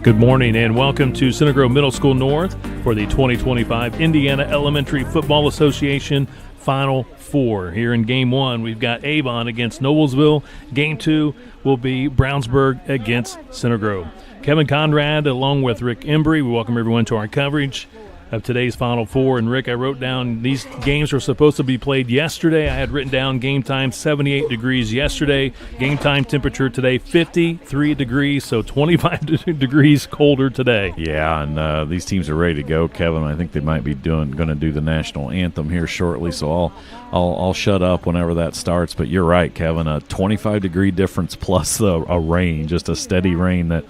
Good morning and welcome to Center Grove Middle School North for the 2025 Indiana Elementary Football Association Final Four. Here in Game 1, we've got Avon against Noblesville. Game 2 will be Brownsburg against Center Grove. Kevin Conrad along with Rick Embry, we welcome everyone to our coverage of today's Final Four. And Rick, I wrote down these games were supposed to be played yesterday. I had written down game time 78 degrees yesterday. Game time temperature today 53 degrees, so 25 degrees colder today. Yeah, and these teams are ready to go, Kevin. I think they might be going to do the national anthem here shortly, so I'll shut up whenever that starts. But you're right, Kevin. A 25-degree difference plus a rain, just a steady rain that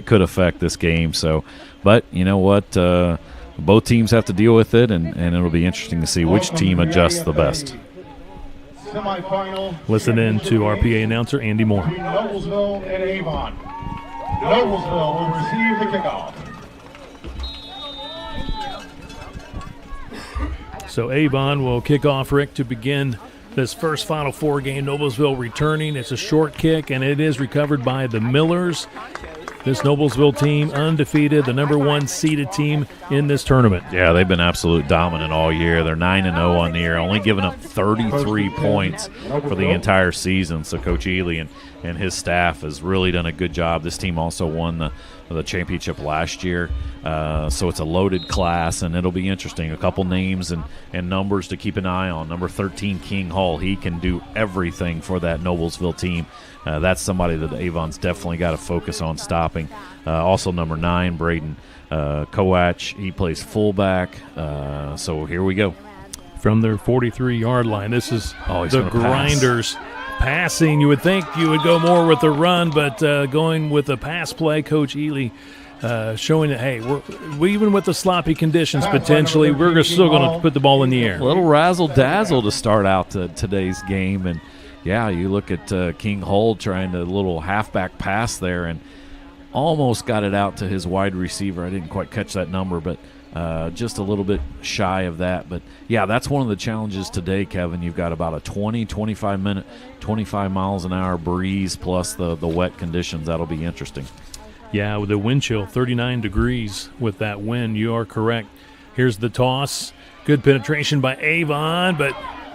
could affect this game. So, but you know what? Both teams have to deal with it, and it'll be interesting to see which team adjusts the best. Listen in to our PA announcer, Andy Moore. Noblesville and Avon. Noblesville will receive the kickoff. So Avon will kick off, Rick, to begin this first Final Four game. Noblesville returning. It's a short kick, and it is recovered by the Millers. This Noblesville team, undefeated, the number one seeded team in this tournament. Yeah, they've been absolute dominant all year. They're 9-0 on the year, only giving up 33 points for the entire season. So Coach Ely and his staff has really done a good job. This team also won the championship last year. So it's a loaded class, and it'll be interesting. A couple names and numbers to keep an eye on. Number 13, King Hall. He can do everything for that Noblesville team. That's somebody that Avon's definitely got to focus on stopping. Also, number 9, Braden Kowach. He plays fullback. So here we go. From their 43-yard line, this is the Grinders passing. You would think you would go more with the run, but going with the pass play, Coach Ely showing that, hey, we even with the sloppy conditions potentially, we're still going to put the ball in the air. A little razzle-dazzle to start out today's game. And, yeah, you look at King Hull trying to little halfback pass there and almost got it out to his wide receiver. I didn't quite catch that number, but just a little bit shy of that. But, yeah, that's one of the challenges today, Kevin. You've got about a 25-minute, 25 miles an hour breeze plus the wet conditions. That'll be interesting. Yeah, with the wind chill, 39 degrees with that wind. You are correct. Here's the toss. Good penetration by Avon, but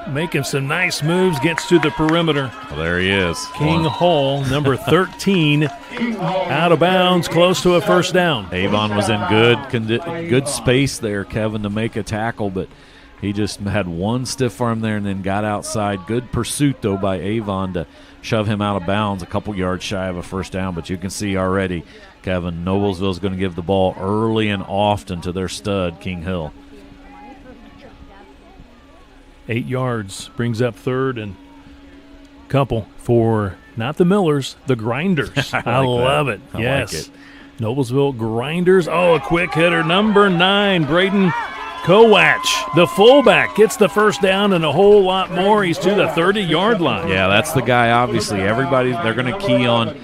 making some nice moves, gets to the perimeter. Well, there he is. King Hall, number 13, out of bounds, close to a first down. Avon was in good space there, Kevin, to make a tackle, but he just had one stiff arm there and then got outside. Good pursuit, though, by Avon to shove him out of bounds, a couple yards shy of a first down. But you can see already, Kevin, Noblesville is going to give the ball early and often to their stud, King Hill. 8 yards, brings up third and couple for not the Millers, the Grinders. I love it. Yes. Like it. Noblesville Grinders. Oh, a quick hitter. Number 9, Braden Kowach, the fullback, gets the first down and a whole lot more. He's to the 30-yard line. Yeah, that's the guy, obviously. Everybody, they're going to key on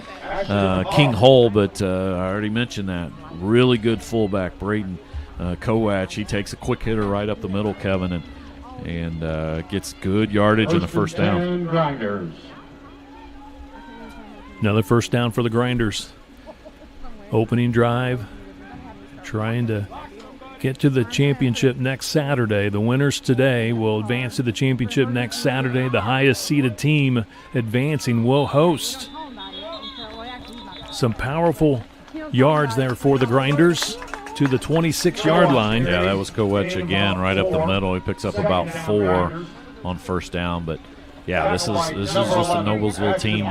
King Hull, but I already mentioned that. Really good fullback, Braden Kowach. He takes a quick hitter right up the middle, Kevin, and gets good yardage and a first down. Another first down for the Grinders. Opening drive, trying to get to the championship next Saturday. The winners today will advance to the championship next Saturday. The highest seeded team advancing will host. Some powerful yards there for the Grinders to the 26-yard line. Yeah, that was Kowach again, right up the middle. He picks up about 4 on first down. But, yeah, this is just a Noblesville team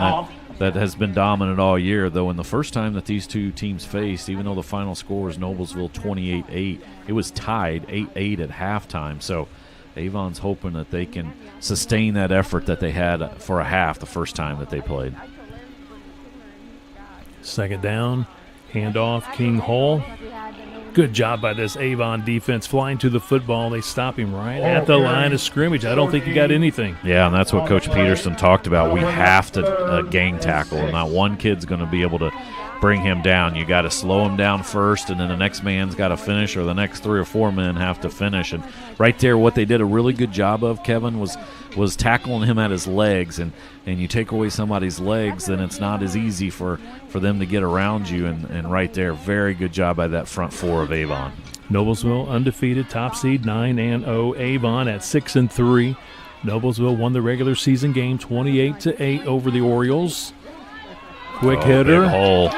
that has been dominant all year, though in the first time that these two teams faced, even though the final score was Noblesville 28-8, it was tied 8-8 at halftime. So Avon's hoping that they can sustain that effort that they had for a half the first time that they played. Second down, handoff, King Hall. Good job by this Avon defense flying to the football. They stop him right at the line of scrimmage. I don't think he got anything. Yeah, and that's what Coach Peterson talked about. We have to gang tackle. Not one kid's going to be able to bring him down. You got to slow him down first, and then the next man's got to finish, or the next 3 or 4 men have to finish. And right there, what they did a really good job of, Kevin, was tackling him at his legs. And you take away somebody's legs, then it's not as easy for them to get around you. And right there, very good job by that front 4 of Avon. Noblesville undefeated, top seed 9-0. Avon at 6-3. Noblesville won the regular season game 28-8 over the Orioles. Quick hitter. Hall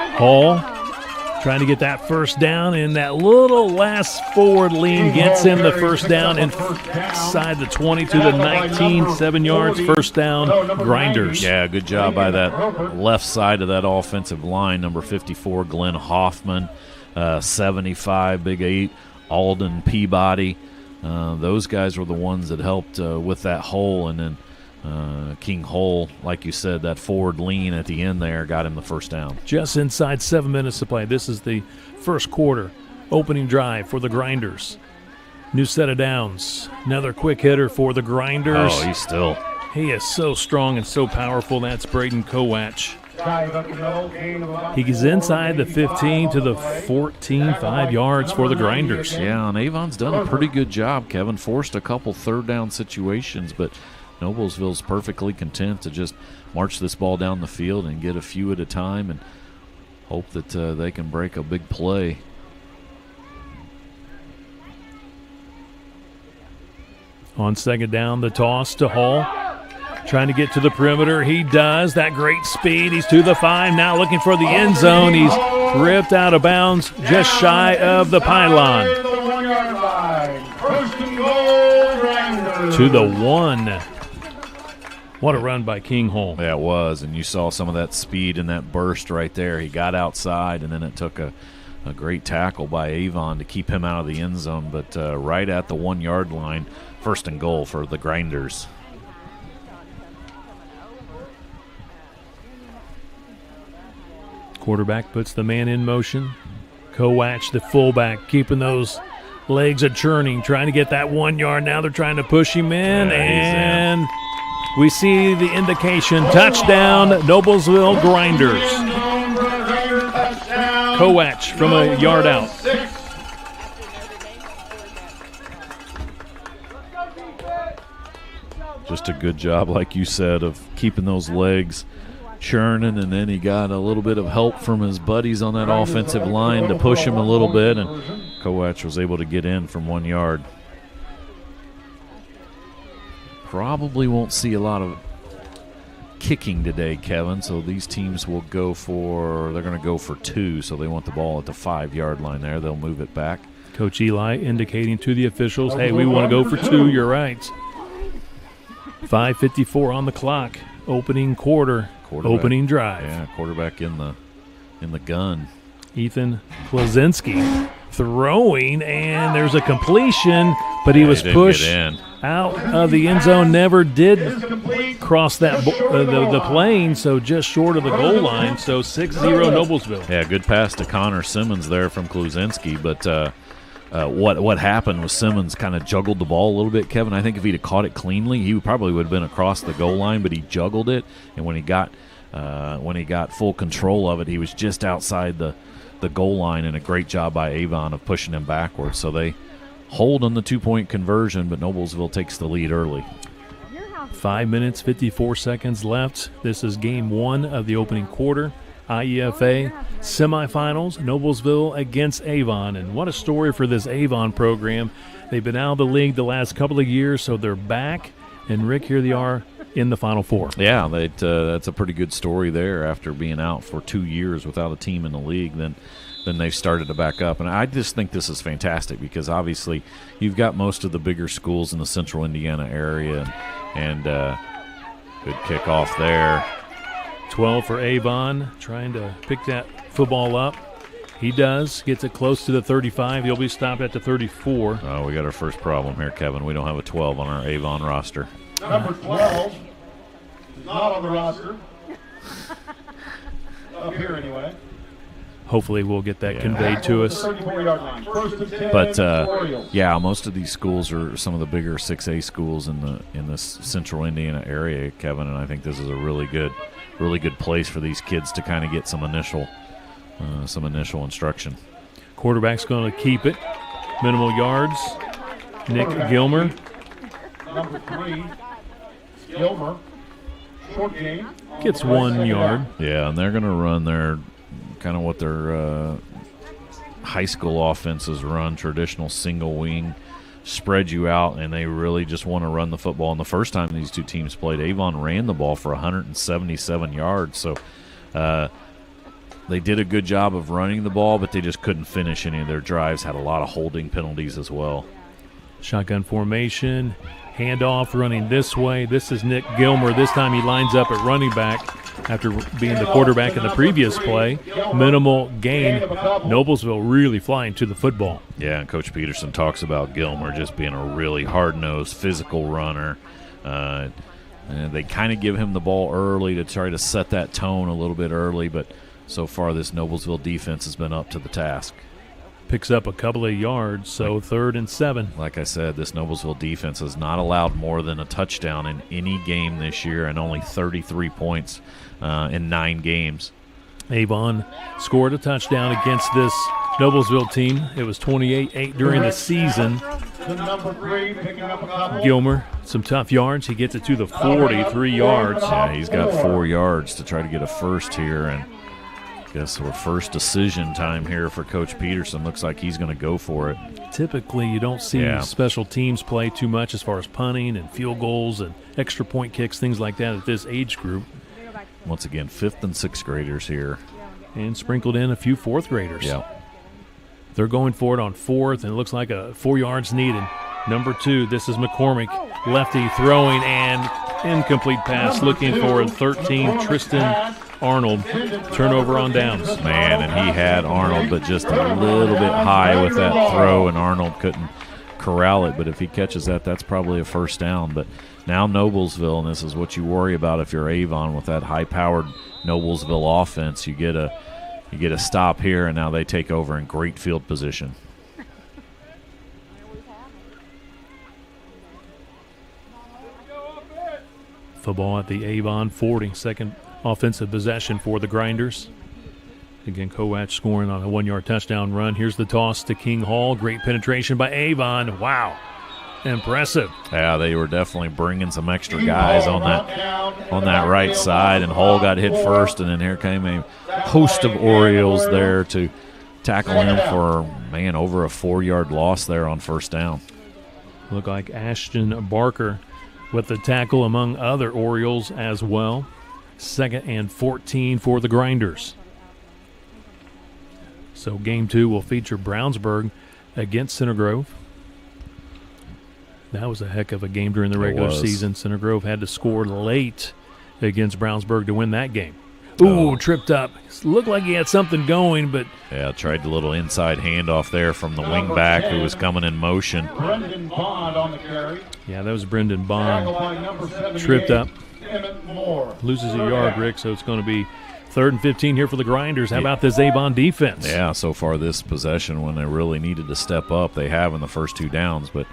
trying to get that first down, and that little last forward lean gets him the first down inside the 20 to the 19, 7 yards, first down, Grinders. Yeah, good job by that left side of that offensive line, number 54, Glenn Hoffman, 75, Big 8, Alden Peabody. Those guys were the ones that helped with that hole, and then King Hole, like you said, that forward lean at the end there got him the first down. Just inside 7 minutes to play. This is the first quarter opening drive for the Grinders. New set of downs. Another quick hitter for the Grinders. Oh, he is so strong and so powerful. That's Braden Kowach. He's inside the 15 to the 14, 5 yards for the Grinders. Yeah, and Avon's done a pretty good job, Kevin. Forced a couple third down situations, but Noblesville's perfectly content to just march this ball down the field and get a few at a time and hope that they can break a big play. On second down, the toss to Hall. Trying to get to the perimeter. He does. That great speed. He's to the 5. Now looking for the end zone. He's ripped out of bounds just shy of the pylon. To the 1. What a run by King Hole. Yeah, it was, and you saw some of that speed in that burst right there. He got outside, and then it took a great tackle by Avon to keep him out of the end zone, but right at the 1 yard line, first and goal for the Grinders. Quarterback puts the man in motion. Kowach, the fullback, keeping those legs a-churning, trying to get that 1 yard. Now they're trying to push him in, and we see the indication. Touchdown, Noblesville Grinders. Kowach from a yard out. Just a good job, like you said, of keeping those legs churning, and then he got a little bit of help from his buddies on that offensive line to push him a little bit, and Kowach was able to get in from 1 yard. Probably won't see a lot of kicking today, Kevin, so these teams will they're going to go for 2, so they want the ball at the 5 yard line there. They'll move it back. Coach Eli indicating to the officials, hey, we want to go for 2, you're right. 5:54 on the clock, opening quarter. Opening drive. Yeah, quarterback in the gun. Ethan Klazinski throwing, and there's a completion, but he was pushed out of the end zone. Never did cross that the plane, so just short of the goal line. So 6-0 Noblesville. Yeah, good pass to Connor Simmons there from Klazinski, but what happened was Simmons kind of juggled the ball a little bit, Kevin. I think if he'd have caught it cleanly, he probably would have been across the goal line, but he juggled it, and when he got full control of it, he was just outside the goal line, and a great job by Avon of pushing him backwards. So they hold on the 2-point conversion, but Noblesville takes the lead early. 5 minutes, 54 seconds left. This is game 1 of the opening quarter. IEFA Semifinals, Noblesville against Avon. And what a story for this Avon program. They've been out of the league the last couple of years, so they're back. And, Rick, here they are in the Final Four. Yeah, that's a pretty good story there. After being out for 2 years without a team in the league, then they've started to back up. And I just think this is fantastic because, obviously, you've got most of the bigger schools in the central Indiana area. And good kickoff there. 12 for Avon, trying to pick that football up. He does, gets it close to the 35. He'll be stopped at the 34. Oh, we got our first problem here, Kevin. We don't have a 12 on our Avon roster. Number 12 is not on the roster. Up here, anyway. Hopefully we'll get that conveyed to us. But, yeah, most of these schools are some of the bigger 6A schools in the central Indiana area, Kevin, and I think this is a really good place for these kids to kind of get some initial some initial instruction. Quarterback's going to keep it. Minimal yards. Nick Gilmer. Number 3, Gilmer. Short game. Gets 1 yard. Yeah, and they're going to run their kind of what their high school offenses run, traditional single wing, spread you out, and they really just want to run the football. And the first time these two teams played, Avon ran the ball for 177 yards. So they did a good job of running the ball, but they just couldn't finish any of their drives, had a lot of holding penalties as well. Shotgun formation. Handoff running this way. This is Nick Gilmer. This time he lines up at running back after being the quarterback in the previous play. Minimal gain. Noblesville really flying to the football. Yeah, and Coach Peterson talks about Gilmer just being a really hard-nosed, physical runner. And they kind of give him the ball early to try to set that tone a little bit early, but so far this Noblesville defense has been up to the task. Picks up a couple of yards, so 3rd and 7. Like I said, this Noblesville defense has not allowed more than a touchdown in any game this year, and only 33 points in 9 games. Avon scored a touchdown against this Noblesville team. It was 28-8 during the season. Number 3, picking up a couple. Gilmer, some tough yards. He gets it to the 43 yards. Yeah, he's got 4 yards to try to get a first here, and I guess we're first decision time here for Coach Peterson. Looks like he's going to go for it. Typically, you don't see special teams play too much as far as punting and field goals and extra point kicks, things like that at this age group. Once again, 5th and 6th graders here. And sprinkled in a few 4th graders. Yeah. They're going for it on 4th, and it looks like 4 yards needed. Number 2, this is McCormick. Lefty throwing and incomplete pass, looking for 13, Tristan Arnold. Turnover on downs. Man, and he had Arnold, but just a little bit high with that throw, and Arnold couldn't corral it. But if he catches that, that's probably a first down. But now Noblesville, and this is what you worry about if you're Avon with that high-powered Noblesville offense. You get a stop here, and now they take over in great field position. Football at the Avon 40, second offensive possession for the Grinders. Again, Kowach scoring on a 1-yard touchdown run. Here's the toss to King Hall. Great penetration by Avon. Wow. Impressive. Yeah, they were definitely bringing some extra guys on that right side, and Hall got hit first, and then here came a host of Orioles there to tackle him for, over a 4-yard loss there on first down. Looked like Ashton Barker with the tackle among other Orioles as well. 2nd and 14 for the Grinders. So game 2 will feature Brownsburg against Center Grove. That was a heck of a game during the regular season. Center Grove had to score late against Brownsburg to win that game. Ooh, tripped up. Looked like he had something going, but... Yeah, tried the little inside handoff there from the wing back who was coming in motion. Brendan Bond on the carry. Yeah, that was Brendan Bond. Tripped up. Loses a yard, Rick, so it's going to be 3rd and 15 here for the Grinders. How about this Avon defense? Yeah, so far this possession, when they really needed to step up, they have in the first 2 downs. But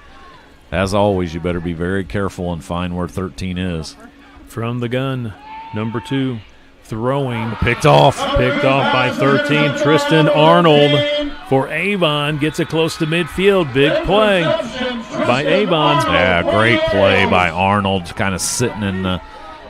as always, you better be very careful and find where 13 is. From the gun, number 2, throwing. Picked off by 13. Tristan Arnold for Avon. Gets it close to midfield. Big play by Avon. Yeah, great play by Arnold. Kind of sitting in the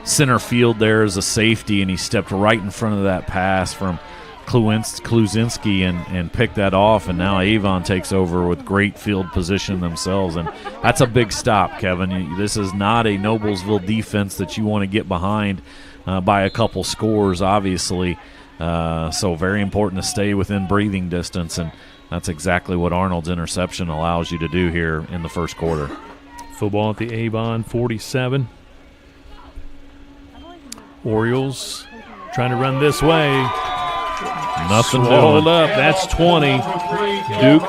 center field there as a safety, and he stepped right in front of that pass from Kluzinski and picked that off, and now Avon takes over with great field position themselves, and that's a big stop, Kevin. This is not a Noblesville defense that you want to get behind by a couple scores, obviously, so very important to stay within breathing distance, and that's exactly what Arnold's interception allows you to do here in the first quarter. Football at the Avon 47. Orioles trying to run this way. Nothing Swallowed doing. up. That's 20. Duke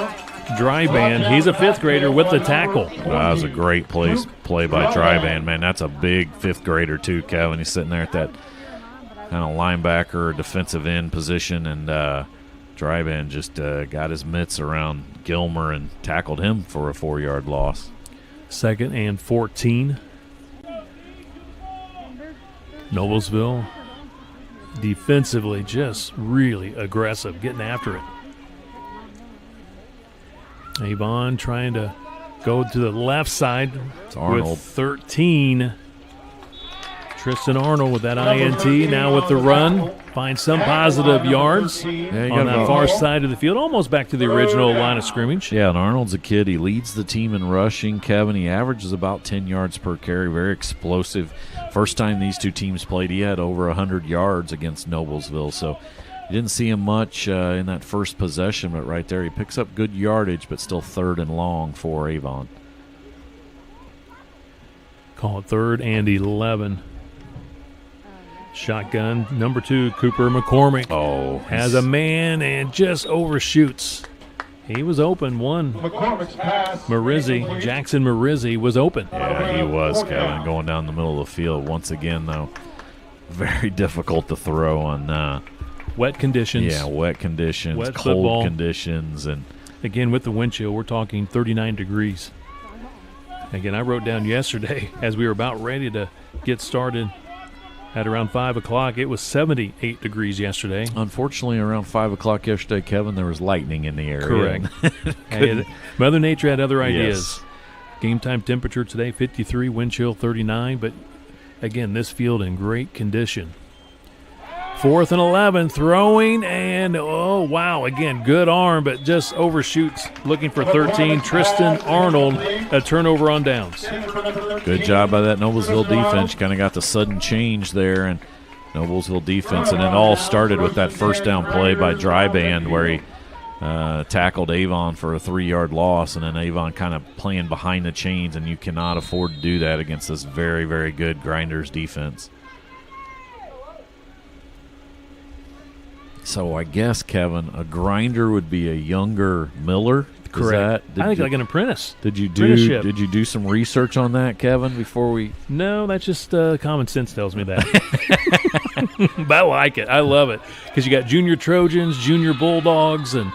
Dryban. He's a 5th grader with the tackle. That was a great play by Dryban, man. That's a big 5th grader too, Kevin. He's sitting there at that kind of linebacker, defensive end position, and Dryban just got his mitts around Gilmer and tackled him for a 4-yard loss. 2nd and 14. Noblesville defensively just really aggressive, getting after it. Avon trying to go to the left side with 13. Tristan Arnold with that INT, now with the run. Finds some positive yards on that far side of the field, almost back to the original line of scrimmage. Yeah, and Arnold's a kid. He leads the team in rushing, Kevin. He averages about 10 yards per carry, very explosive. First time these two teams played, he had over 100 yards against Noblesville, so you didn't see him much in that first possession, but right there he picks up good yardage, but still 3rd and long for Avon. Call it 3rd and 11. Shotgun, number 2, Cooper McCormick. Has a man and just overshoots. He was open. Jackson Marizzi was open. Yeah, he was, Kevin, going down the middle of the field. Once again, though, very difficult to throw on wet conditions. Yeah, wet conditions, wet cold football. conditions. And again, with the wind chill, we're talking 39 degrees. Again, I wrote down yesterday as we were about ready to get started at around 5 o'clock, it was 78 degrees yesterday. Unfortunately, around 5 o'clock yesterday, Kevin, there was lightning in the area. Correct. Mother Nature had other ideas. Yes. Game time temperature today, 53, wind chill 39. But, again, this field in great condition. 4th and 11, throwing, and, oh, wow, again, good arm, but just overshoots, looking for 13. Tristan Arnold, a turnover on downs. Good job by that Noblesville defense. Kind of got the sudden change there, and Noblesville defense, and it all started with that first down play by Dryband where he tackled Avon for a 3-yard loss, and then Avon kind of playing behind the chains, and you cannot afford to do that against this very, very good Grinders defense. So I guess, Kevin, a grinder would be a younger Miller. Correct. I think like an apprentice. Did you do some research on that, Kevin, before we? No, that's just common sense tells me that. But I like it. I love it because you got junior Trojans, junior Bulldogs, and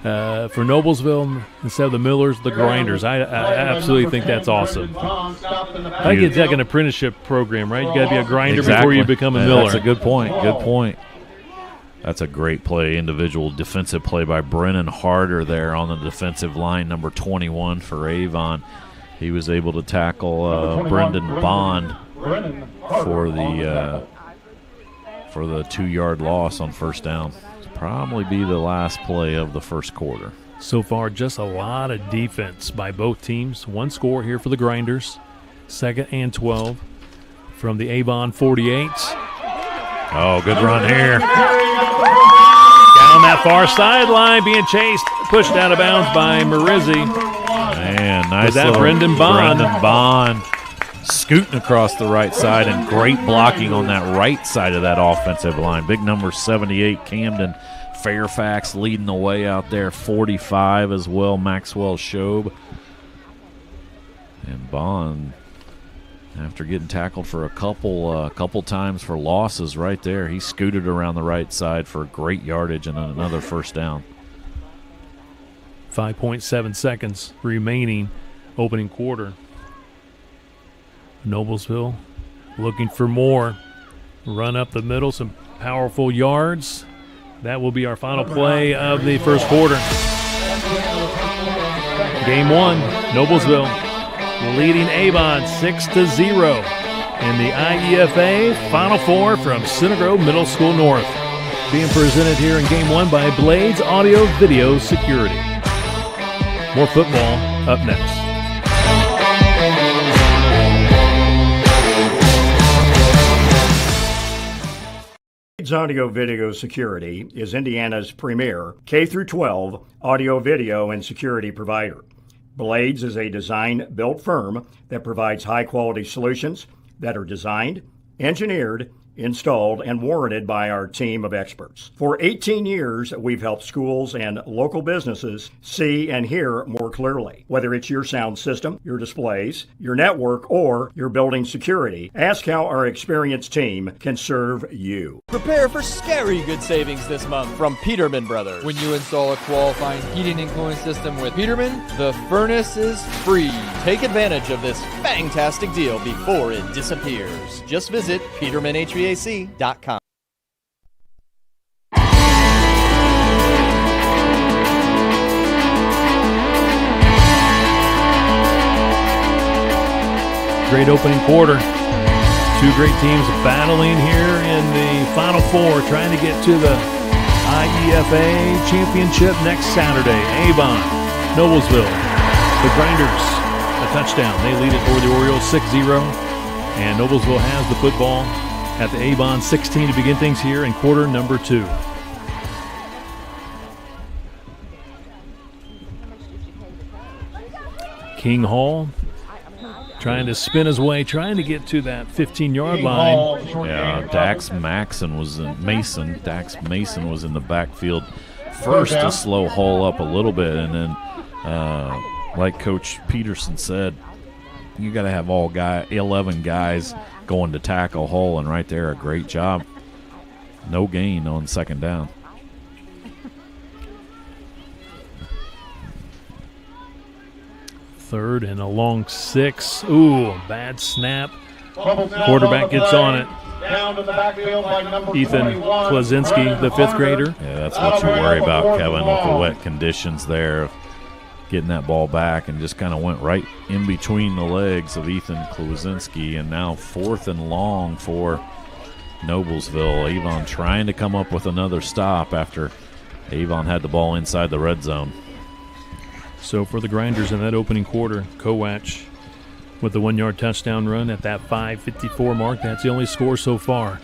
for Noblesville instead of the Millers, the Grinders. I absolutely think that's awesome. I think it's like an apprenticeship program, right? You got to be a grinder before you become a Miller. That's a good point. Good point. That's a great play, individual defensive play by Brennan Harder there on the defensive line, number 21 for Avon. He was able to tackle Brendan Bond for the 2-yard loss on first down. Probably be the last play of the first quarter. So far, just a lot of defense by both teams. One score here for the Grinders, 2nd and 12 from the Avon 48. Oh, good run here. Down that far sideline, being chased, pushed out of bounds by Marizzi. Man, nice. Was that Brendan Bond? Brendan Bond scooting across the right side, and great blocking on that right side of that offensive line. Big number 78, Camden Fairfax leading the way out there. 45 as well, Maxwell Shobe. And Bond, after getting tackled for a couple times for losses right there, he scooted around the right side for great yardage and another first down. 5.7 seconds remaining, opening quarter. Noblesville looking for more. Run up the middle, some powerful yards. That will be our final play of the first quarter. Game 1, Noblesville leading Avon 6-0 in the IEFA Final Four from Center Grove Middle School North. Being presented here in Game 1 by Blades Audio Video Security. More football up next. Blades Audio Video Security is Indiana's premier K-12 audio, video, and security provider. Blades is a design-built firm that provides high-quality solutions that are designed, engineered, installed, and warranted by our team of experts. For 18 years, we've helped schools and local businesses see and hear more clearly. Whether it's your sound system, your displays, your network, or your building security, ask how our experienced team can serve you. Prepare for scary good savings this month from Peterman Brothers. When you install a qualifying heating and cooling system with Peterman, the furnace is free. Take advantage of this fantastic deal before it disappears. Just visit PetermanHVAC.com. Great opening quarter. Two great teams battling here in the Final Four, trying to get to the IEFA Championship next Saturday. Avon, Noblesville, the Grinders, a touchdown. They lead it over the Orioles 6-0. And Noblesville has the football at the Avon 16 to begin things here in quarter number 2. King Hall trying to spin his way, trying to get to that 15-yard line. Yeah, Dax Mason was in the backfield first to slow Hall up a little bit, and then like Coach Peterson said, you got to have 11 guys going to tackle Hall, and right there, a great job. No gain on second down. Third and a long 6. Ooh, bad snap. Quarterback gets on it. Ethan Klazinski, the 5th grader. Yeah, that's what you worry about, Kevin, with the wet conditions there. Getting that ball back and just kind of went right in between the legs of Ethan Klazinski. And now 4th and long for Noblesville. Avon trying to come up with another stop after Avon had the ball inside the red zone. So for the Grinders in that opening quarter, Kowach with the 1-yard touchdown run at that 5:54 mark. That's the only score so far.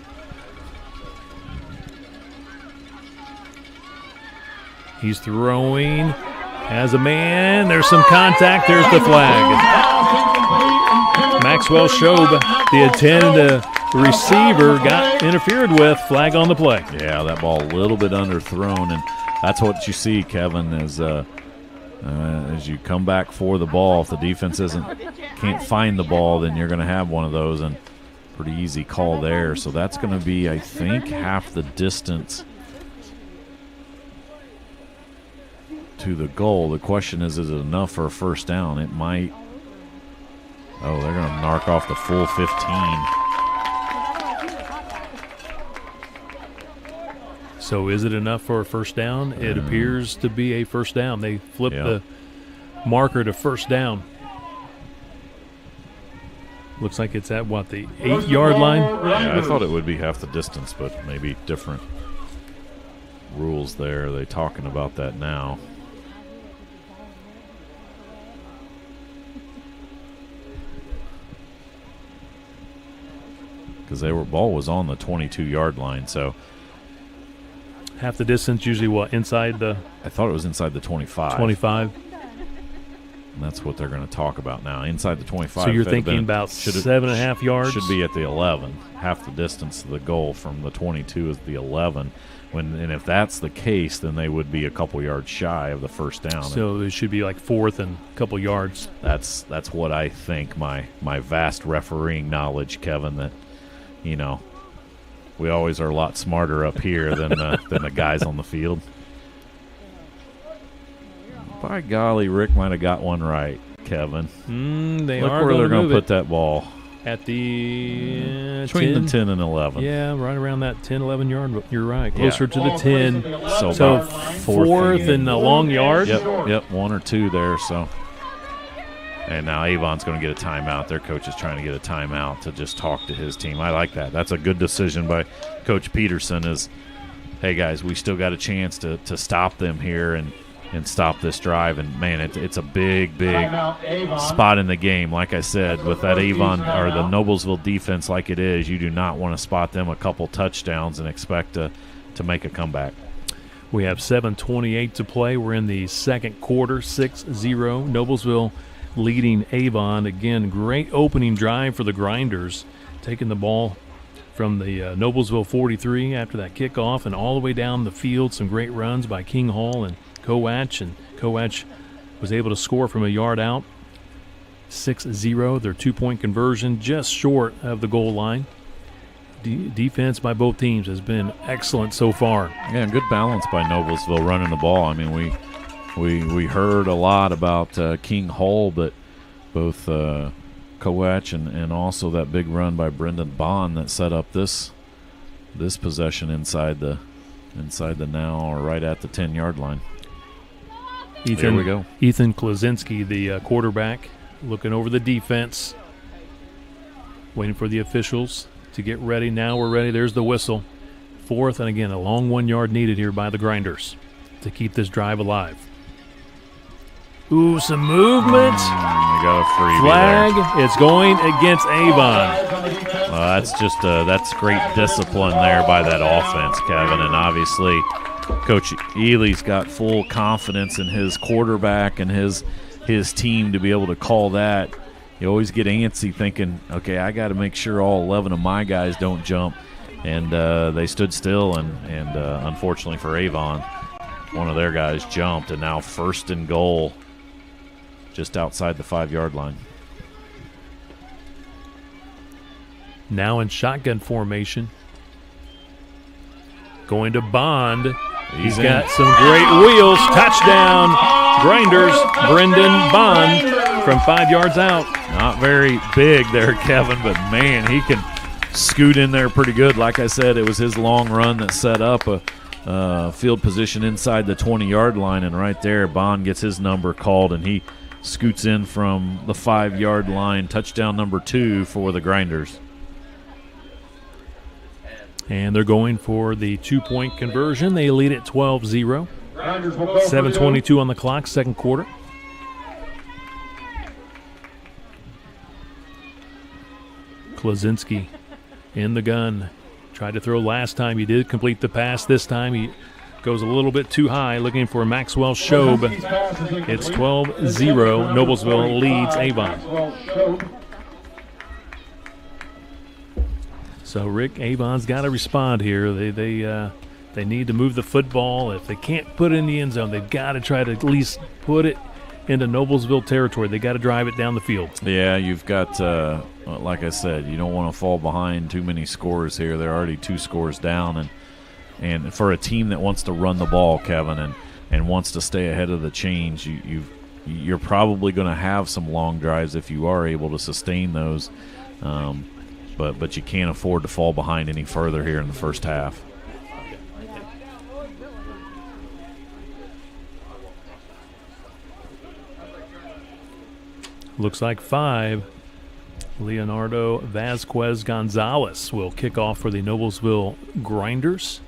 He's throwing, has a man. There's some contact. There's the flag. Maxwell Shobe, the intended receiver, got interfered with. Flag on the play. Yeah, that ball a little bit underthrown, and that's what you see, Kevin, is as you come back for the ball, if the defense can't find the ball, then you're going to have one of those, and pretty easy call there. So that's going to be, I think, half the distance to the goal. The question is it enough for a first down? It might. Oh, they're going to narc off the full 15. So is it enough for a first down? It appears to be a first down. They flipped the marker to first down. Looks like it's at, what, the 8-yard line? Yeah, I thought it would be half the distance, but maybe different rules there. Are they talking about that now? Because ball was on the 22-yard line, so half the distance, usually what, inside the? I thought it was inside the 25. 25. And that's what they're going to talk about now. Inside the 25. So you're thinking about 7.5 yards? Should be at the 11. Half the distance to the goal from the 22 is the 11. And if that's the case, then they would be a couple yards shy of the first down. So it should be like 4th and a couple yards. That's what I think, my vast refereeing knowledge, Kevin, that, you know, we always are a lot smarter up here than the guys on the field. By golly, Rick might have got one right, Kevin. Look where they're going to put that ball. At the between 10. the 10 and 11. Yeah, right around that 10, 11 yard. You're right. Closer to the 10. So 4th and a long yard. Yep, 1 or 2 there. So, and now Avon's going to get a timeout. Their coach is trying to get a timeout to just talk to his team. I like that. That's a good decision by Coach Peterson is, hey, guys, we still got a chance to stop them here and stop this drive. And, man, it's a big spot in the game. Like I said, with that Avon or the Noblesville defense like it is, you do not want to spot them a couple touchdowns and expect to make a comeback. We have 7:28 to play. We're in the second quarter, 6-0. Noblesville leading Avon. Again, great opening drive for the Grinders, taking the ball from the Noblesville 43 after that kickoff and all the way down the field. Some great runs by King Hall and Kowach, and Kowach was able to score from a yard out. 6-0, their 2-point conversion just short of the goal line. Defense by both teams has been excellent so far. Yeah, good balance by Noblesville running the ball. I mean, we heard a lot about King Hall, but both Kowach and also that big run by Brendan Bond that set up this possession inside the now or right at the 10-yard line. Here we go. Ethan Klazinski, the quarterback, looking over the defense. Waiting for the officials to get ready. Now we're ready. There's the whistle. 4th, and again, a long 1 yard needed here by the Grinders to keep this drive alive. Ooh, some movement. You got a freebie Flag. there. It's going against Avon. That's great discipline there by that offense, Kevin. And obviously, Coach Ely's got full confidence in his quarterback and his team to be able to call that. You always get antsy thinking, okay, I got to make sure all 11 of my guys don't jump. And they stood still, and unfortunately for Avon, one of their guys jumped, and now 1st and goal just outside the 5 yard line. Now in shotgun formation. Going to Bond. He's got some great wheels. Touchdown, Grinders. Brendan Bond from 5 yards out. Not very big there, Kevin, but, man, he can scoot in there pretty good. Like I said, it was his long run that set up a field position inside the 20-yard line, and right there Bond gets his number called, and he scoots in from the 5 yard line. Touchdown number 2 for the Grinders. And they're going for the 2-point conversion. They lead at 12-0. 7:22 on the clock, second quarter. Klaczynski in the gun. Tried to throw last time. He did complete the pass this time. He goes a little bit too high, looking for Maxwell Shobe. It's 12-0. Noblesville leads Avon. So, Rick, Avon's got to respond here. They need to move the football. If they can't put it in the end zone, they've got to try to at least put it into Noblesville territory. They got to drive it down the field. Yeah, you've got, like I said, you don't want to fall behind too many scores here. They're already 2 scores down, and for a team that wants to run the ball, Kevin, and wants to stay ahead of the change, you're probably going to have some long drives if you are able to sustain those. But you can't afford to fall behind any further here in the first half. Looks like 5. Leonardo Vasquez Gonzalez will kick off for the Noblesville Grinders.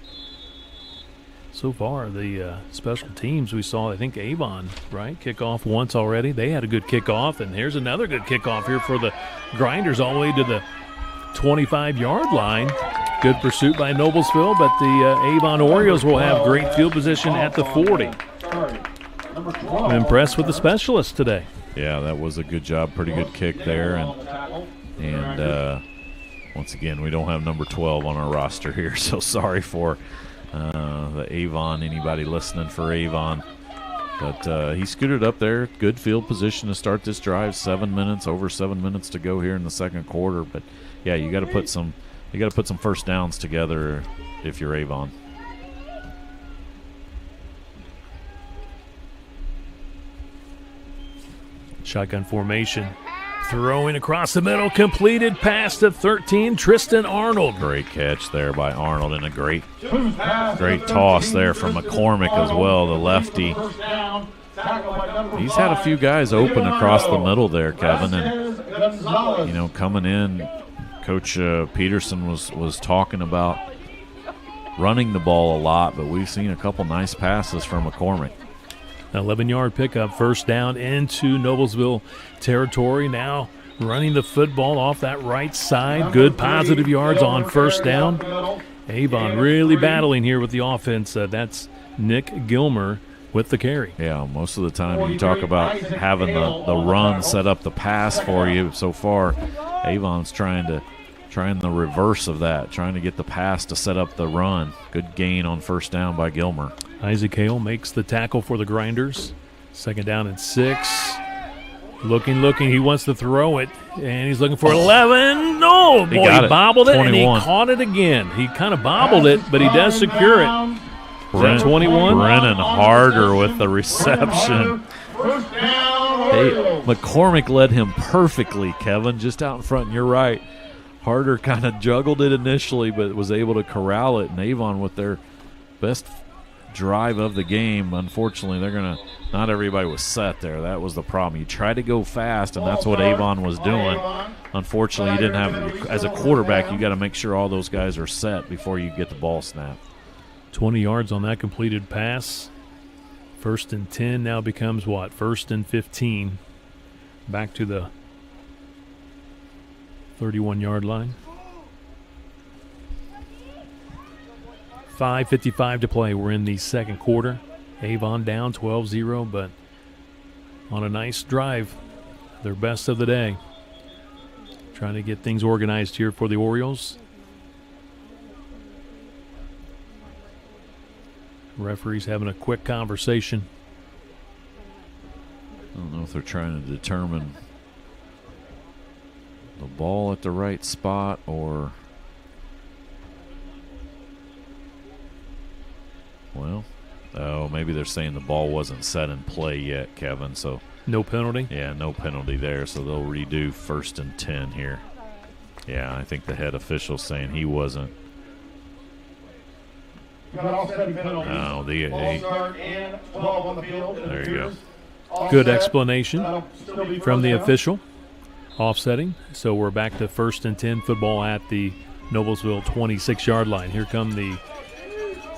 So far, the special teams we saw, I think Avon, right, kick off once already. They had a good kickoff, and here's another good kickoff here for the Grinders all the way to the 25-yard line. Good pursuit by Noblesville, but the Avon Orioles will have great field position at the 40. I'm impressed with the specialists today. Yeah, that was a good job. Pretty good kick there. And once again, we don't have number 12 on our roster here, so sorry for the Avon, anybody listening for Avon. But he scooted up there. Good field position to start this drive. Over 7 minutes to go here in the second quarter. But yeah, you got to put some first downs together if you're Avon. Shotgun formation. Throwing across the middle, completed pass to 13, Tristan Arnold. Great catch there by Arnold, and a great toss there from McCormick as well, the lefty. He's had a few guys open across the middle there, Kevin, and coming in, Coach Peterson was talking about running the ball a lot, but we've seen a couple nice passes from McCormick. 11-yard pickup, first down into Noblesville territory. Now running the football off that right side. Good positive yards on first down. Avon really battling here with the offense. That's Nick Gilmer with the carry. Yeah, most of the time you talk about having the run set up the pass for you. So far, Avon's trying the reverse of that, trying to get the pass to set up the run. Good gain on first down by Gilmer. Isaac Hale makes the tackle for the Grinders. Second down and 6. Looking. He wants to throw it, and he's looking for 11. No, boy, he bobbled it, 21. And he caught it again. He kind of bobbled it, but he does secure it. Is that 21? Brennan Harder with the reception. Hey, McCormick led him perfectly, Kevin, just out in front, and you're right. Harder kind of juggled it initially, but was able to corral it, and Avon with their best drive of the game, unfortunately, not everybody was set there. That was the problem. You try to go fast, and that's what Avon was doing. Unfortunately, you didn't have, as a quarterback, you got to make sure all those guys are set before you get the ball snapped. 20 yards on that completed pass. 1st and 10 now becomes what? 1st and 15. Back to the 31-yard line. 5:55 to play. We're in the second quarter. Avon down 12-0, but on a nice drive. Their best of the day. Trying to get things organized here for the Orioles. Referees having a quick conversation. I don't know if they're trying to determine the ball at the right spot or, well, maybe they're saying the ball wasn't set in play yet, Kevin. So no penalty? Yeah, no penalty there. So they'll redo 1st and 10 here. Yeah, I think the head official's saying he wasn't. No, there you go. Good explanation from the official. Offsetting. So we're back to 1st and 10 football at the Noblesville 26-yard line. Here come the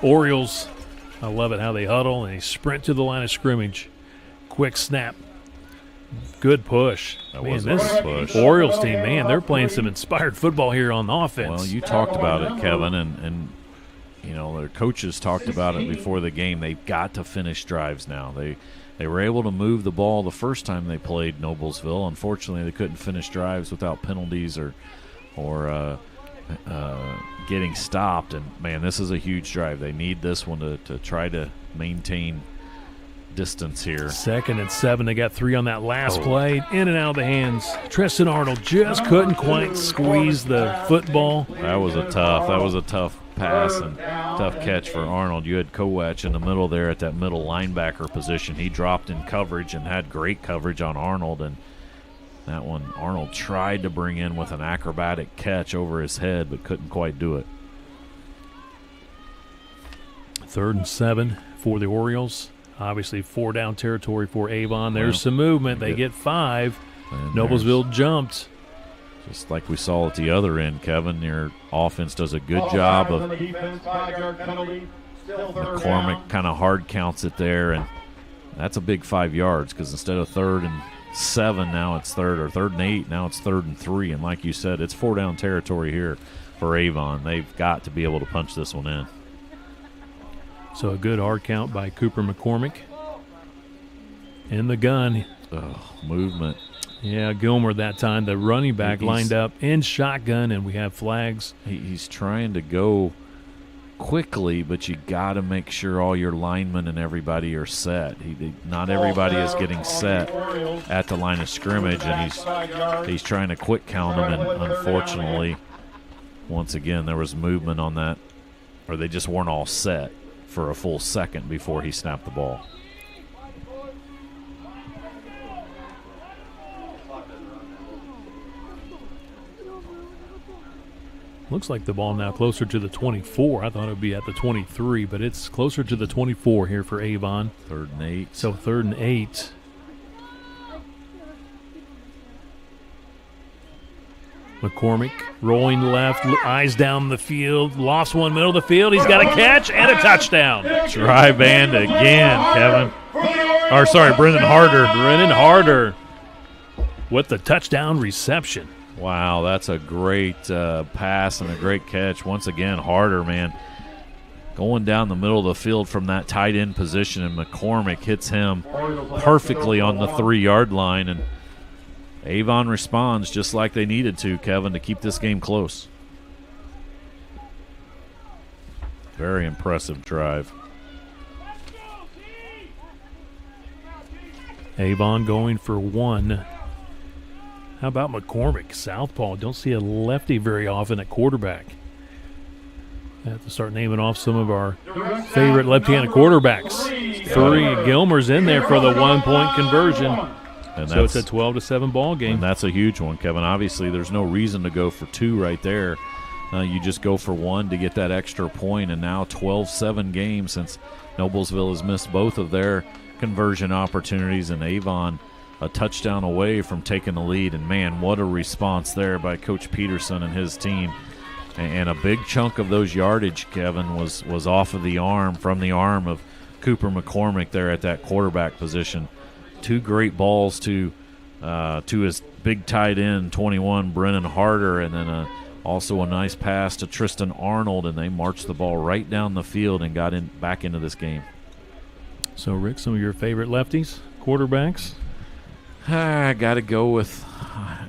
Orioles. I love it how they huddle and they sprint to the line of scrimmage. Quick snap. Good push. That was a good push. Orioles team, man, they're playing some inspired football here on offense. Well, you talked about it, Kevin, and you know, their coaches talked about it before the game. They've got to finish drives now. They were able to move the ball the first time they played Noblesville. Unfortunately, they couldn't finish drives without penalties or getting stopped. And, man, this is a huge drive. They need this one to try to maintain distance here. 2nd and 7. They got 3 on that last play. In and out of the hands. Tristan Arnold just couldn't quite squeeze the football. That was a tough pass and tough catch for Arnold. You had Kowach in the middle there at that middle linebacker position. He dropped in coverage and had great coverage on Arnold, and that one Arnold tried to bring in with an acrobatic catch over his head but couldn't quite do it. 3rd and 7 for the Orioles. Obviously 4 down territory for Avon. There's some movement. They get 5. Noblesville jumped. Just like we saw at the other end, Kevin, your offense does a good job of McCormick kind of hard counts it there, and that's a big 5 yards because instead of 3rd and 7, now it's 3rd and 8, now it's 3rd and 3. And like you said, it's 4 down territory here for Avon. They've got to be able to punch this one in. So a good hard count by Cooper McCormick. In the gun. Movement. Yeah, Gilmer that time, the running back lined up in shotgun, and we have flags. He's trying to go quickly, but you got to make sure all your linemen and everybody are set. Not everybody is getting set at the line of scrimmage, and he's trying to quick count them, and unfortunately, once again, there was movement on that, or they just weren't all set for a full second before he snapped the ball. Looks like the ball now closer to the 24. I thought it would be at the 23, but it's closer to the 24 here for Avon. 3rd and 8. So 3rd and 8. McCormick rolling left, eyes down the field, lost one middle of the field. He's got a catch and a touchdown. Try band again, Kevin. Or sorry, Brendan Harder. Brendan Harder with the touchdown reception. Wow, that's a great pass and a great catch. Once again, Harder, man, going down the middle of the field from that tight end position, and McCormick hits him perfectly on the 3-yard line, and Avon responds just like they needed to, Kevin, to keep this game close. Very impressive drive. Avon going for 1. How about McCormick, southpaw? Don't see a lefty very often at quarterback. I have to start naming off some of our favorite left-handed quarterbacks. 3. Gilmer's in there for the 1-point conversion. And so it's a 12-7 ball game. And that's a huge one, Kevin. Obviously, there's no reason to go for 2 right there. You just go for 1 to get that extra point, and now 12-7 game since Noblesville has missed both of their conversion opportunities, and Avon a touchdown away from taking the lead. And, man, what a response there by Coach Peterson and his team. And a big chunk of those yardage, Kevin, was off of the arm, from the arm of Cooper McCormick there at that quarterback position. 2 great balls to his big tight end, 21, Brennan Harder, and then also a nice pass to Tristan Arnold, and they marched the ball right down the field and got back into this game. So, Rick, some of your favorite lefties, quarterbacks? I got to go with,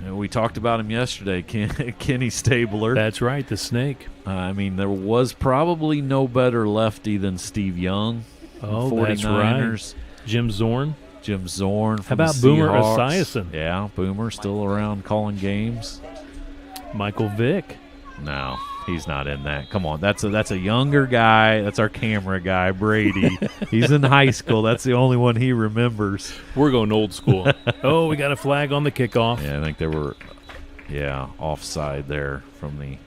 we talked about him yesterday, Kenny Stabler. That's right, the snake. I mean, there was probably no better lefty than Steve Young. Oh, 49ers. That's right. Jim Zorn. From How about the Boomer Seahawks. Esiason? Yeah, Boomer still around calling games. Michael Vick. No, he's not in that. Come on, that's a younger guy. That's our camera guy, Brady. He's in high school. That's the only one he remembers. We're going old school. Oh, we got a flag on the kickoff. Yeah, I think they were, offside there from the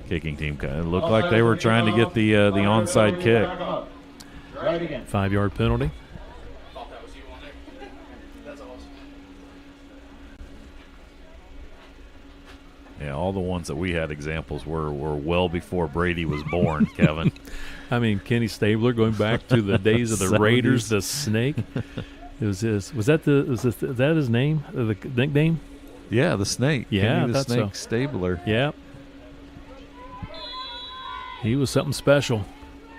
kicking team. It looked like they were trying to get the onside kick. 5-yard penalty. Yeah, all the ones that we had examples were well before Brady was born, Kevin. I mean, Kenny Stabler going back to the days of the 70s. Raiders, the snake. It was his. Was that his name? The nickname? Yeah, the snake. Yeah, Kenny the that's Snake so. Stabler. Yeah. He was something special.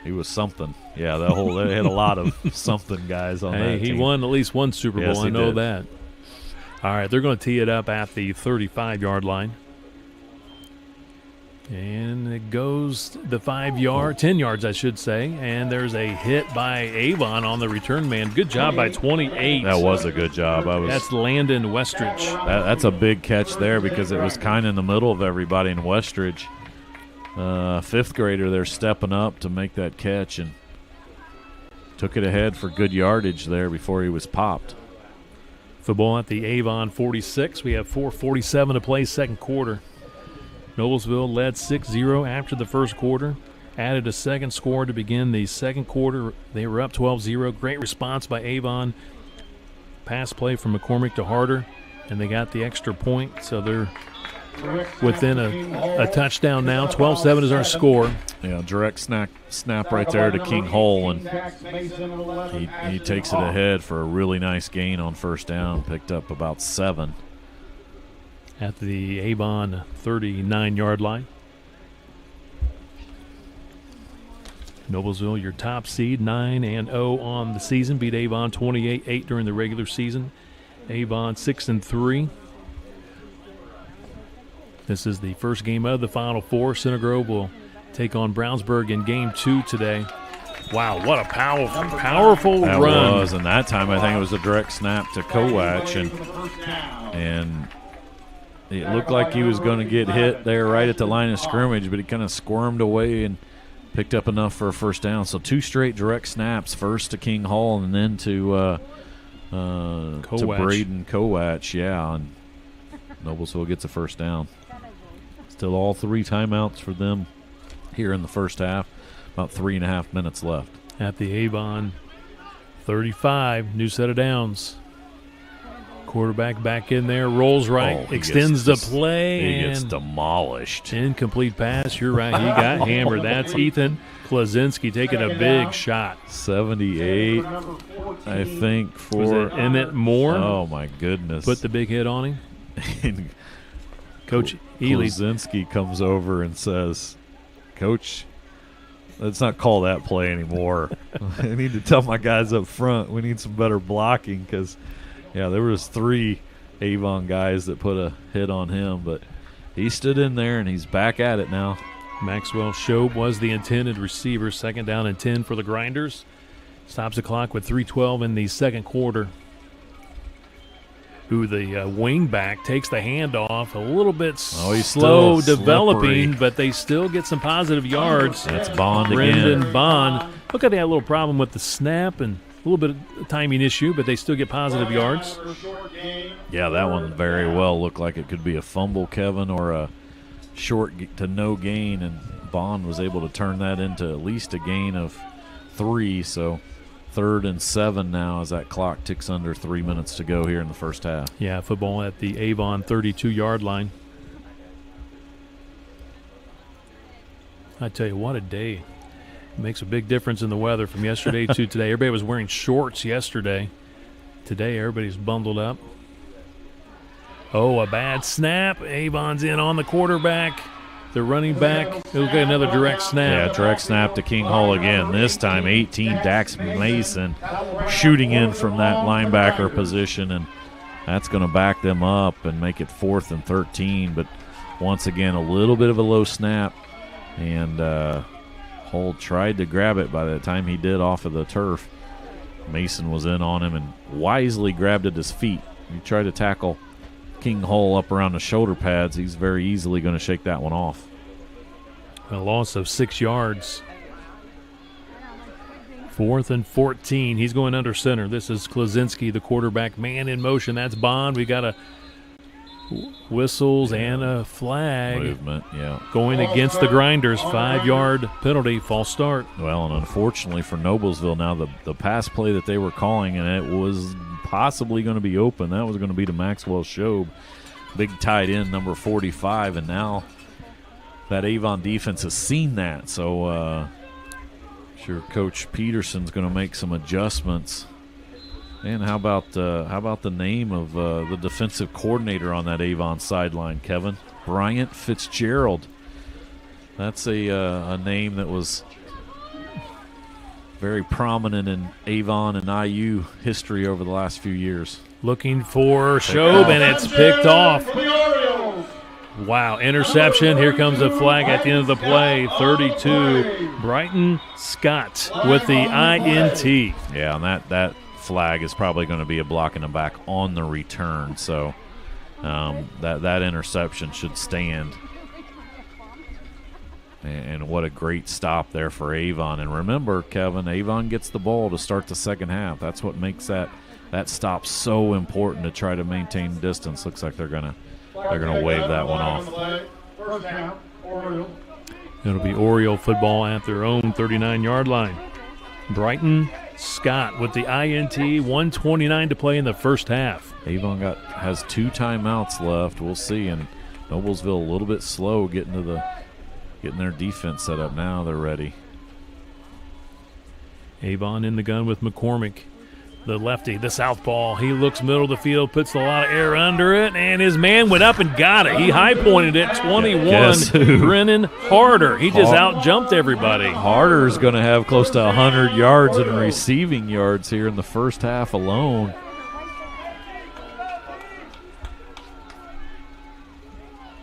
He was something. Yeah, they had a lot of something guys on that Hey, he team. won at least one Super Bowl. Yes, I he know did. that. All right, they're going to tee it up at the 35-yard line. And it goes the 10 yards, I should say. And there's a hit by Avon on the return man. Good job by 28. That was a good job. That's Landon Westridge. That's a big catch there because it was kind of in the middle of everybody in Westridge. 5th grader there stepping up to make that catch and took it ahead for good yardage there before he was popped. Football at the Avon 46. We have 4:47 to play, second quarter. Noblesville led 6-0 after the first quarter. Added a second score to begin the second quarter. They were up 12-0. Great response by Avon. Pass play from McCormick to Harder, and they got the extra point, so they're within a touchdown now. 12-7 is our score. Yeah, direct snap right there to King Hole, and he takes it ahead for a really nice gain on first down. Picked up about 7. At the Avon 39-yard line. Noblesville, your top seed, 9-0 on the season. Beat Avon 28-8 during the regular season. Avon 6-3. This is the first game of the Final Four. Center Grove will take on Brownsburg in Game 2 today. Wow, what a powerful That run. was, and that time I think it was a direct snap to Kowach, and it looked like he was going to get hit there right at the line of scrimmage, but he kind of squirmed away and picked up enough for a first down. So 2 straight direct snaps, first to King Hall and then to Braden Kowach. Yeah, and Noblesville gets a first down. Still all 3 timeouts for them here in the first half. About 3.5 minutes left. At the Avon 35, new set of downs. Quarterback back in there, rolls right, extends the play. He gets and demolished. incomplete pass. You're right. He got hammered. That's Ethan Klazinski taking a big shot. 78, I think, for Was it Emmett Moore? Oh, my goodness. Put the big hit on him. And Coach Ely. Klazinski comes over and says, Coach, let's not call that play anymore. I need to tell my guys up front we need some better blocking because – yeah, there was 3 Avon guys that put a hit on him, but he stood in there, and he's back at it now. Maxwell Shobe was the intended receiver. 2nd down and 10 for the Grinders. Stops the clock with 3:12 in the second quarter. The wing back takes the handoff. A little bit he's slow still developing, slippery. but they still get some positive yards. That's Bond Brendan again. Bond. Look like they had a little problem with the snap and a little bit of timing issue, but they still get positive yards. Yeah, that one very well looked like it could be a fumble, Kevin, or a short to no gain, and Bond was able to turn that into at least a gain of 3, so 3rd and 7 now as that clock ticks under 3 minutes to go here in the first half. Yeah, football at the Avon 32-yard line. I tell you, what a day. It makes a big difference in the weather from yesterday to today. Everybody was wearing shorts yesterday. Today, everybody's bundled up. Oh, a bad snap. Avon's in on the quarterback. The running back. He'll get another direct snap. Yeah, direct snap to King Hall again. This time, 18, Dax Mason shooting in from that linebacker position, and that's going to back them up and make it 4th and 13. But once again, a little bit of a low snap, and Hall tried to grab it. By the time he did off of the turf, Mason was in on him and wisely grabbed at his feet. He tried to tackle King Hall up around the shoulder pads. He's very easily going to shake that one off. A loss of 6 yards. 4th and 14. He's going under center. This is Klaczynski, the quarterback. Man in motion. That's Bond. We got a whistles and a flag. Movement, yeah. Going against the Grinders. 5-yard penalty, false start. Well, and unfortunately for Noblesville, now the pass play that they were calling, and it was possibly going to be open. That was going to be to Maxwell Shobe, big tight end, number 45, and now that Avon defense has seen that. So sure Coach Peterson's going to make some adjustments. And how about the name of the defensive coordinator on that Avon sideline, Kevin? Bryant Fitzgerald. That's a name that was very prominent in Avon and IU history over the last few years. Looking for Shobe, and it's picked off. Wow, interception. Here comes a flag at the end of the play. 32, Brighton Scott with the INT. Yeah, and that flag is probably going to be a block in the back on the return. So that interception should stand. And what a great stop there for Avon. And remember, Kevin, Avon gets the ball to start the second half. That's what makes that stop so important, to try to maintain distance. Looks like they're gonna wave that one off. It'll be Oriole football at their own 39-yard line. Brighton Scott with the INT, 1:29 to play in the first half. Avon has 2 timeouts left. We'll see. And Noblesville a little bit slow getting their defense set up. Now they're ready. Avon in the gun with McCormick, the lefty, the southpaw. He looks middle of the field, puts a lot of air under it, and his man went up and got it. He high-pointed it, 21, Brennan Harder. He just out-jumped everybody. Harder's going to have close to 100 yards in receiving yards here in the first half alone.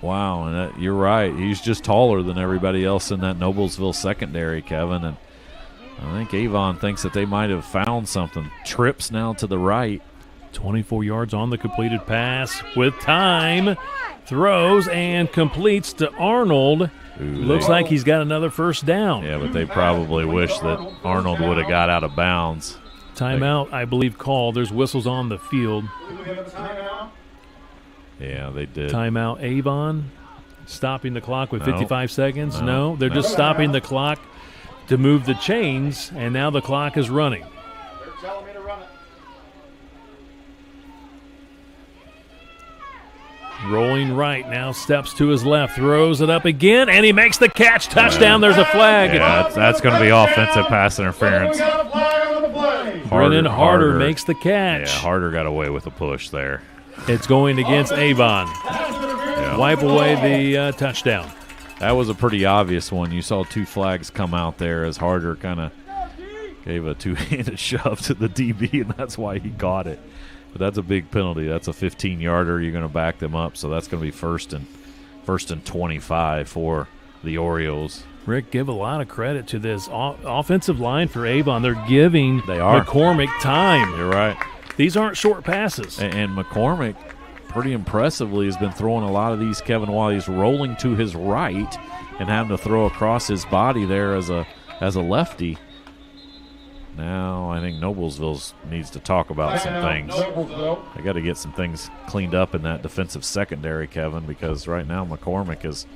Wow, and you're right. He's just taller than everybody else in that Noblesville secondary, Kevin. And I think Avon thinks that they might have found something. Trips now to the right. 24 yards on the completed pass with time. Throws and completes to Arnold. Looks like he's got another first down. Yeah, but they probably wish that Arnold would have got out of bounds. Timeout, I believe, called. There's whistles on the field. Yeah, they did. Timeout, Avon. Stopping the clock with 55 seconds. No, they're just stopping the clock to move the chains, and now the clock is running. They're telling me to run it. Rolling right, now steps to his left, throws it up again, and he makes the catch. Touchdown, there's a flag. Yeah, that's going to be offensive pass interference. Brennan Harder makes the catch. Yeah, Harder got away with a push there. It's going against Avon. Yeah. Wipe away the touchdown. That was a pretty obvious one. You saw 2 flags come out there as Harder kind of gave a 2-handed shove to the DB, and that's why he got it. But that's a big penalty. That's a 15-yarder. You're going to back them up, so that's going to be first and 25 for the Orioles. Rick, give a lot of credit to this offensive line for Avon. They're giving McCormick time. You're right. These aren't short passes. And McCormick, pretty impressively, has been throwing a lot of these, Kevin, while he's rolling to his right and having to throw across his body there as a lefty. Now I think Noblesville needs to talk about some things. They got to get some things cleaned up in that defensive secondary, Kevin, because right now McCormick is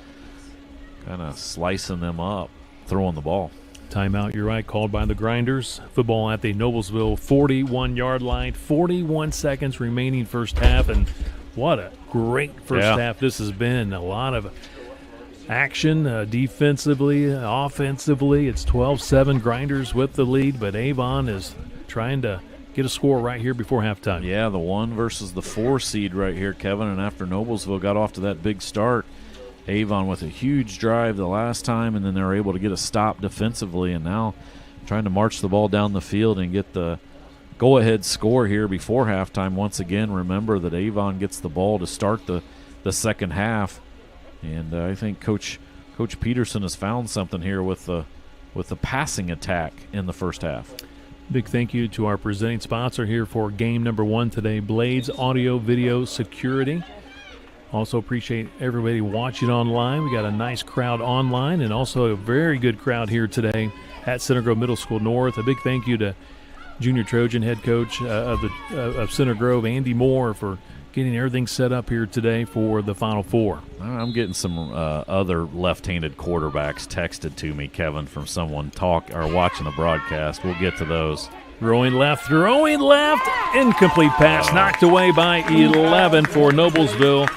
kind of slicing them up, throwing the ball. Timeout, you're right, called by the Grinders. Football at the Noblesville 41-yard line. 41 seconds remaining first half, and what a great first half this has been. A lot of action defensively, offensively. It's 12-7, Grinders with the lead, but Avon is trying to get a score right here before halftime. Yeah, the 1 versus the 4 seed right here, Kevin, and after Noblesville got off to that big start, Avon with a huge drive the last time, and then they were able to get a stop defensively, and now trying to march the ball down the field and get the go-ahead score here before halftime. Once again, remember that Avon gets the ball to start the second half, and I think Coach Peterson has found something here with the passing attack in the first half. Big thank you to our presenting sponsor here for game number 1 today, Blades Audio Video Security. Also appreciate everybody watching online. We got a nice crowd online and also a very good crowd here today at Center Grove Middle School North. A big thank you to Junior Trojan head coach of Center Grove, Andy Moore, for getting everything set up here today for the Final Four. I'm getting some other left-handed quarterbacks texted to me, Kevin, from someone watching the broadcast. We'll get to those. Throwing left, incomplete pass, knocked away by 11 for Noblesville.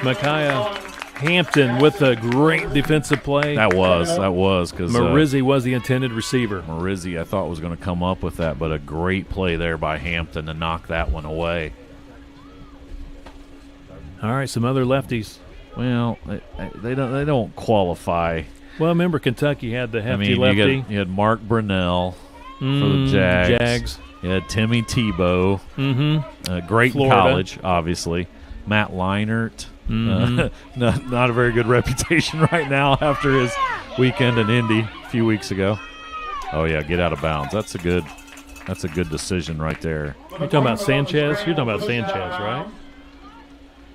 Micaiah Hampton with a great defensive play. That was because Marizzi was the intended receiver. Marizzi, I thought, was going to come up with that, but a great play there by Hampton to knock that one away. All right, some other lefties. Well, they don't qualify. Well, remember Kentucky had the hefty lefty. You had Mark Brunell for the Jags. You had Timmy Tebow. Great in college, obviously. Matt Leinart. Not a very good reputation right now after his weekend in Indy a few weeks ago. Oh yeah, get out of bounds. That's a good decision right there. You're talking about Sanchez? You're talking about Sanchez, right?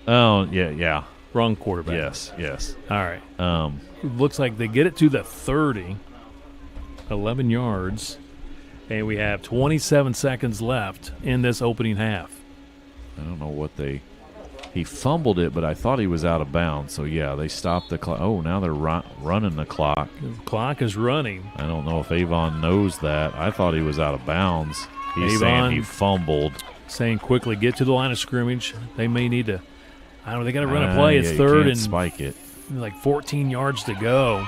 Oh yeah. Wrong quarterback. Yes. All right. Looks like they get it to the 30, 11 yards, and we have 27 seconds left in this opening half. I don't know what he fumbled it, but I thought he was out of bounds. So, yeah, they stopped the clock. Oh, now they're running the clock. The clock is running. I don't know if Avon knows that. I thought he was out of bounds. He's saying he fumbled. Saying quickly, get to the line of scrimmage. They may need to, I don't know, they got to run a play. It's third and spike it. Like 14 yards to go.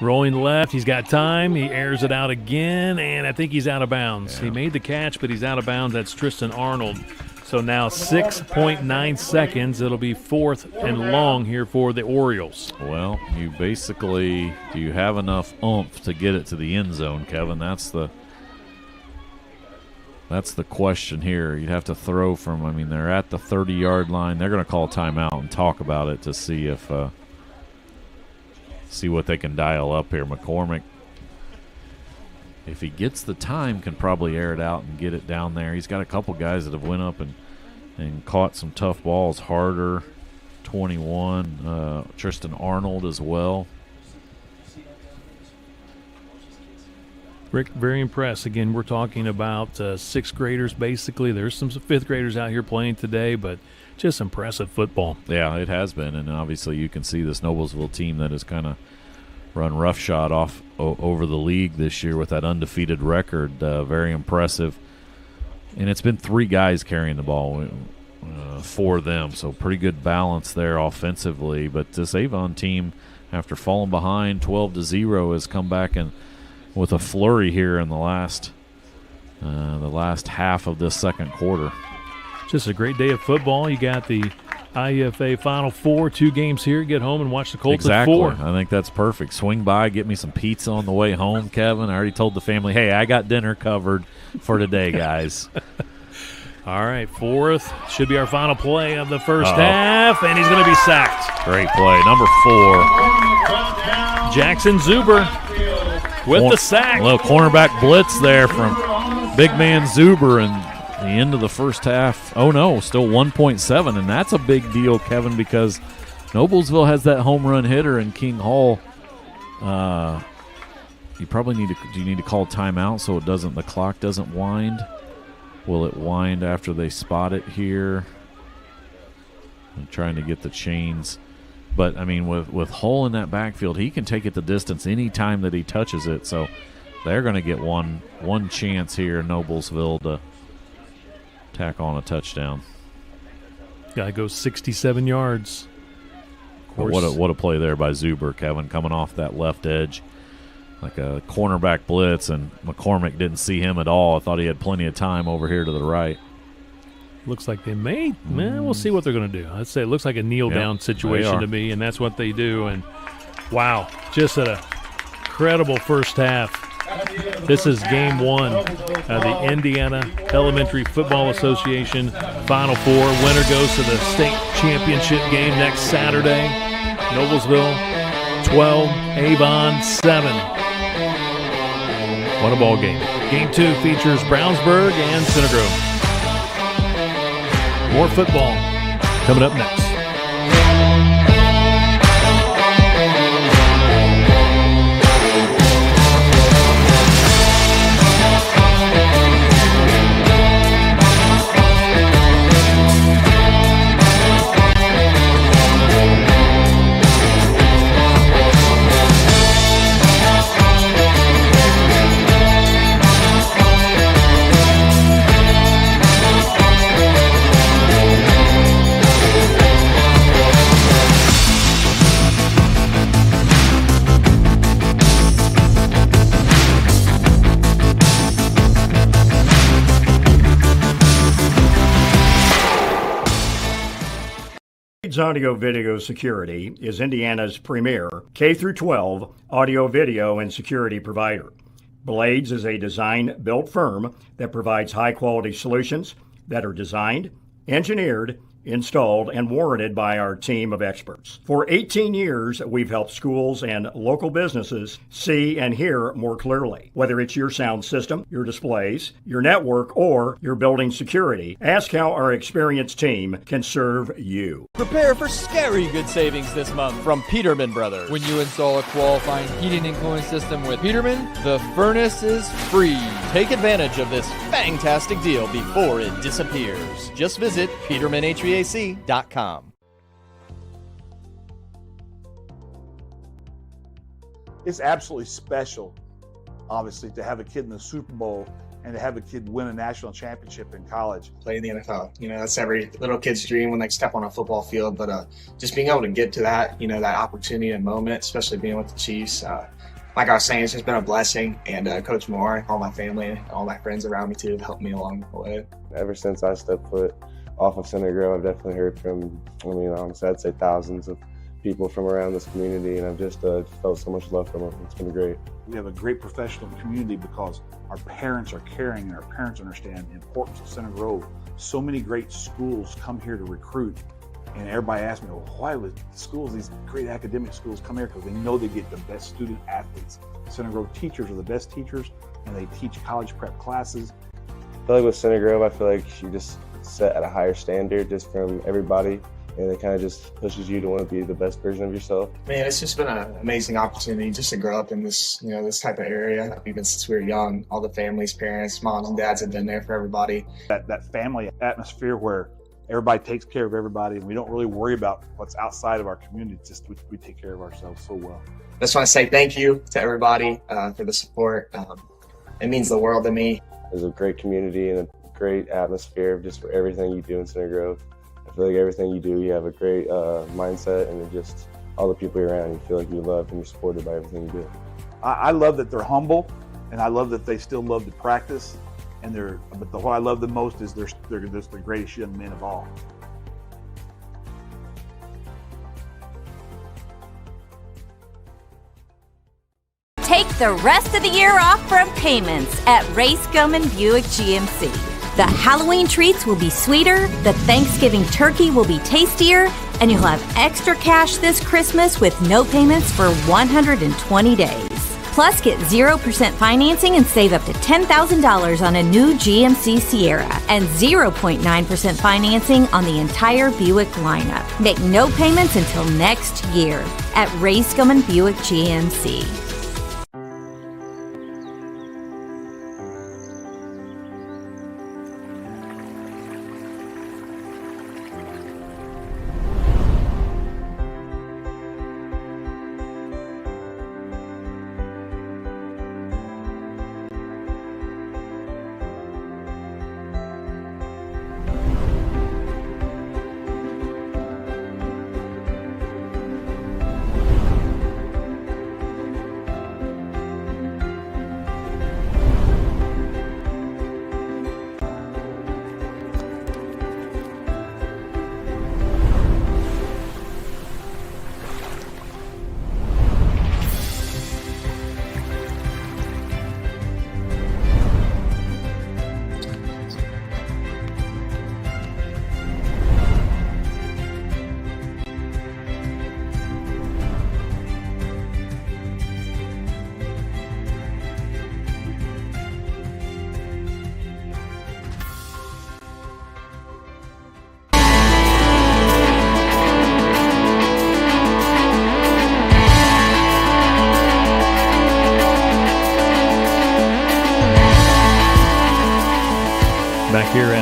Rolling left, he's got time. He airs it out again, and I think he's out of bounds. Yeah. He made the catch, but he's out of bounds. That's Tristan Arnold. So now 6.9 seconds. It'll be 4th and long here for the Orioles. Well, do you have enough oomph to get it to the end zone, Kevin? That's the question here. You'd have to throw from, they're at the 30-yard line. They're going to call timeout and talk about it to see what they can dial up here. McCormick, if he gets the time, can probably air it out and get it down there. He's got a couple guys that have went up and caught some tough balls. Harder, 21, Tristan Arnold as well. Rick, very impressed. Again, we're talking about 6th graders basically. There's some 5th graders out here playing today, but just impressive football. Yeah, it has been, and obviously you can see this Noblesville team that has kind of run roughshod off over the league this year with that undefeated record. Very impressive. And it's been 3 guys carrying the ball for them, so pretty good balance there offensively. But this Avon team, after falling behind 12-0, has come back and with a flurry here in the last half of this second quarter. Just a great day of football. You got the IEFA Final Four, 2 games here. Get home and watch the Colts at 4. I think that's perfect. Swing by, get me some pizza on the way home, Kevin. I already told the family, hey, I got dinner covered for today, guys. All right, 4th. Should be our final play of the first half, and he's going to be sacked. Great play. Number 4. Jackson Zuber with the sack. A little cornerback blitz there from big man Zuber, and the end of the first half. Oh, no, still 1.7, and that's a big deal, Kevin, because Noblesville has that home run hitter in King Hall. You probably need to call timeout so the clock doesn't wind. Will it wind after they spot it here? I'm trying to get the chains But, I mean, with Hull in that backfield, he can take it the distance any time that he touches it. So they're going to get one chance here in Noblesville to tack on a touchdown. Guy goes 67 yards. What a play there by Zuber, Kevin, coming off that left edge. Like a cornerback blitz, and McCormick didn't see him at all. I thought he had plenty of time over here to the right. Looks like they may. Man, we'll see what they're going to do. I'd say it looks like a kneel-down situation to me, and that's what they do. And, wow, just an incredible first half. This is game one of the Indiana Elementary Football Association Final Four. Winner goes to the state championship game next Saturday. Noblesville 12, Avon 7. What a ball game. Game 2 features Brownsburg and Center Grove. More football coming up next. Audio Video Security is Indiana's premier K-12 audio, video, and security provider. Blades is a design-built firm that provides high-quality solutions that are designed, engineered, installed, and warranted by our team of experts. For 18 years, we've helped schools and local businesses see and hear more clearly. Whether it's your sound system, your displays, your network, or your building security, ask how our experienced team can serve you. Prepare for scary good savings this month from Peterman Brothers. When you install a qualifying heating and cooling system with Peterman, the furnace is free. Take advantage of this fantastic deal before it disappears. Just visit PetermanHVAC.com. It's absolutely special, obviously, to have a kid in the Super Bowl and to have a kid win a national championship in college. Play in the NFL. That's every little kid's dream when they step on a football field. But just being able to get to that, that opportunity and moment, especially being with the Chiefs, like I was saying, it's just been a blessing. And Coach Moore, all my family, and all my friends around me too have helped me along the way. Ever since I stepped foot off of Center Grove, I've definitely heard from, honestly, I'd say thousands of people from around this community, and I've just felt so much love from them. It's been great. We have a great professional community because our parents are caring and our parents understand the importance of Center Grove. So many great schools come here to recruit, and everybody asks me, well, why would schools, these great academic schools, come here? Because they know they get the best student athletes. Center Grove teachers are the best teachers, and they teach college prep classes. I feel like with Center Grove, I feel like you just set at a higher standard just from everybody, and it kind of just pushes you to want to be the best version of yourself. Man, it's just been an amazing opportunity just to grow up in this, this type of area. Even since we were young, all the families, parents, moms and dads have been there for everybody. That family atmosphere where everybody takes care of everybody and we don't really worry about what's outside of our community. It's just we take care of ourselves so well. I just want to say thank you to everybody for the support. It means the world to me. There's a great community and a great atmosphere just for everything you do in Center Grove. I feel like everything you do, you have a great mindset, and it just all the people you're around, you feel like you're loved and you're supported by everything you do. I love that they're humble, and I love that they still love to practice. But what I love the most is they're the greatest young men of all. Take the rest of the year off from payments at Race Gilman Buick GMC. The Halloween treats will be sweeter, the Thanksgiving turkey will be tastier, and you'll have extra cash this Christmas with no payments for 120 days. Plus, get 0% financing and save up to $10,000 on a new GMC Sierra and 0.9% financing on the entire Buick lineup. Make no payments until next year at Race Gilman Buick GMC.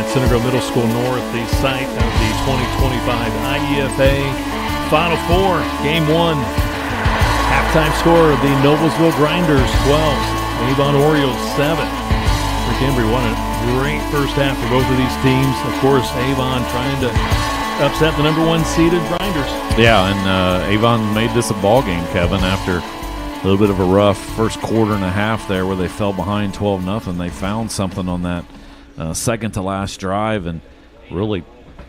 Center Grove Middle School North, the site of the 2025 IEFA Final Four, Game 1. Halftime score of the Noblesville Grinders 12, Avon Orioles 7. Rick Embry, what a great first half for both of these teams. Of course, Avon trying to upset the number 1 seeded Grinders. Yeah, and Avon made this a ball game, Kevin, after a little bit of a rough first quarter and a half there where they fell behind 12-0. They found something on that second to last drive and really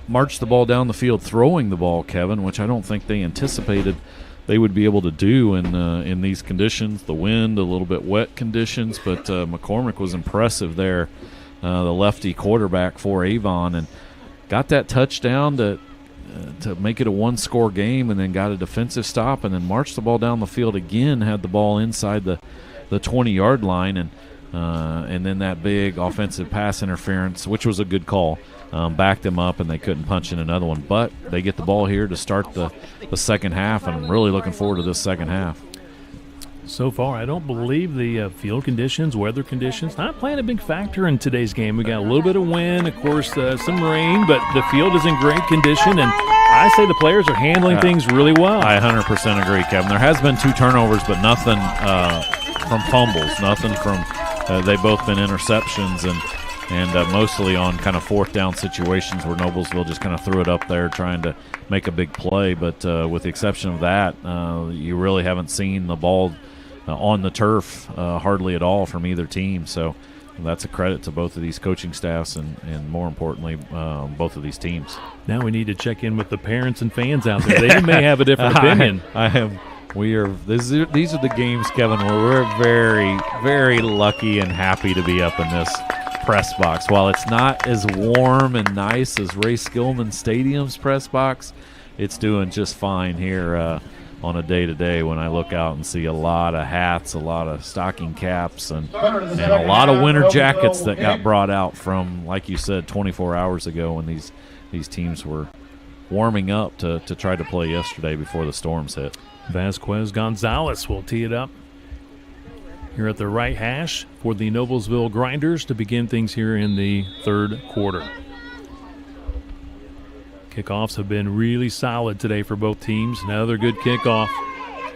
marched the ball down the field, throwing the ball, Kevin, which I don't think they anticipated they would be able to do in these conditions, the wind, a little bit wet conditions. But McCormick was impressive there, the lefty quarterback for Avon, and got that touchdown to make it a one-score game, and then got a defensive stop, and then marched the ball down the field again, had the ball inside the 20-yard line, and then that big offensive pass interference, which was a good call, backed them up, and they couldn't punch in another one. But they get the ball here to start the second half, and I'm really looking forward to this second half. So far, I don't believe the field conditions, weather conditions, not playing a big factor in today's game. We got a little bit of wind, of course, some rain, but the field is in great condition, and I say the players are handling things really well. I 100% agree, Kevin. There has been 2 turnovers, but nothing from fumbles, nothing from they've both been interceptions, and mostly on kind of fourth down situations where Noblesville just kind of threw it up there trying to make a big play. But with the exception of that, you really haven't seen the ball on the turf hardly at all from either team. So that's a credit to both of these coaching staffs and more importantly, both of these teams. Now we need to check in with the parents and fans out there. They may have a different opinion. These are the games, Kevin, where we're very, very lucky and happy to be up in this press box. While it's not as warm and nice as Ray Skillman Stadium's press box, it's doing just fine here on a day-to-day when I look out and see a lot of hats, a lot of stocking caps, and a lot of winter jackets that got brought out from, like you said, 24 hours ago when these teams were warming up to try to play yesterday before the storms hit. Vasquez Gonzalez will tee it up here at the right hash for the Noblesville Grinders to begin things here in the third quarter. Kickoffs have been really solid today for both teams. Another good kickoff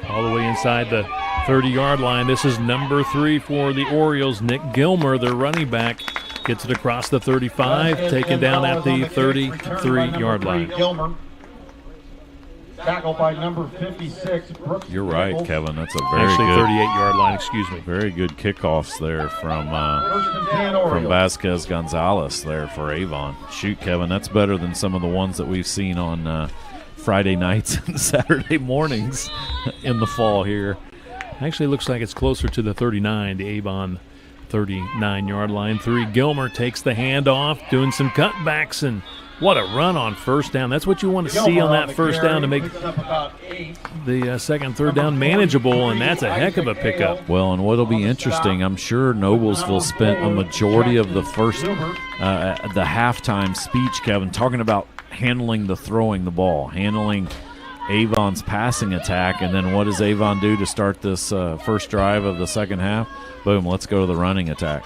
all the way inside the 30-yard line. This is number 3 for the Orioles. Nick Gilmer, their running back, gets it across the 35, taken down at the 33-yard line. Gilmer. Tackled by number 56, Brooks. You're right, Kevin. That's a very Actually, good 38-yard line, excuse me. Very good kickoffs there from Vasquez Gonzalez there for Avon. Shoot, Kevin, that's better than some of the ones that we've seen on Friday nights and Saturday mornings in the fall here. Actually, looks like it's closer to the 39, the Avon 39-yard line. 3, Gilmer takes the handoff, doing some cutbacks, and what a run on first down. That's what you want to see on that first down to make the second, third down manageable, and that's a heck of a pickup. Well, and what'll be interesting, I'm sure Noblesville spent a majority of the first, the halftime speech, Kevin, talking about handling throwing the ball, handling Avon's passing attack, and then what does Avon do to start this first drive of the second half? Boom, let's go to the running attack.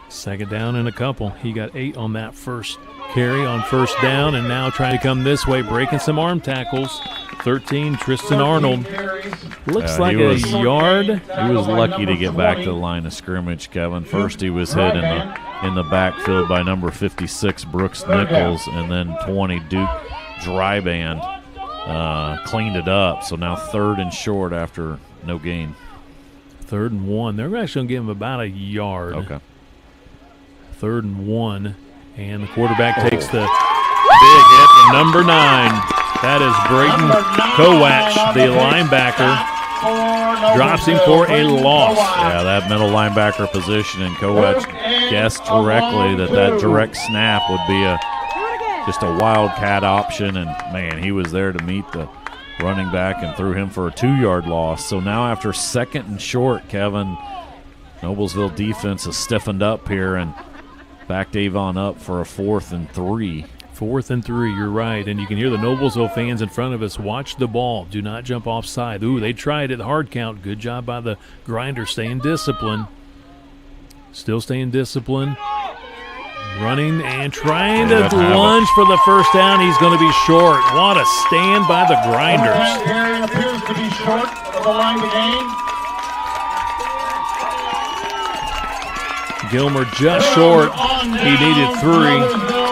Second down and a couple. He got 8 on that first carry on first down, and now trying to come this way, breaking some arm tackles. 13, Tristan Arnold. Looks like a yard. He was lucky to get back to the line of scrimmage, Kevin. First he was hit in the backfield by number 56, Brooks Nichols, and then 20, Duke Dryband cleaned it up. So now 3rd and short after no gain. 3rd and 1. They're actually going to give him about a yard. Okay. 3rd and 1, and the quarterback takes the big hit from number 9. That is Braden Kowach, the linebacker, drops him for a loss. Yeah, that middle linebacker position, and Kowach guessed correctly that direct snap would be just a wildcat option, and man, he was there to meet the running back and threw him for a 2-yard loss. So now after 2nd and short, Kevin, Noblesville defense has stiffened up here and backed Avon up for a 4th and 3. 4th and 3, you're right. And you can hear the Noblesville fans in front of us. Watch the ball. Do not jump offside. Ooh, they tried it, hard count. Good job by the Grinders staying disciplined. Still staying disciplined. Running and trying to lunge for the first down. He's going to be short. What a stand by the Grinders. Gary appears to be short of the line to gain. Gilmer just short. He needed 3.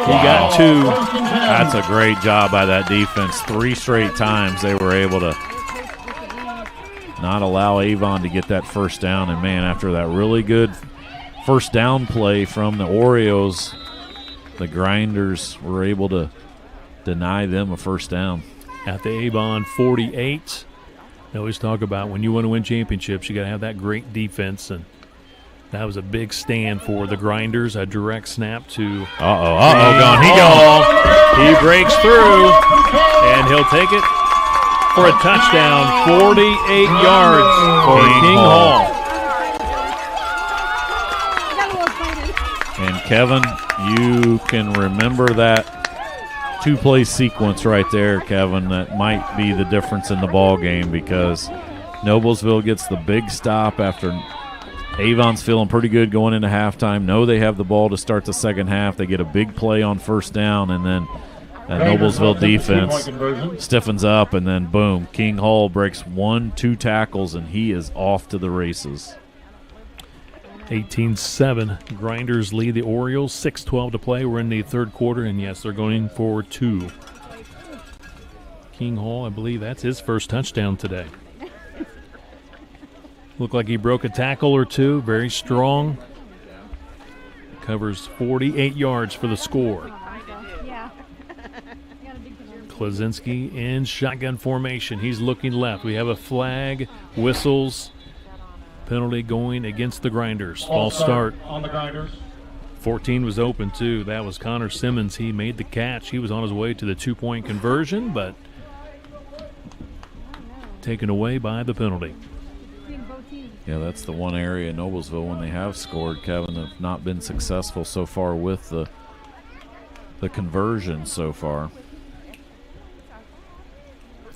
He got 2. That's a great job by that defense. 3 straight times they were able to not allow Avon to get that first down. And, man, after that really good first down play from the Orioles, the Grinders were able to deny them a first down. At the Avon 48. They always talk about when you want to win championships, you got to have that great defense, and that was a big stand for the Grinders. A direct snap to gone. He breaks through, and he'll take it for a touchdown. 48 yards for King Hall. And Kevin, you can remember that 2-play sequence right there, Kevin. That might be the difference in the ball game, because Noblesville gets the big stop after Avon's feeling pretty good going into halftime. Know they have the ball to start the second half. They get a big play on first down, and then that Noblesville defense stiffens up, and then boom, King Hall breaks 1-2 tackles, and he is off to the races. 18-7. Grinders lead the Orioles. 6:12 to play. We're in the third quarter, and yes, they're going for 2. King Hall, I believe that's his first touchdown today. Looked like he broke a tackle or 2. Very strong. Covers 48 yards for the score. Klaczynski in shotgun formation. He's looking left. We have a flag, whistles. Penalty going against the Grinders. False start on the Grinders. 14 was open, too. That was Connor Simmons. He made the catch. He was on his way to the 2-point conversion, but taken away by the penalty. Yeah, that's the one area in Noblesville when they have scored, Kevin, have not been successful so far with the conversion so far.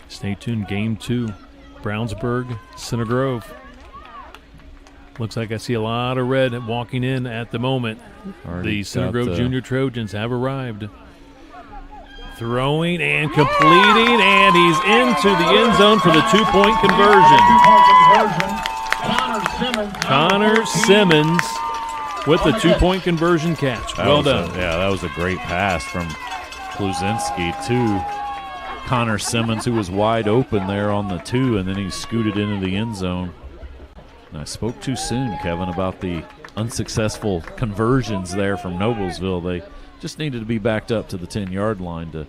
Stay tuned. Game 2. Brownsburg, Center Grove. Looks like I see a lot of red walking in at the moment. The Center Grove Junior Trojans have arrived. Throwing and completing, and he's into the end zone for the 2-point conversion. Connor Simmons with the 2-point conversion catch. Well done. That was a great pass from Klaczynski to Connor Simmons, who was wide open there on the 2, and then he scooted into the end zone. And I spoke too soon, Kevin, about the unsuccessful conversions there from Noblesville. They just needed to be backed up to the 10-yard line to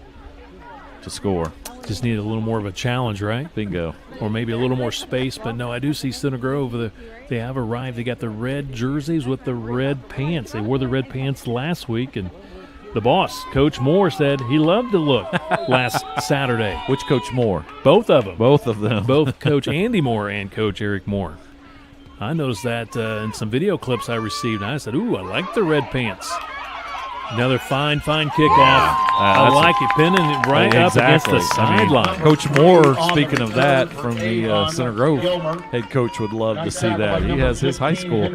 score. Just needed a little more of a challenge, right? Bingo. Or maybe a little more space, but no, I do see Center Grove. They have arrived. They got the red jerseys with the red pants. They wore the red pants last week, and the boss, Coach Moore, said he loved the look last Saturday. Which Coach Moore? Both of them. Both of them. Both Coach Andy Moore and Coach Eric Moore. I noticed that in some video clips I received, and I said, ooh, I like the red pants. Another fine kickoff. I like it, pinning it right up against the sideline. Coach Moore, speaking of that, from the Center Grove head coach would love to see that. He has his high school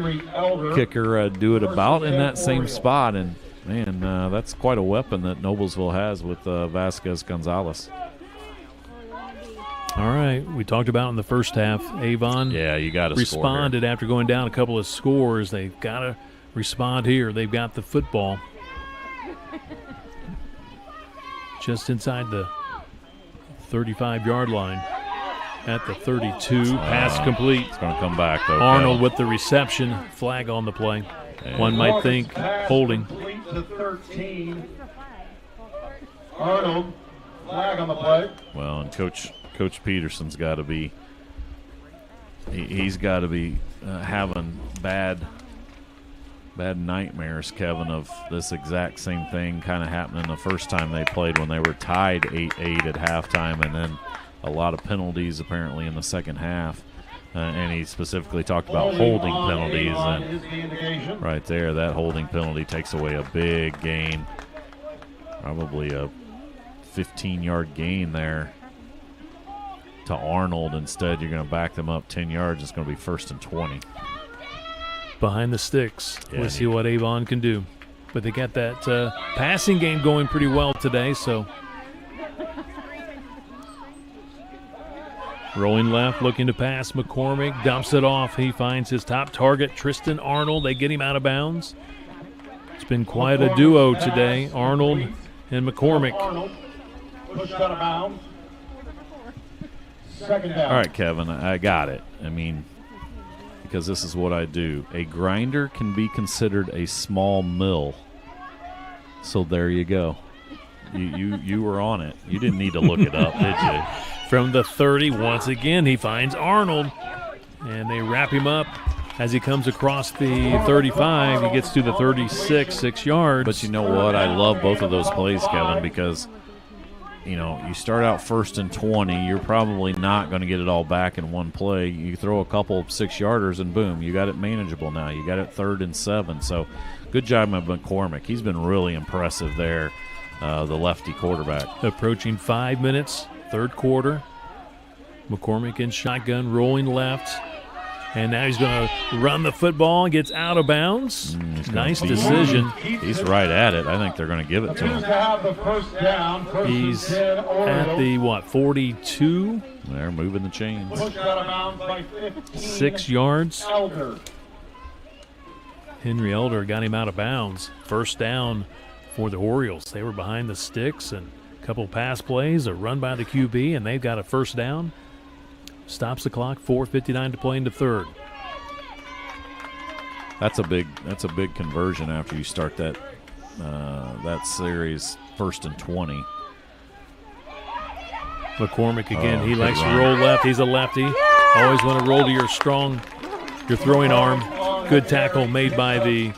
kicker do it about in that same spot, and, man, that's quite a weapon that Noblesville has with Vasquez Gonzalez. All right, we talked about in the first half, Avon you got to responded after going down a couple of scores. They've got to respond here. They've got the football just inside the 35-yard line at the 32. Pass complete. It's going to come back, though. Arnold with the reception. Flag on the play. One might think holding. To 13. Arnold, flag on the play. Well, and Coach Peterson's got to be he's got to be having bad nightmares, Kevin, of this exact same thing kind of happening the first time they played when they were tied 8-8 at halftime, and then a lot of penalties apparently in the second half. And he specifically talked about holding penalties, and right there, that holding penalty takes away a big gain, probably a 15-yard gain there to Arnold. Instead, you're going to back them up 10 yards. It's going to be 1st and 20. behind the sticks. Yeah, We'll see what Avon can do. But they got that passing game going pretty well today, so. Rolling left, looking to pass. McCormick dumps it off. He finds his top target, Tristan Arnold. They get him out of bounds. It's been quite a duo today, Arnold and McCormick. Pushed out of bounds. Second down. All right, Kevin, I got it. I mean, because this is what I do. A grinder can be considered a small mill. So there you go. You were on it. You didn't need to look it up, did you? From the 30, once again, he finds Arnold, and they wrap him up as he comes across the 35. He gets to the 36, 6 yards. But you know what? I love both of those plays, Kevin, because you start out 1st and 20. You're probably not going to get it all back in one play. You throw a couple 6-yarders, and boom, you got it manageable now. You got it 3rd and 7. So good job by McCormick. He's been really impressive there, the lefty quarterback. Approaching 5 minutes, third quarter. McCormick in shotgun, rolling left. And now he's going to run the football, gets out of bounds. Nice decision. He's right at it. I think they're going to give it to him. He's at the, 42? They're moving the chains. 6 yards. Henry Elder got him out of bounds. First down for the Orioles. They were behind the sticks, and a couple pass plays, a run by the QB, and they've got a first down. Stops the clock, 4:59 to play into third. That's a big conversion after you start that series 1st and 20. McCormick again, he likes to roll left. He's a lefty. Always want to roll to your throwing arm. Good tackle made by the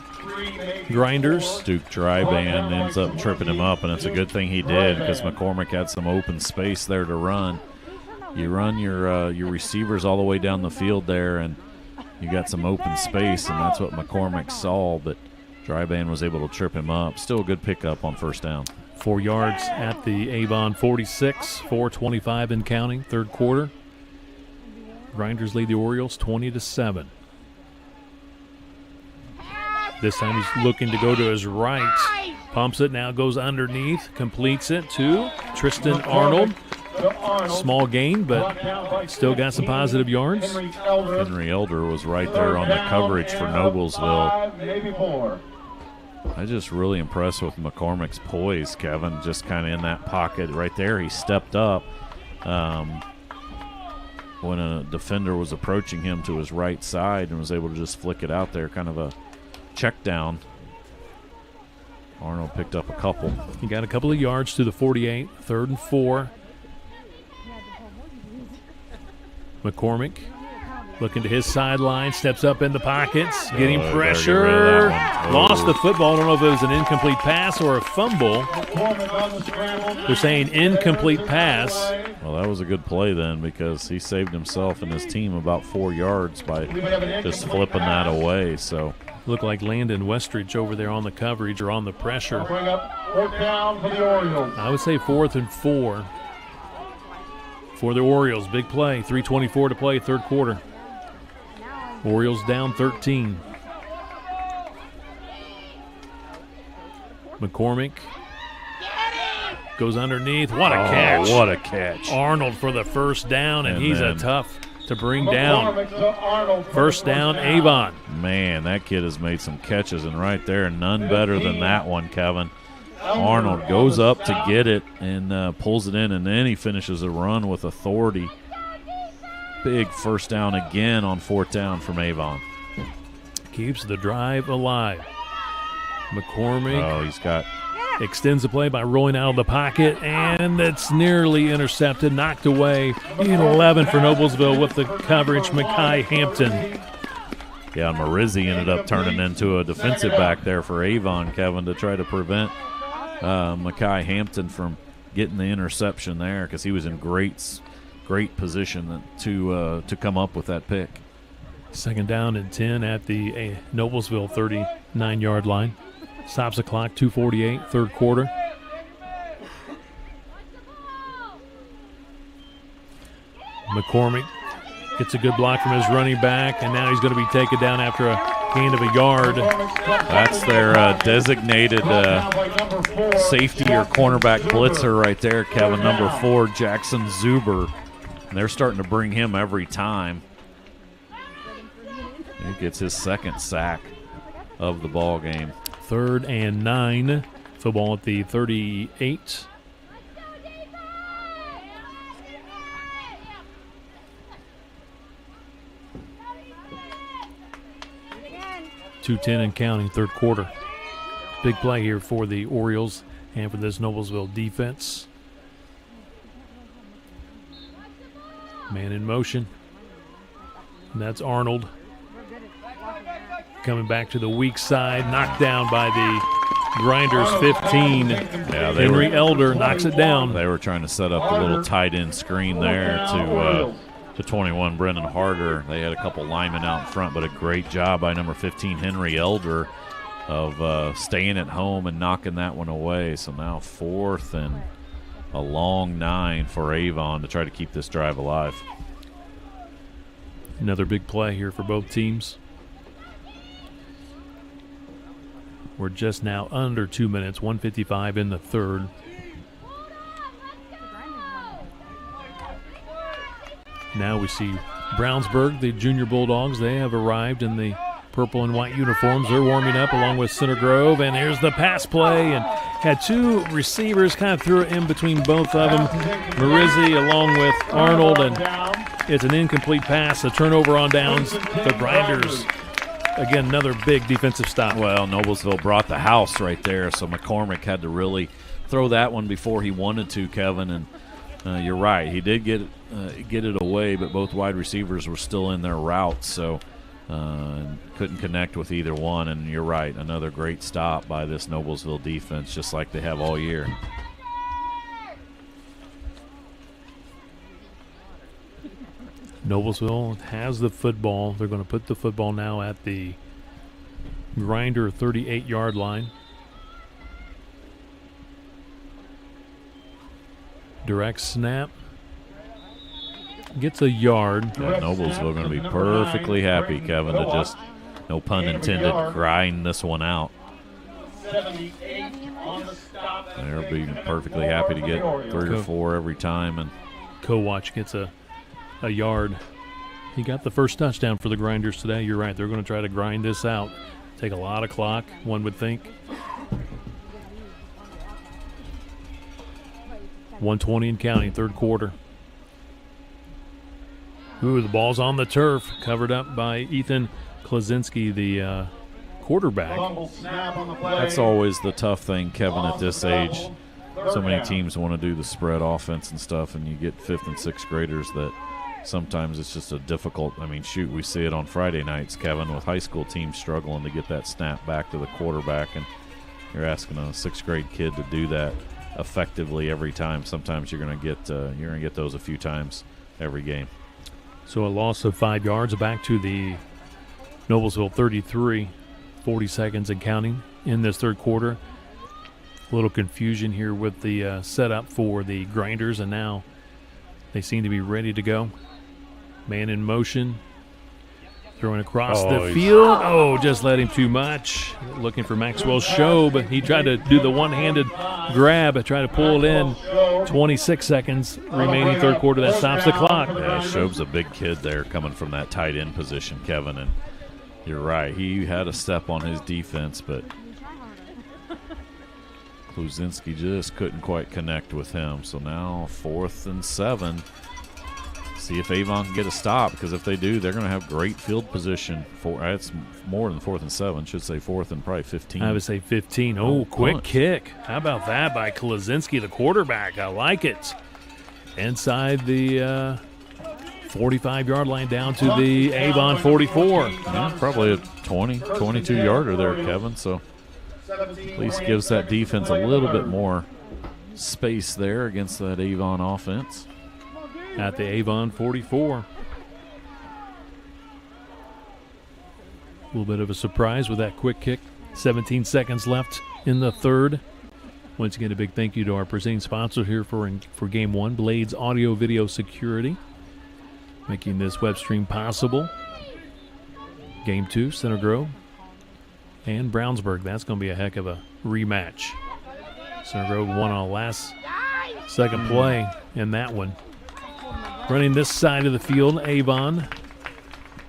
Grinders. Duke Dryban ends up tripping him up, and it's a good thing he did because McCormick had some open space there to run. You run your receivers all the way down the field there, and you got some open space, and that's what McCormick saw, but Dryban was able to trip him up. Still a good pickup on first down. 4 yards at the Avon 46, 4:25 and counting, third quarter. Grinders lead the Orioles 20-7. This time he's looking to go to his right. Pumps it, now goes underneath, completes it to Tristan Arnold. Small gain, but still got some positive yards. Henry Elder was right there on the coverage for Noblesville. I just really impressed with McCormick's poise, Kevin, just kind of in that pocket right there. He stepped up when a defender was approaching him to his right side and was able to just flick it out there, kind of a check down. Arnold picked up a couple. He got a couple of yards to the 48, 3rd and 4. McCormick looking to his sideline, steps up in the pockets, getting pressure. Lost the football. I don't know if it was an incomplete pass or a fumble. They're saying incomplete pass. Well, that was a good play then because he saved himself and his team about 4 yards by just flipping that away. So looked like Landon Westridge over there on the coverage or on the pressure. I would say 4th and 4 for the Orioles. Big play, 3:24 to play, third quarter. Orioles down 13. McCormick goes underneath. What a catch. What a catch. Arnold for the first down, and he's a tough to bring down. First down, Avon. Man, that kid has made some catches, and right there, none better than that one, Kevin. Arnold goes up to get it and pulls it in, and then he finishes a run with authority. Big first down again on 4th down from Avon. Keeps the drive alive. McCormick. Oh, he's got. Extends the play by rolling out of the pocket, and it's nearly intercepted, knocked away. 11 for Noblesville with the coverage, Mekhi Hampton. Yeah, Marizzi ended up turning into a defensive back there for Avon, Kevin, to try to prevent Mekhi Hampton from getting the interception there because he was in great position to come up with that pick. Second down and 10 at the Noblesville 39-yard line. Stops the clock, 2:48, third quarter. McCormick gets a good block from his running back, and now he's going to be taken down after a gain of a yard. That's their designated safety or cornerback blitzer right there, Kevin, number 4, Jackson Zuber. And they're starting to bring him every time. He gets his second sack of the ball game. 3rd and 9. Football at the 38. .210 and counting, third quarter. Big play here for the Orioles and for this Noblesville defense. Man in motion. And that's Arnold. Coming back to the weak side, knocked down by the Grinders 15. Yeah, Henry Elder knocks it down. They were trying to set up a little tight end screen there to 21, Brendan Harder. They had a couple linemen out in front, but a great job by number 15, Henry Elder, of staying at home and knocking that one away. So now 4th and a long 9 for Avon to try to keep this drive alive. Another big play here for both teams. We're just now under 2 minutes, 1:55 in the third. Now we see Brownsburg, the junior Bulldogs. They have arrived in the purple and white uniforms. They're warming up along with Center Grove, and here's the pass play, and had 2 receivers, kind of threw it in between both of them. Marizzi along with Arnold, and it's an incomplete pass, a turnover on downs. The Grinders, again, another big defensive stop. Well, Noblesville brought the house right there, so McCormick had to really throw that one before he wanted to, Kevin, and you're right. He did get it away, but both wide receivers were still in their route, so couldn't connect with either one. And you're right, another great stop by this Noblesville defense, just like they have all year. Noblesville has the football. They're going to put the football now at the Grinder 38-yard line. Direct snap. Gets a yard. Yeah, Noblesville going to be perfectly happy, Kevin, to just, no pun intended, grind this one out. They'll be perfectly happy to get 3 or 4 every time. And Kowach gets a yard. He got the first touchdown for the Grinders today. You're right. They're going to try to grind this out. Take a lot of clock, one would think. 1:20 and counting, third quarter. Ooh, the ball's on the turf, covered up by Ethan Klaczynski, the quarterback. That's always the tough thing, Kevin, at this age. So many teams want to do the spread offense and stuff, and you get 5th and 6th graders that sometimes it's just a difficult. I mean, shoot, we see it on Friday nights, Kevin, with high school teams struggling to get that snap back to the quarterback, and you're asking a 6th grade kid to do that effectively every time. Sometimes you're going to get those a few times every game. So a loss of 5 yards back to the Noblesville 33, 40 seconds and counting in this third quarter. A little confusion here with the setup for the Grinders, and now they seem to be ready to go. Man in motion, throwing across the field. Oh, just led him too much. Looking for Maxwell Shobe. He tried to do the one-handed grab, try to pull it in. 26 seconds remaining third quarter. That stops the clock. Yeah, Shobe's a big kid there coming from that tight end position, Kevin, and you're right. He had a step on his defense, but Klaczynski just couldn't quite connect with him. So now 4th and 7. See if Avon can get a stop, because if they do, they're going to have great field position. It's more than 4th and 7. Should say 4th and probably 15. I would say 15. Oh, quick kick. How about that by Klaczynski, the quarterback? I like it. Inside the 45-yard line down to the Avon 44. Yeah, probably a 20, 22-yarder there, Kevin. So at least gives that defense a little bit more space there against that Avon offense. At the Avon 44. A little bit of a surprise with that quick kick. 17 seconds left in the third. Once again, a big thank you to our presenting sponsor here for Game 1, Blades Audio Video Security, making this web stream possible. Game 2, Center Grove and Brownsburg. That's going to be a heck of a rematch. Center Grove won on a second play in that one. Running this side of the field, Avon.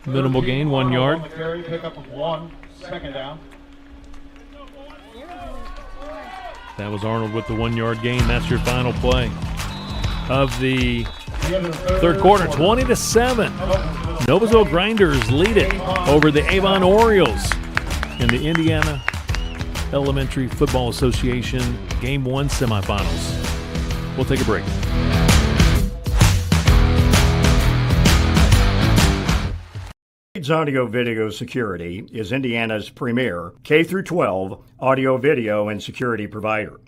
Minimal gain, 1 yard. Pick up of 1, second down. That was Arnold with the 1 yard gain. That's your final play of the third quarter, 20-7. Noblesville Grinders lead it over the Avon Orioles in the Indiana Elementary Football Association Game 1 semifinals. We'll take a break. Blades Audio Video Security is Indiana's premier K-12 audio, video, and security provider.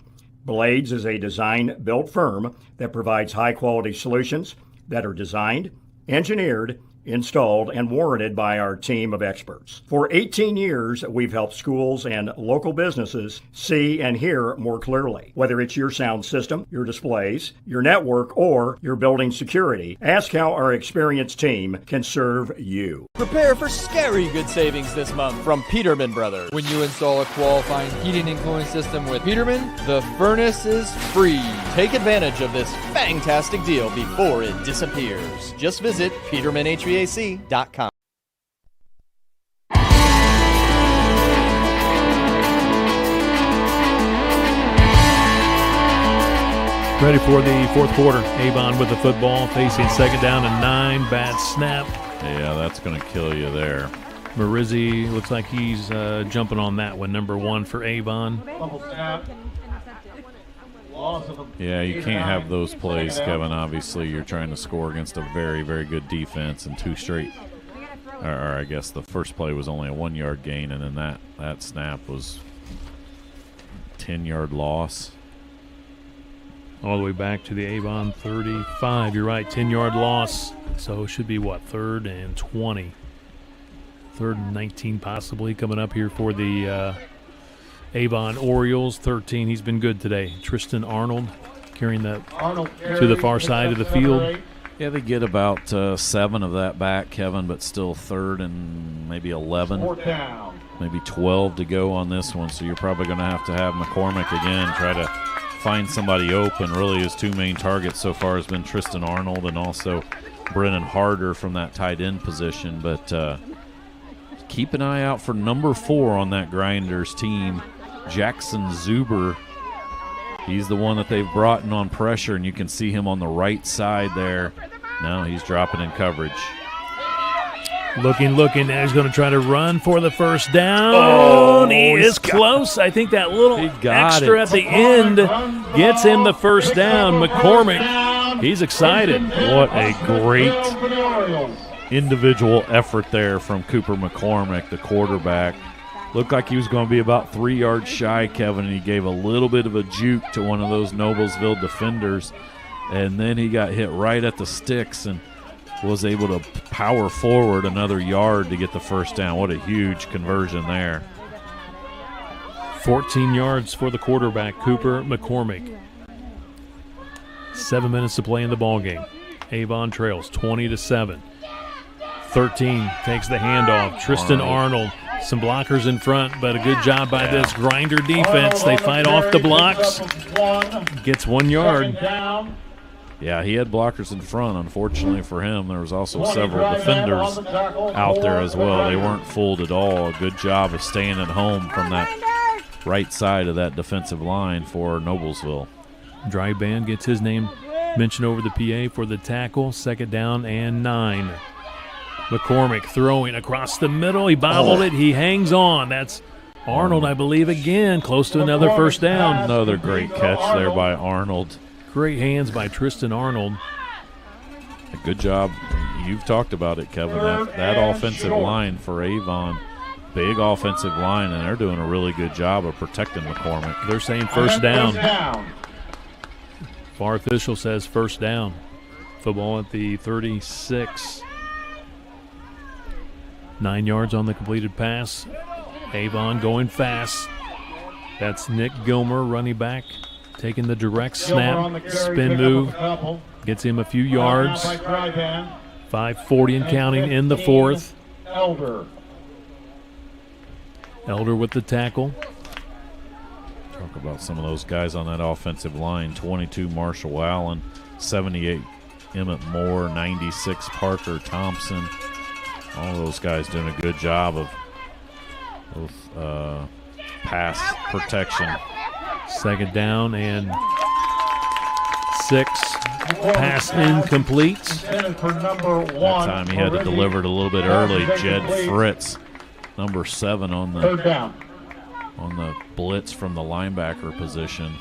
Blades is a design-built firm that provides high-quality solutions that are designed, engineered, installed, and warranted by our team of experts. For 18 years, we've helped schools and local businesses see and hear more clearly. Whether it's your sound system, your displays, your network, or your building security, ask how our experienced team can serve you. Prepare for scary good savings this month from Peterman Brothers. When you install a qualifying heating and cooling system with Peterman, the furnace is free. Take advantage of this fantastic deal before it disappears. Just visit PetermanHVAC.com. Ready for the fourth quarter. Avon with the football, facing second down and 9. Bad snap. Yeah, that's going to kill you there. Marizzi looks like he's jumping on that one. Number 1 for Avon. Yeah, you can't have those plays, Kevin. Obviously, you're trying to score against a very, very good defense, and 2 straight. Or I guess the first play was only a 1 yard gain, and then that snap was 10-yard loss. All the way back to the Avon 35. You're right, 10-yard loss. So it should be, what, 3rd and 20. 3rd and 19 possibly coming up here for the Avon Orioles. 13, he's been good today. Tristan Arnold carrying that to the far side of the field. Yeah, they get about 7 of that back, Kevin, but still 3rd and maybe 11. Maybe 12 to go on this one, so you're probably going to have McCormick again try to find somebody open. Really, his 2 main targets so far has been Tristan Arnold and also Brennan Harder from that tight end position. But keep an eye out for number 4 on that Grinders team, Jackson Zuber. He's the one that they've brought in on pressure, and you can see him on the right side there. Now he's dropping in coverage. Looking. Now he's going to try to run for the first down. He is close. I think that little extra at the end gets him the first down. McCormick, he's excited. What a great individual effort there from Cooper McCormick, the quarterback. Looked like he was going to be about 3 yards shy, Kevin, and he gave a little bit of a juke to one of those Noblesville defenders, and then he got hit right at the sticks and was able to power forward another yard to get the first down. What a huge conversion there. 14 yards for the quarterback, Cooper McCormick. 7 minutes to play in the ballgame. Avon trails 20-7. 13 takes the handoff. Tristan Arnold. Some blockers in front, but a good job by this Grinder defense. They fight off the blocks. Gets 1 yard. Yeah, he had blockers in front. Unfortunately for him, there was also several defenders out there as well. They weren't fooled at all. A good job of staying at home from that right side of that defensive line for Noblesville. Dry Band gets his name mentioned over the PA for the tackle. 2nd down and 9. McCormick throwing across the middle. He bobbled it. He hangs on. That's Arnold, I believe, again, close to another first down. Another great catch there by Arnold. Great hands by Tristan Arnold. A good job. You've talked about it, Kevin. That offensive line for Avon, big offensive line, and they're doing a really good job of protecting McCormick. They're saying first down. VAR official says first down. Football at the 36. 9 yards on the completed pass. Avon going fast. That's Nick Gilmer, running back, taking the direct snap, spin move, gets him a few yards. 5:40 and counting in the fourth. Elder with the tackle. Talk about some of those guys on that offensive line. 22, Marshall Allen. 78, Emmett Moore. 96, Parker Thompson. All those guys doing a good job of both pass protection. Second down and 6. Pass incomplete. That time he had to deliver it a little bit early. Jed Fritz, number 7 on the blitz from the linebacker position.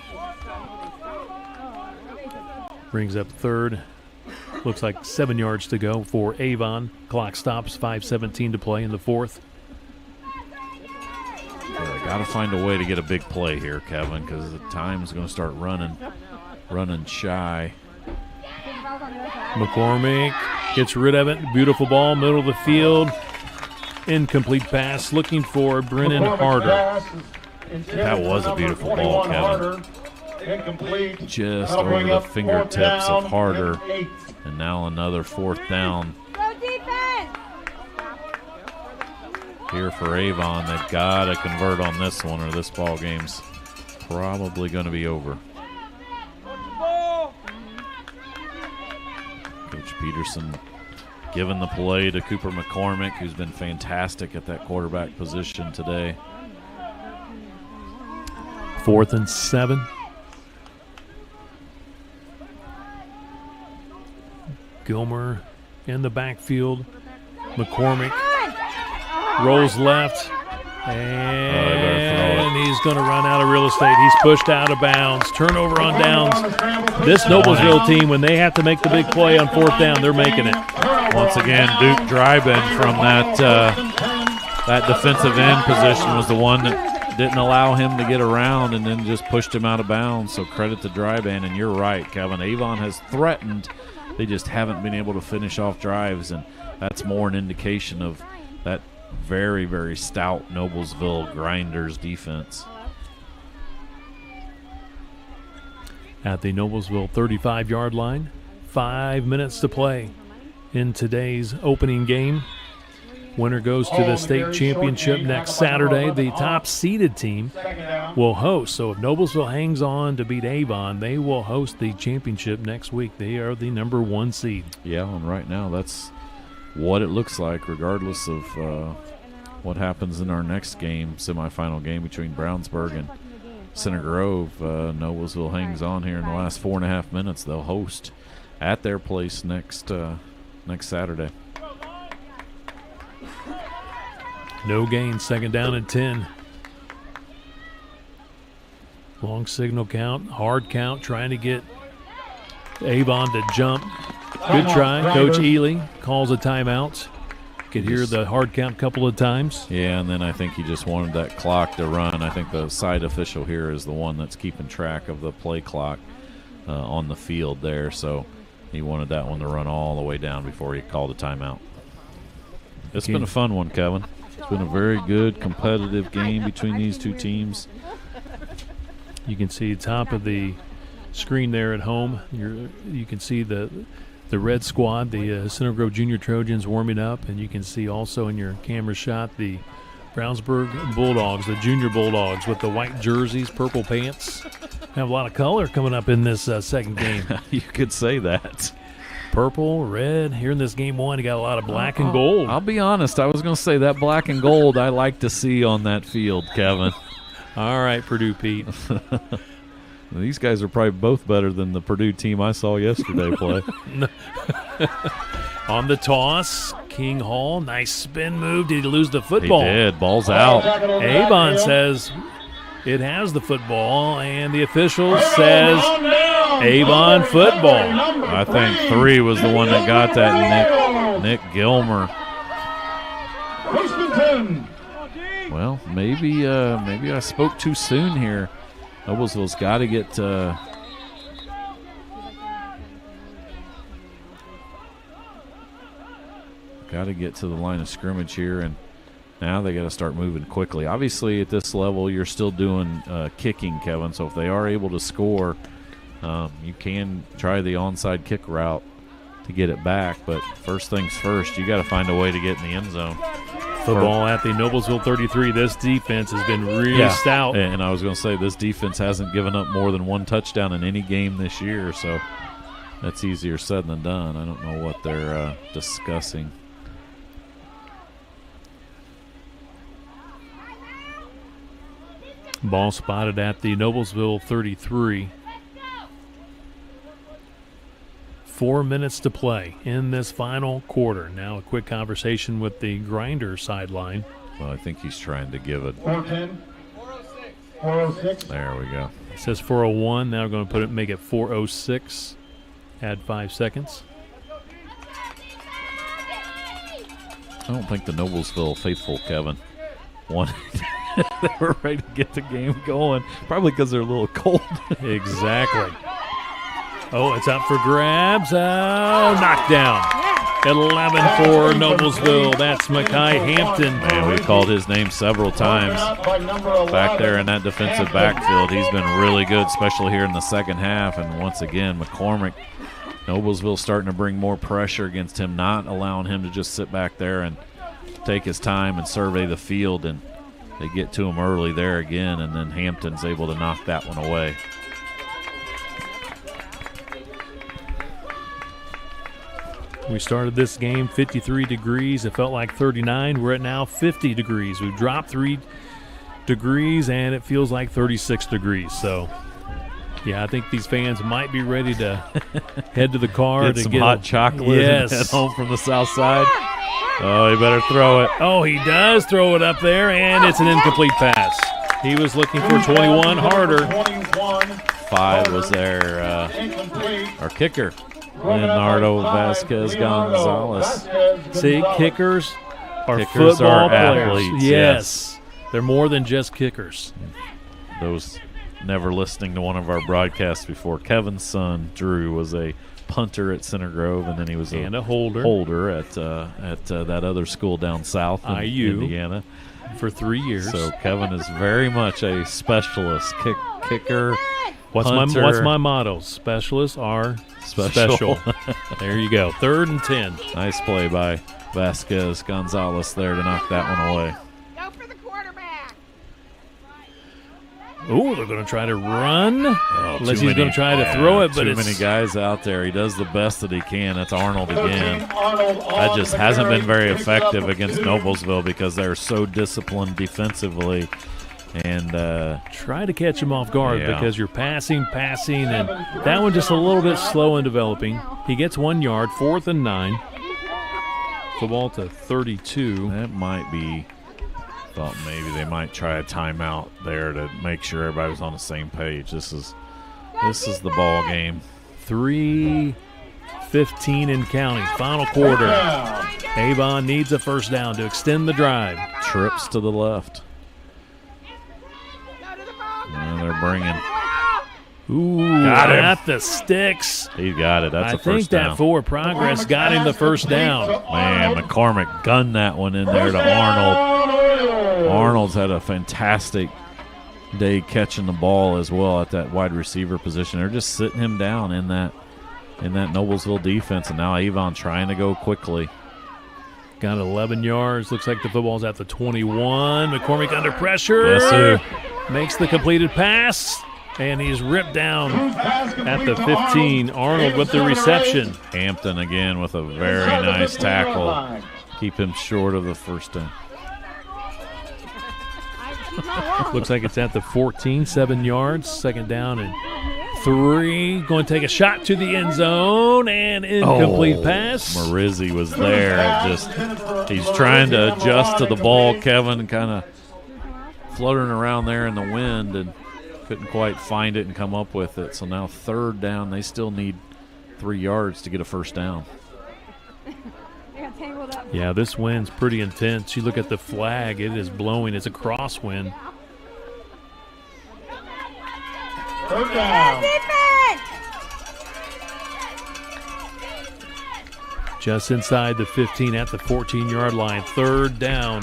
Brings up third. Looks like 7 yards to go for Avon. Clock stops, 5:17 to play in the fourth. Yeah, got to find a way to get a big play here, Kevin, because the time's going to start running shy. McCormick gets rid of it. Beautiful ball, middle of the field. Incomplete pass, looking for Brennan Harder. That was a beautiful ball, Kevin. Just over the fingertips of Harder. And now another 4th down. Here for Avon. They've got to convert on this one, or this ball game's probably going to be over. Coach Peterson giving the play to Cooper McCormick, who's been fantastic at that quarterback position today. 4th and 7. Gilmer in the backfield. McCormick rolls left, and he's going to run out of real estate. He's pushed out of bounds. Turnover on downs. This Noblesville team, when they have to make the big play on 4th down, they're making it. Once again, Duke Dryben from that defensive end position was the one that didn't allow him to get around and then just pushed him out of bounds. So credit to Dryben, and you're right, Kevin. Avon has threatened. They just haven't been able to finish off drives, and that's more an indication of that very, very stout Noblesville Grinders defense. At the Noblesville 35-yard line, 5 minutes to play in today's opening game. Winner goes to the state championship next Saturday. The top-seeded team will host. So if Noblesville hangs on to beat Avon, they will host the championship next week. They are the number 1 seed. Yeah, and right now that's what it looks like, regardless of what happens in our next game, semifinal game between Brownsburg and Center Grove. Noblesville hangs on here in the last 4.5 minutes. They'll host at their place next Saturday. No gain, second down and 10. Long signal count, hard count, trying to get Avon to jump. Good try. Coach Ely calls a timeout. Could hear the hard count a couple of times. Yeah, and then I think he just wanted that clock to run. I think the side official here is the one that's keeping track of the play clock on the field there, so he wanted that one to run all the way down before he called a timeout. It's been a fun one, Kevin. It's been a very good competitive game between these two teams. You can see top of the screen there at home. You can see the red squad, the Center Grove Junior Trojans warming up, and you can see also in your camera shot the Brownsburg Bulldogs, the Junior Bulldogs with the white jerseys, purple pants. Have a lot of color coming up in this second game. You could say that. Purple, red. Here in this game one, you got a lot of black and gold. I'll be honest. I was going to say that black and gold I like to see on that field, Kevin. All right, Purdue Pete. These guys are probably both better than the Purdue team I saw yesterday play. On the toss, King Hall, nice spin move. Did he lose the football? He did. Ball's out. Avon says it has the football, and the official says Avon football. I think 3 was the one that got that, Nick Gilmer. Well, maybe I spoke too soon here. Noblesville's got to get to the line of scrimmage here, and now they got to start moving quickly. Obviously, at this level, you're still doing kicking, Kevin. So if they are able to score, you can try the onside kick route to get it back. But first things first, you got to find a way to get in the end zone. Football at the Noblesville 33. This defense has been really stout. And I was going to say, this defense hasn't given up more than one touchdown in any game this year, so that's easier said than done. I don't know what they're discussing. Ball spotted at the Noblesville 33. 4 minutes to play in this final quarter. Now a quick conversation with the Grinder sideline. Well, I think he's trying to give it. 410. 406. There we go. It says 4:01. Now we're going to make it 4:06. Add 5 seconds. I don't think the Noblesville faithful, Kevin, wanted. They were ready to get the game going. Probably because they're a little cold. Exactly. Oh, it's up for grabs. Oh, knocked down. 11 for Noblesville. That's Mekhi Hampton. Man, we've called his name several times back there in that defensive backfield. He's been really good, especially here in the second half. And once again, McCormick, Noblesville starting to bring more pressure against him, not allowing him to just sit back there and take his time and survey the field. And they get to him early there again, and then Hampton's able to knock that one away. We started this game 53 degrees. It felt like 39. We're at now 50 degrees. We've dropped 3 degrees, and it feels like 36 degrees. So, yeah, I think these fans might be ready to head to the car get some hot chocolate and head home from the south side. Oh, he better throw it. Oh, he does throw it up there, and it's an incomplete pass. He was looking for 21 harder. 5 was our kicker. Leonardo Vasquez Gonzalez. See, kickers are Kickers football are players. athletes, Yes. They're more than just kickers. Those never listening to one of our broadcasts before, Kevin's son, Drew, was a punter at Center Grove, and then he was a holder at that other school down south in IU, Indiana for 3 years. So Kevin is very much a specialist kicker. What's my motto? Specialists are special. There you go. 3rd and 10. Nice play by Vasquez Gonzalez there to knock that one away. Go for the quarterback. Oh, they're going to try to run. Unless he's going to try to Yeah, throw it, but too many guys out there. He does the best that he can. That's Arnold again. That just hasn't been very effective against Noblesville because they're so disciplined defensively. And try to catch him off guard because you're passing, and that one just a little bit slow in developing. He gets 1 yard, 4th and 9. Football to 32. That might be. Thought maybe they might try a timeout there to make sure everybody was on the same page. This is the ball game. 3:15 and counting. Final quarter. Avon needs a first down to extend the drive. Trips to the left. And they're bringing. Ooh, got the sticks. He got it. That's a first down. I think that forward progress got him the first down. Man, McCormick gunned that one in there to Arnold. Arnold's had a fantastic day catching the ball as well at that wide receiver position. They're just sitting him down in that Noblesville defense, and now Avon trying to go quickly. Got 11 yards. Looks like the football's at the 21. McCormick under pressure. Yes, sir. Makes the completed pass, and he's ripped down at the 15. Arnold with the reception. Hampton again with a very nice tackle. Keep him short of the first down. Looks like it's at the 14, 7 yards. 2nd down and 3. Going to take a shot to the end zone, and incomplete pass. Marizzi was there. He's trying to adjust to the ball, Kevin, kind of fluttering around there in the wind and couldn't quite find it and come up with it. So now 3rd down. They still need 3 yards to get a first down. Yeah, this wind's pretty intense. You look at the flag, it is blowing. It's a crosswind. 3rd down. Just inside the 15 at the 14-yard line. 3rd down.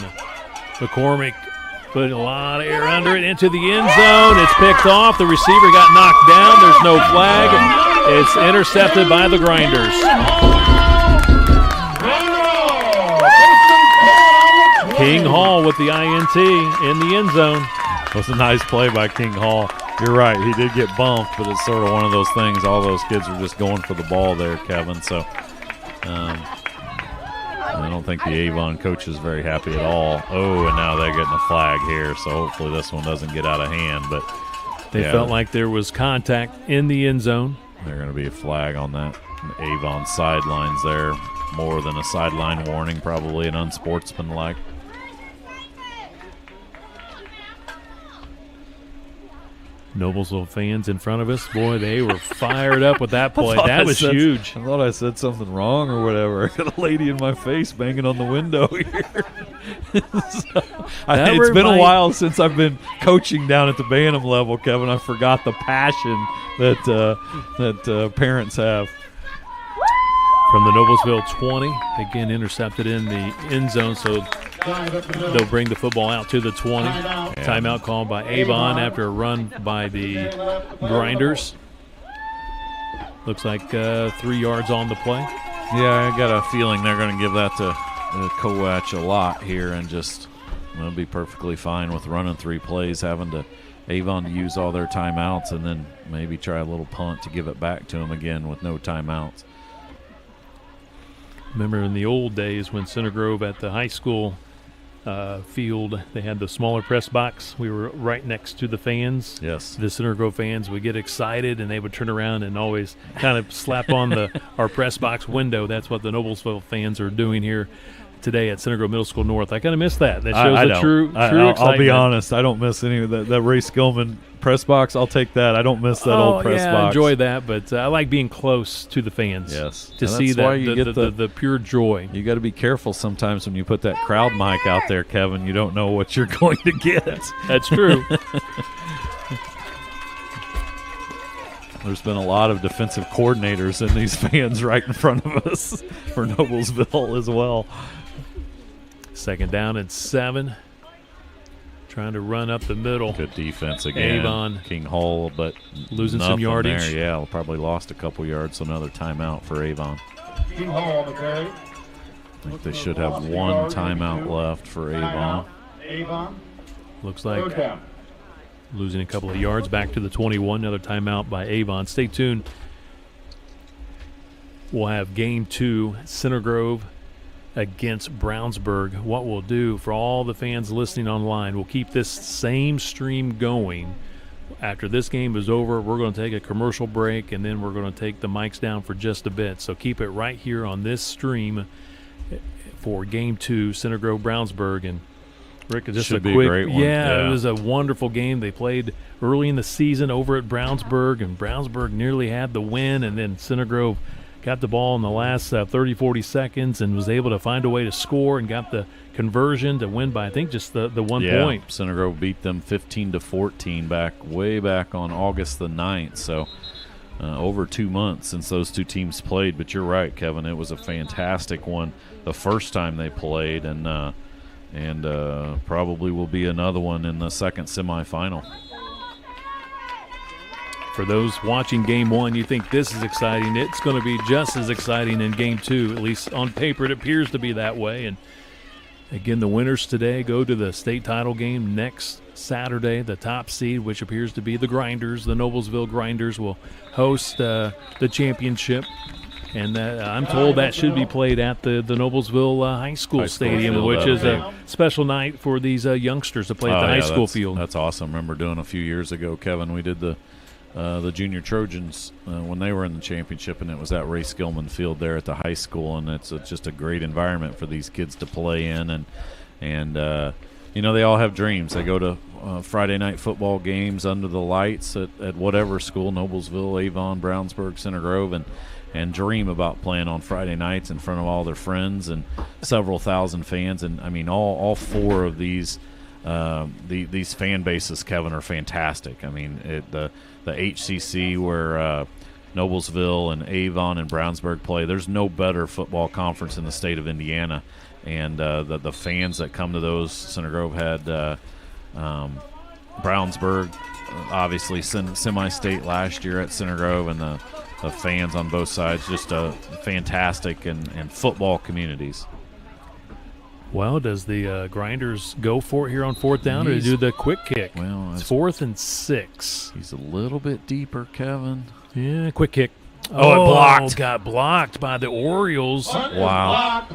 McCormick put a lot of air under it into the end zone. It's picked off. The receiver got knocked down. There's no flag. It's intercepted by the Grinders. King Hall with the INT in the end zone. It was a nice play by King Hall. You're right, he did get bumped, but it's sort of one of those things. All those kids were just going for the ball there, Kevin. So I don't think the Avon coach is very happy at all. Oh, and now they're getting a flag here, so hopefully this one doesn't get out of hand. But they felt like there was contact in the end zone. There's going to be a flag on that Avon sidelines there. More than a sideline warning, probably an unsportsmanlike. Noblesville fans in front of us, boy, they were fired up with that play. That was huge. I thought I said something wrong or whatever. I got a lady in my face banging on the window here. It's been a while since I've been coaching down at the Bantam level, Kevin. I forgot the passion that parents have. From the Noblesville 20, again intercepted in the end zone, so they'll bring the football out to the 20. Yeah. Timeout called by Avon after a run by the Grinders. Looks like 3 yards on the play. Yeah, I got a feeling they're going to give that to Coach a lot here and just they'll be perfectly fine with running 3 plays, having to Avon to use all their timeouts and then maybe try a little punt to give it back to them again with no timeouts. Remember in the old days when Center Grove at the high school field, they had the smaller press box. We were right next to the fans. Yes. The Center Grove fans would get excited, and they would turn around and always kind of slap on our press box window. That's what the Noblesville fans are doing here today at Center Grove Middle School North. I kind of miss that. That shows the true excitement. I'll be honest. I don't miss any of that. That Ray Skillman press box, I'll take that. I don't miss that old press box. I enjoy that, but I like being close to the fans. Yes. To see that the pure joy. You got to be careful sometimes when you put that crowd mic out there, Kevin. You don't know what you're going to get. That's true. There's been a lot of defensive coordinators in these fans right in front of us for Noblesville as well. 2nd down and 7. Trying to run up the middle. Good defense again. Avon. King Hall, but losing some yardage. There. Yeah, probably lost a couple yards, so another timeout for Avon. King Hall on the carry. I think they should have 1 timeout left for Avon. Avon. Looks like losing a couple of yards back to the 21. Another timeout by Avon. Stay tuned. We'll have game 2, Center Grove against Brownsburg. What we'll do for all the fans listening online, we'll keep this same stream going. After this game is over, we're going to take a commercial break, and then we're going to take the mics down for just a bit. So keep it right here on this stream for game 2, Center Grove Brownsburg. And Rick, just should be a great one. Yeah, it was a wonderful game. They played early in the season over at Brownsburg, and Brownsburg nearly had the win, and then Center Grove got the ball in the last 30, 40 seconds and was able to find a way to score and got the conversion to win by, I think, just the 1 point. Center Grove beat them 15-14 way back on August the 9th. So over 2 months since those two teams played. But you're right, Kevin. It was a fantastic one the first time they played, and probably will be another one in the second semifinal. For those watching game 1, you think this is exciting. It's going to be just as exciting in game 2. At least on paper, it appears to be that way. And again, the winners today go to the state title game next Saturday. The top seed, which appears to be the Grinders, the Noblesville Grinders, will host the championship. And I'm told that should be played at the Noblesville High School Stadium, field, which is a special night for these youngsters to play at the high school field. That's awesome. Remember doing a few years ago, Kevin, we did the Junior Trojans when they were in the championship, and it was at Ray Skillman Field there at the high school, and it's just a great environment for these kids to play in, and they all have dreams. They go to Friday night football games under the lights at whatever school, Noblesville, Avon, Brownsburg, Center Grove, and dream about playing on Friday nights in front of all their friends and several thousand fans. And I mean, all 4 of these fan bases, Kevin, are fantastic. I mean, the HCC where Noblesville and Avon and Brownsburg play, there's no better football conference in the state of Indiana. And the fans that come to those, Center Grove had Brownsburg, obviously semi-state last year at Center Grove, and the fans on both sides, just fantastic and football communities. Well, does the Grinders go for it here on fourth down or do the quick kick? Well, it's 4th and 6. He's a little bit deeper, Kevin. Yeah, quick kick. Oh, it blocked. Got blocked by the Orioles. Wow.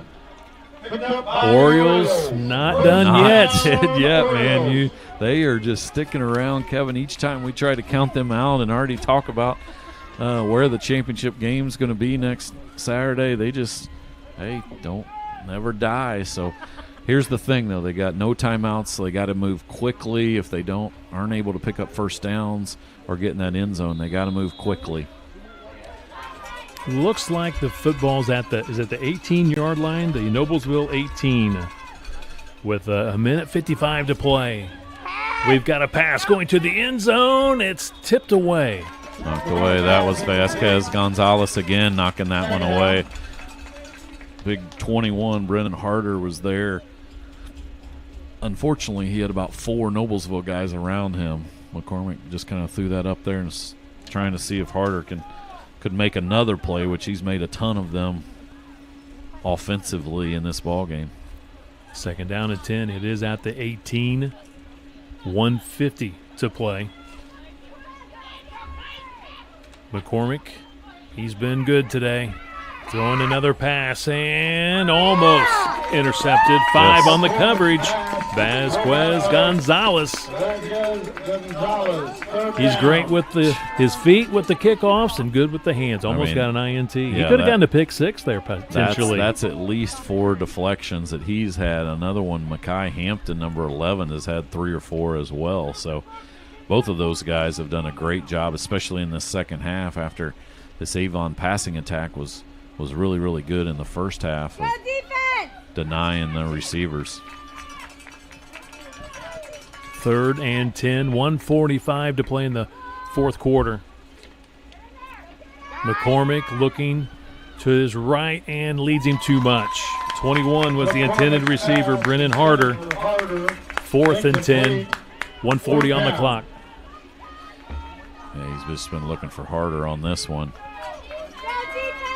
Orioles not done yet. Dead yet, man. They are just sticking around, Kevin. Each time we try to count them out and already talk about where the championship game's going to be next Saturday, they just, don't never die. So here's the thing, though. They got no timeouts, so they got to move quickly. If they aren't able to pick up first downs or get in that end zone, they got to move quickly. Looks like the football's at the 18-yard line, the Noblesville 18, with a minute 55 to play. We've got a pass going to the end zone. It's tipped away. Knocked away. That was Vasquez Gonzalez again, knocking that one away. Big 21, Brennan Harder was there. Unfortunately, he had about 4 Noblesville guys around him. McCormick just kind of threw that up there and was trying to see if Harder could make another play, which he's made a ton of them offensively in this ball game. Second down and 10. It is at the 18. 1:50 to play. McCormick, he's been good today. Throwing another pass and almost intercepted. 5 on the coverage. Vasquez Gonzalez. He's great with his feet with the kickoffs and good with the hands. Almost got an INT. He could have gotten a pick 6 there potentially. That's at least 4 deflections that he's had. Another one, Mackay Hampton, number 11, has had 3 or 4 as well. So both of those guys have done a great job, especially in the second half after this Avon passing attack was really, really good in the first half of denying the receivers. 3rd and 10, 1:45 to play in the fourth quarter. McCormick looking to his right and leads him too much. 21 was the intended receiver, Brennan Harder. 4th and 10, 1:40 on the clock. Yeah, he's just been looking for Harder on this one.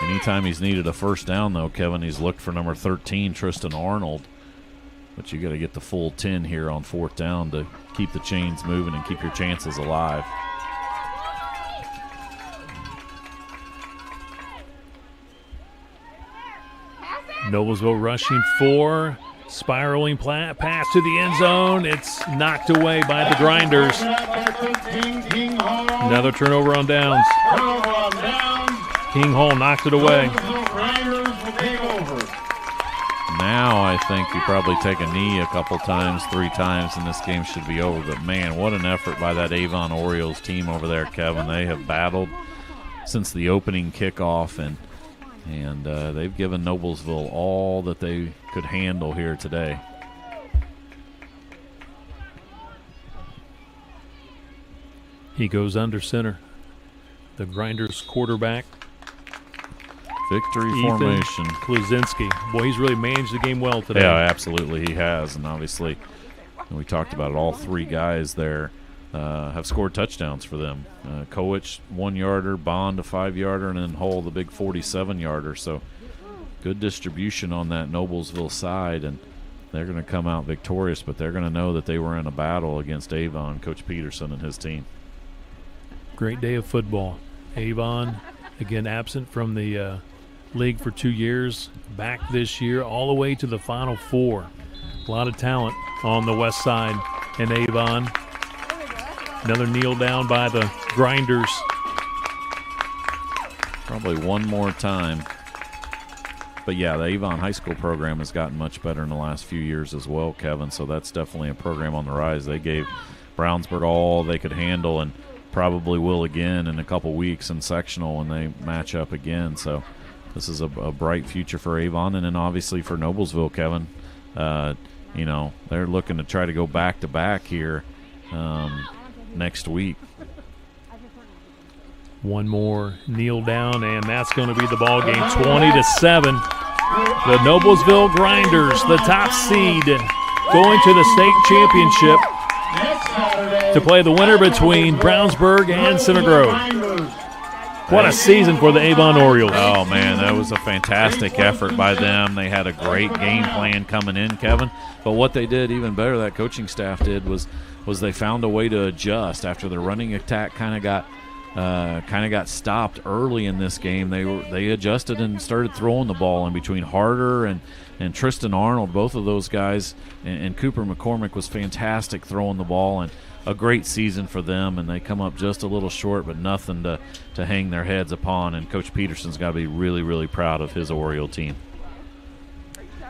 Anytime he's needed a first down, though, Kevin, he's looked for number 13, Tristan Arnold. But you got to get the full 10 here on 4th down to keep the chains moving and keep your chances alive. Noblesville rushing 4, spiraling pass to the end zone. It's knocked away by the Grinders. Another turnover on downs. King Hall knocked it away. Now I think you probably take a knee a couple times, 3 times, and this game should be over. But, man, what an effort by that Avon Orioles team over there, Kevin. They have battled since the opening kickoff, and they've given Noblesville all that they could handle here today. He goes under center. The Grinders quarterback. Victory Ethan formation. Kluzinski. Boy, he's really managed the game well today. Yeah, absolutely he has. And obviously, we talked about it, all 3 guys there have scored touchdowns for them. Kowich, 1-yarder, Bond, a 5-yarder, and then Hull, the big 47-yarder. So good distribution on that Noblesville side, and they're going to come out victorious, but they're going to know that they were in a battle against Avon, Coach Peterson and his team. Great day of football. Avon, again, absent from the league for 2 years, back this year all the way to the Final Four. A lot of talent on the west side in Avon. Another kneel down by the Grinders. Probably one more time. But, yeah, the Avon High School program has gotten much better in the last few years as well, Kevin, so that's definitely a program on the rise. They gave Brownsburg all they could handle and probably will again in a couple weeks in sectional when they match up again. So this is a bright future for Avon, and then obviously for Noblesville, Kevin. They're looking to try to go back-to-back here next week. One more kneel down, and that's going to be the ball game, 20-7. The Noblesville Grinders, the top seed, going to the state championship to play the winner between Brownsburg and Center Grove. What a season for the Avon Orioles. Oh, man, that was a fantastic effort by them. They had a great game plan coming in, Kevin. But what they did even better, that coaching staff did, was they found a way to adjust after the running attack kind of got stopped early in this game. They adjusted and started throwing the ball in between Harder and Tristan Arnold, both of those guys, and Cooper McCormick was fantastic throwing the ball, and a great season for them, and they come up just a little short, but nothing to hang their heads upon, and Coach Peterson's got to be really, really proud of his Oriole team.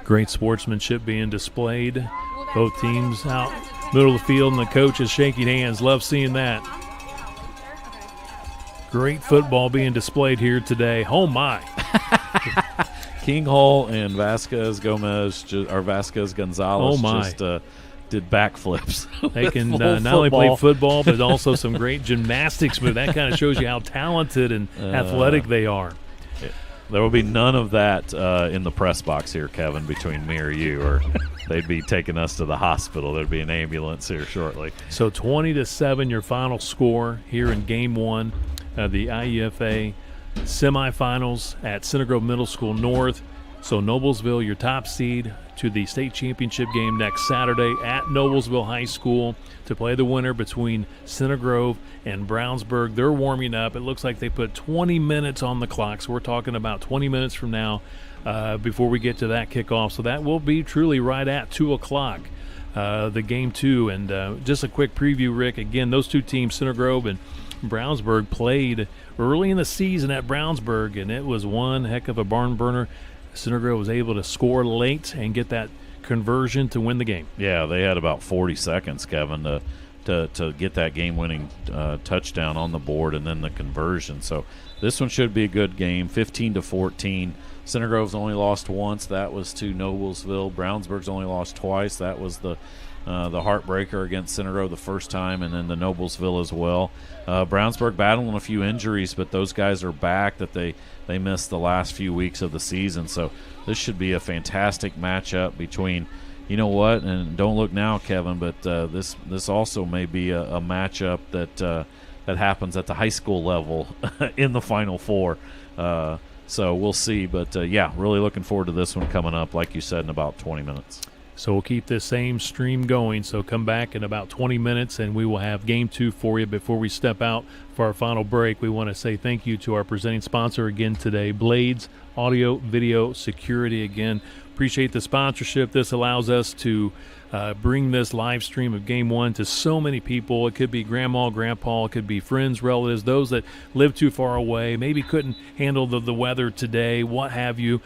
Great sportsmanship being displayed. Both teams out middle of the field, and the coach is shaking hands. Love seeing that. Great football being displayed here today. Oh, my. King Hall and Vasquez Gonzalez just did backflips. They can not only play football, but also some great gymnastics moves. That kind of shows you how talented and athletic they are. There will be none of that in the press box here, Kevin, between me or you, or they'd be taking us to the hospital. There'd be an ambulance here shortly. So 20-7, your final score here in Game 1 of the IEFA Semifinals at Center Grove Middle School North. So Noblesville, your top seed, to the state championship game next Saturday at Noblesville High School to play the winner between Center Grove and Brownsburg. They're warming up. It looks like they put 20 minutes on the clock, so we're talking about 20 minutes from now before we get to that kickoff. So that will be truly right at 2 o'clock, the Game 2. And just a quick preview, Rick. Again, those two teams, Center Grove and Brownsburg, played early in the season at Brownsburg, and it was one heck of a barn burner. Center Grove was able to score late and get that conversion to win the game. Yeah, they had about 40 seconds, Kevin, to get that game-winning touchdown on the board and then the conversion. So this one should be a good game, 15-14. Center Grove's only lost once. That was to Noblesville. Brownsburg's only lost twice. That was the heartbreaker against Center Grove the first time, and then the Noblesville as well. Brownsburg battling a few injuries, but those guys are back that they missed the last few weeks of the season. So this should be a fantastic matchup between, you know what, and don't look now, Kevin, but this also may be a matchup that happens at the high school level in the Final Four. So we'll see. But, yeah, really looking forward to this one coming up, like you said, in about 20 minutes. So we'll keep this same stream going. So come back in about 20 minutes, and we will have Game 2 for you. Before we step out for our final break, we want to say thank you to our presenting sponsor again today, Blades Audio Video Security. Again, appreciate the sponsorship. This allows us to bring this live stream of Game 1 to so many people. It could be grandma, grandpa, it could be friends, relatives, those that live too far away, maybe couldn't handle the weather today, what have you.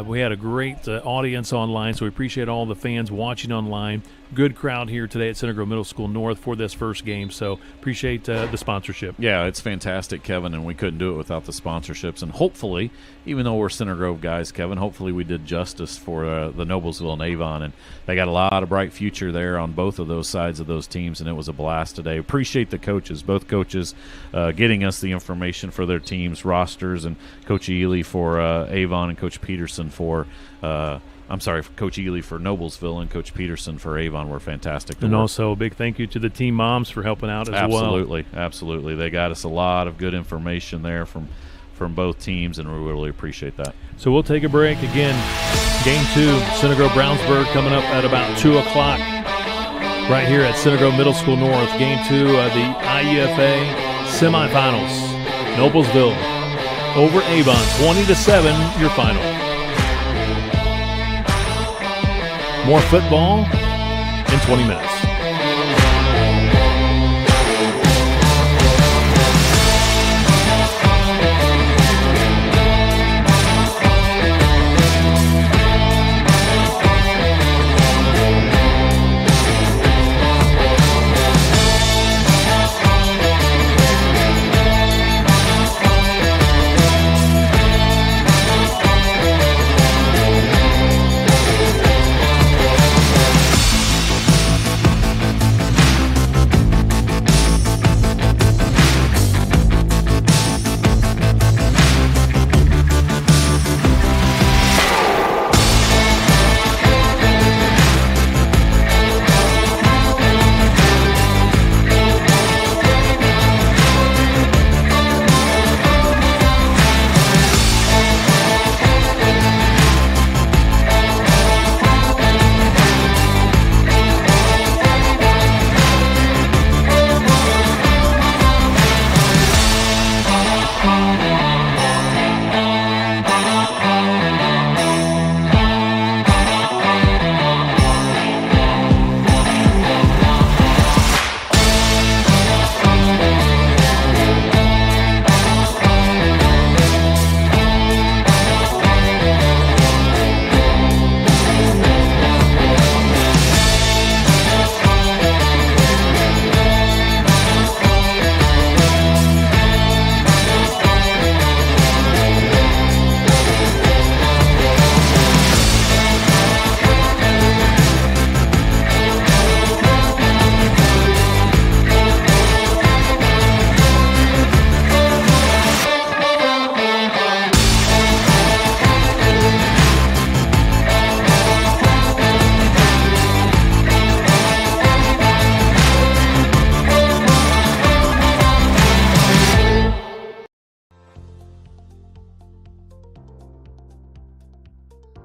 We had a great audience online, so we appreciate all the fans watching online. Good crowd here today at Center Grove Middle School North for this first game, so appreciate the sponsorship. Yeah, it's fantastic, Kevin, and we couldn't do it without the sponsorships. And hopefully, even though we're Center Grove guys, Kevin, hopefully we did justice for the Noblesville and Avon, and they got a lot of bright future there on both of those sides of those teams, and it was a blast today. Appreciate the coaches, both coaches getting us the information for their teams, rosters, and Coach Ely for Avon and Coach Peterson for Coach Ely for Noblesville and Coach Peterson for Avon were fantastic. And also a big thank you to the team moms for helping out as well. Absolutely. They got us a lot of good information there from both teams, and we really appreciate that. So we'll take a break. Again, Game 2, Center Grove Brownsburg coming up at about 2 o'clock right here at Center Grove Middle School North. Game 2 of the IEFA Semifinals. Noblesville over Avon, 20-7, your final. More football in 20 minutes.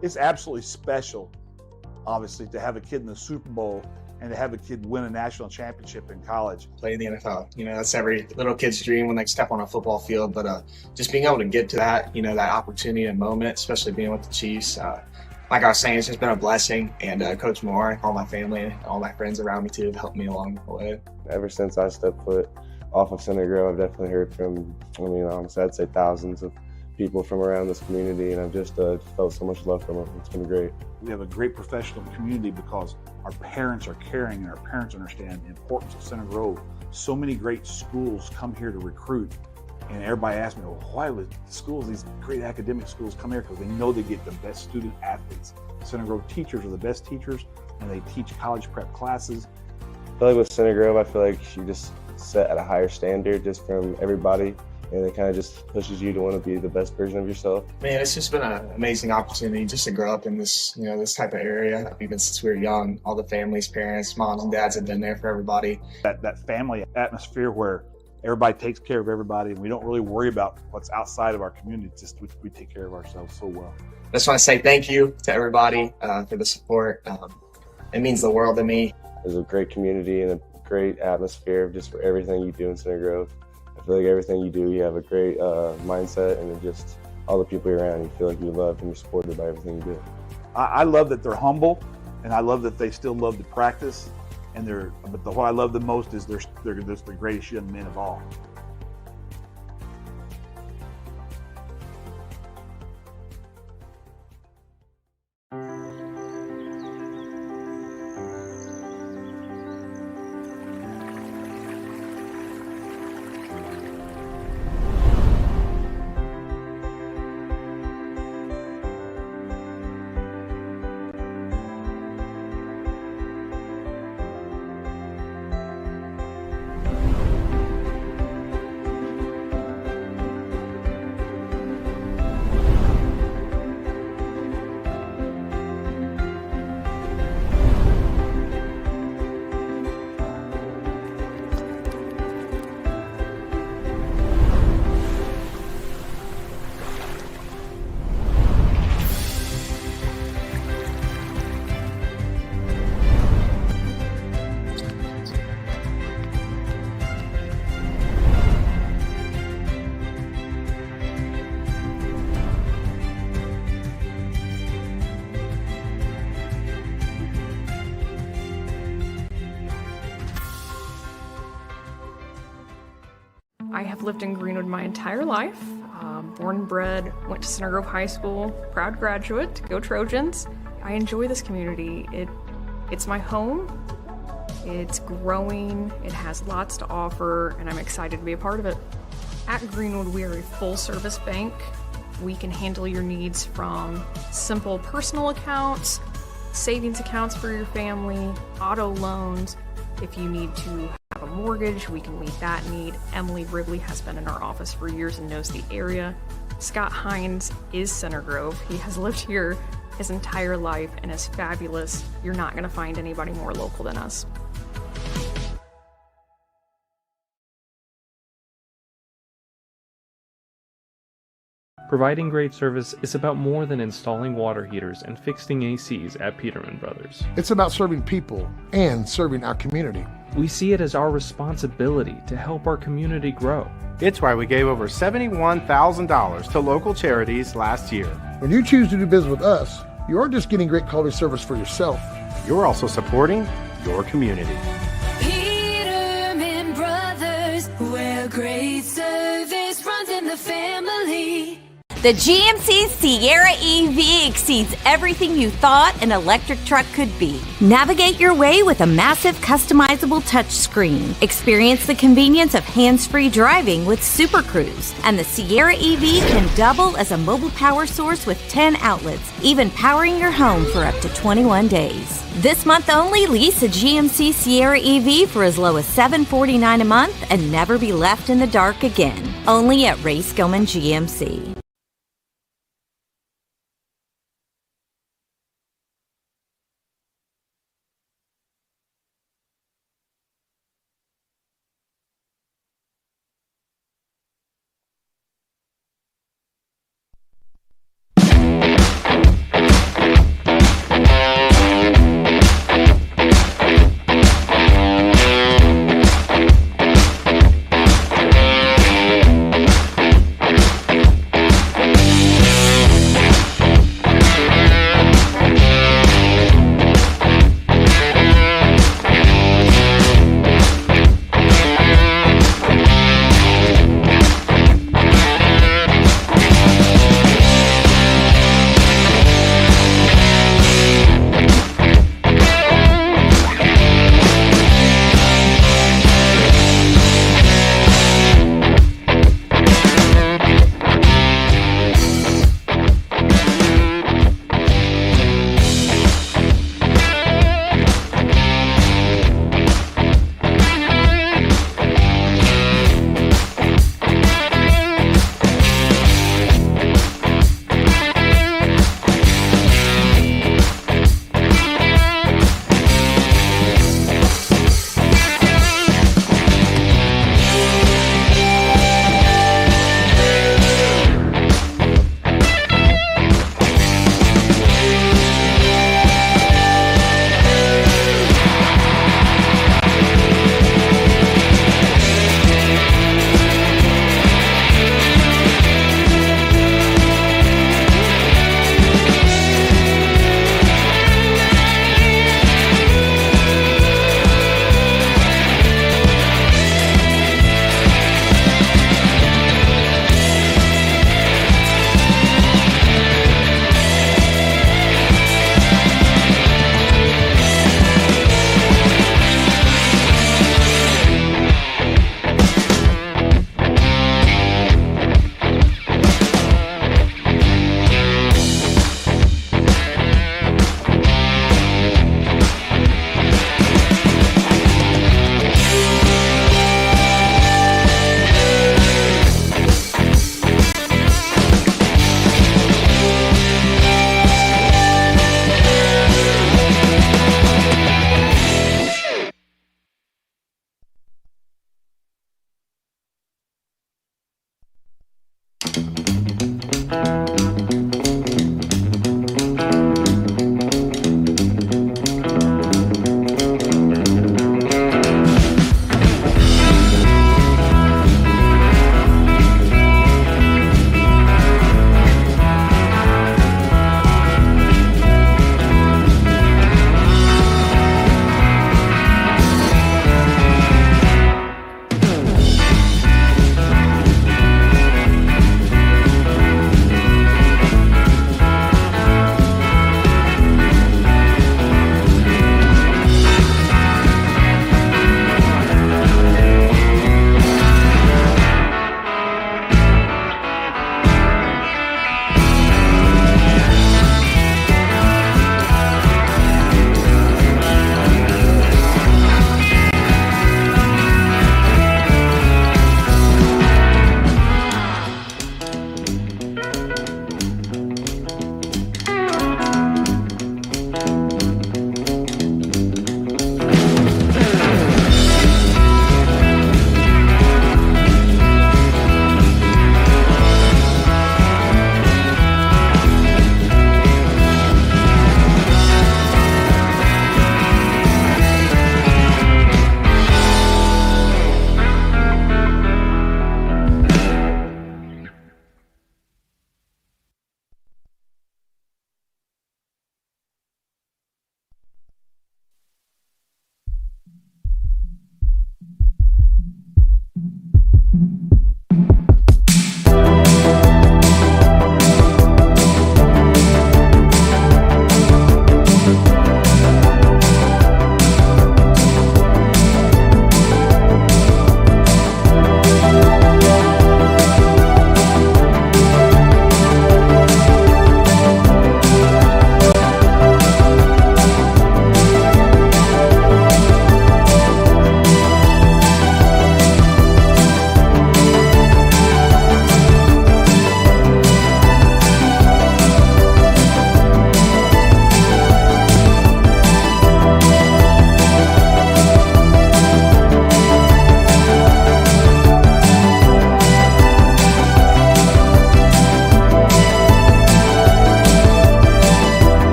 It's absolutely special, obviously, to have a kid in the Super Bowl and to have a kid win a national championship in college. Play in the NFL. That's every little kid's dream when they step on a football field. But just being able to get to that, that opportunity and moment, especially being with the Chiefs. Like I was saying, it's just been a blessing. And Coach Moore, all my family, and all my friends around me too have helped me along the way. Ever since I stepped foot off of Center Grove, I've definitely heard from, honestly, I'd say thousands of people from around this community, and I've just felt so much love from them. It's been great. We have a great professional community because our parents are caring and our parents understand the importance of Center Grove. So many great schools come here to recruit, and everybody asks me, well, why would these great academic schools come here? Because they know they get the best student athletes. Center Grove teachers are the best teachers, and they teach college prep classes. I feel like with Center Grove, I feel like you just set at a higher standard just from everybody, and it kind of just pushes you to want to be the best version of yourself. Man, it's just been an amazing opportunity just to grow up in this, this type of area. Even since we were young, all the families, parents, moms and dads have been there for everybody. That family atmosphere where everybody takes care of everybody and we don't really worry about what's outside of our community. It's just we take care of ourselves so well. I just want to say thank you to everybody for the support. It means the world to me. There's a great community and a great atmosphere just for everything you do in Center Grove. I feel like everything you do, you have a great mindset, and just all the people you're around, you feel like you're loved and you're supported by everything you do. I love that they're humble, and I love that they still love to practice. But what I love the most is they're the greatest young men of all. I have lived in Greenwood my entire life. Born and bred, went to Center Grove High School, proud graduate, go Trojans. I enjoy this community. It's my home. It's growing, it has lots to offer, and I'm excited to be a part of it. At Greenwood, we are a full-service bank. We can handle your needs from simple personal accounts, savings accounts for your family, auto loans. If you need to have a mortgage, we can meet that need. Emily Ribley has been in our office for years and knows the area. Scott Hines is Center Grove. He has lived here his entire life and is fabulous. You're not going to find anybody more local than us. Providing great service is about more than installing water heaters and fixing ACs at Peterman Brothers. It's about serving people and serving our community. We see it as our responsibility to help our community grow. It's why we gave over $71,000 to local charities last year. When you choose to do business with us, you aren't just getting great quality service for yourself. You're also supporting your community. Peterman Brothers, where great service runs in the family. The GMC Sierra EV exceeds everything you thought an electric truck could be. Navigate your way with a massive customizable touchscreen. Experience the convenience of hands-free driving with Super Cruise. And the Sierra EV can double as a mobile power source with 10 outlets, even powering your home for up to 21 days. This month only, lease a GMC Sierra EV for as low as $749 a month and never be left in the dark again. Only at Ray Skillman GMC.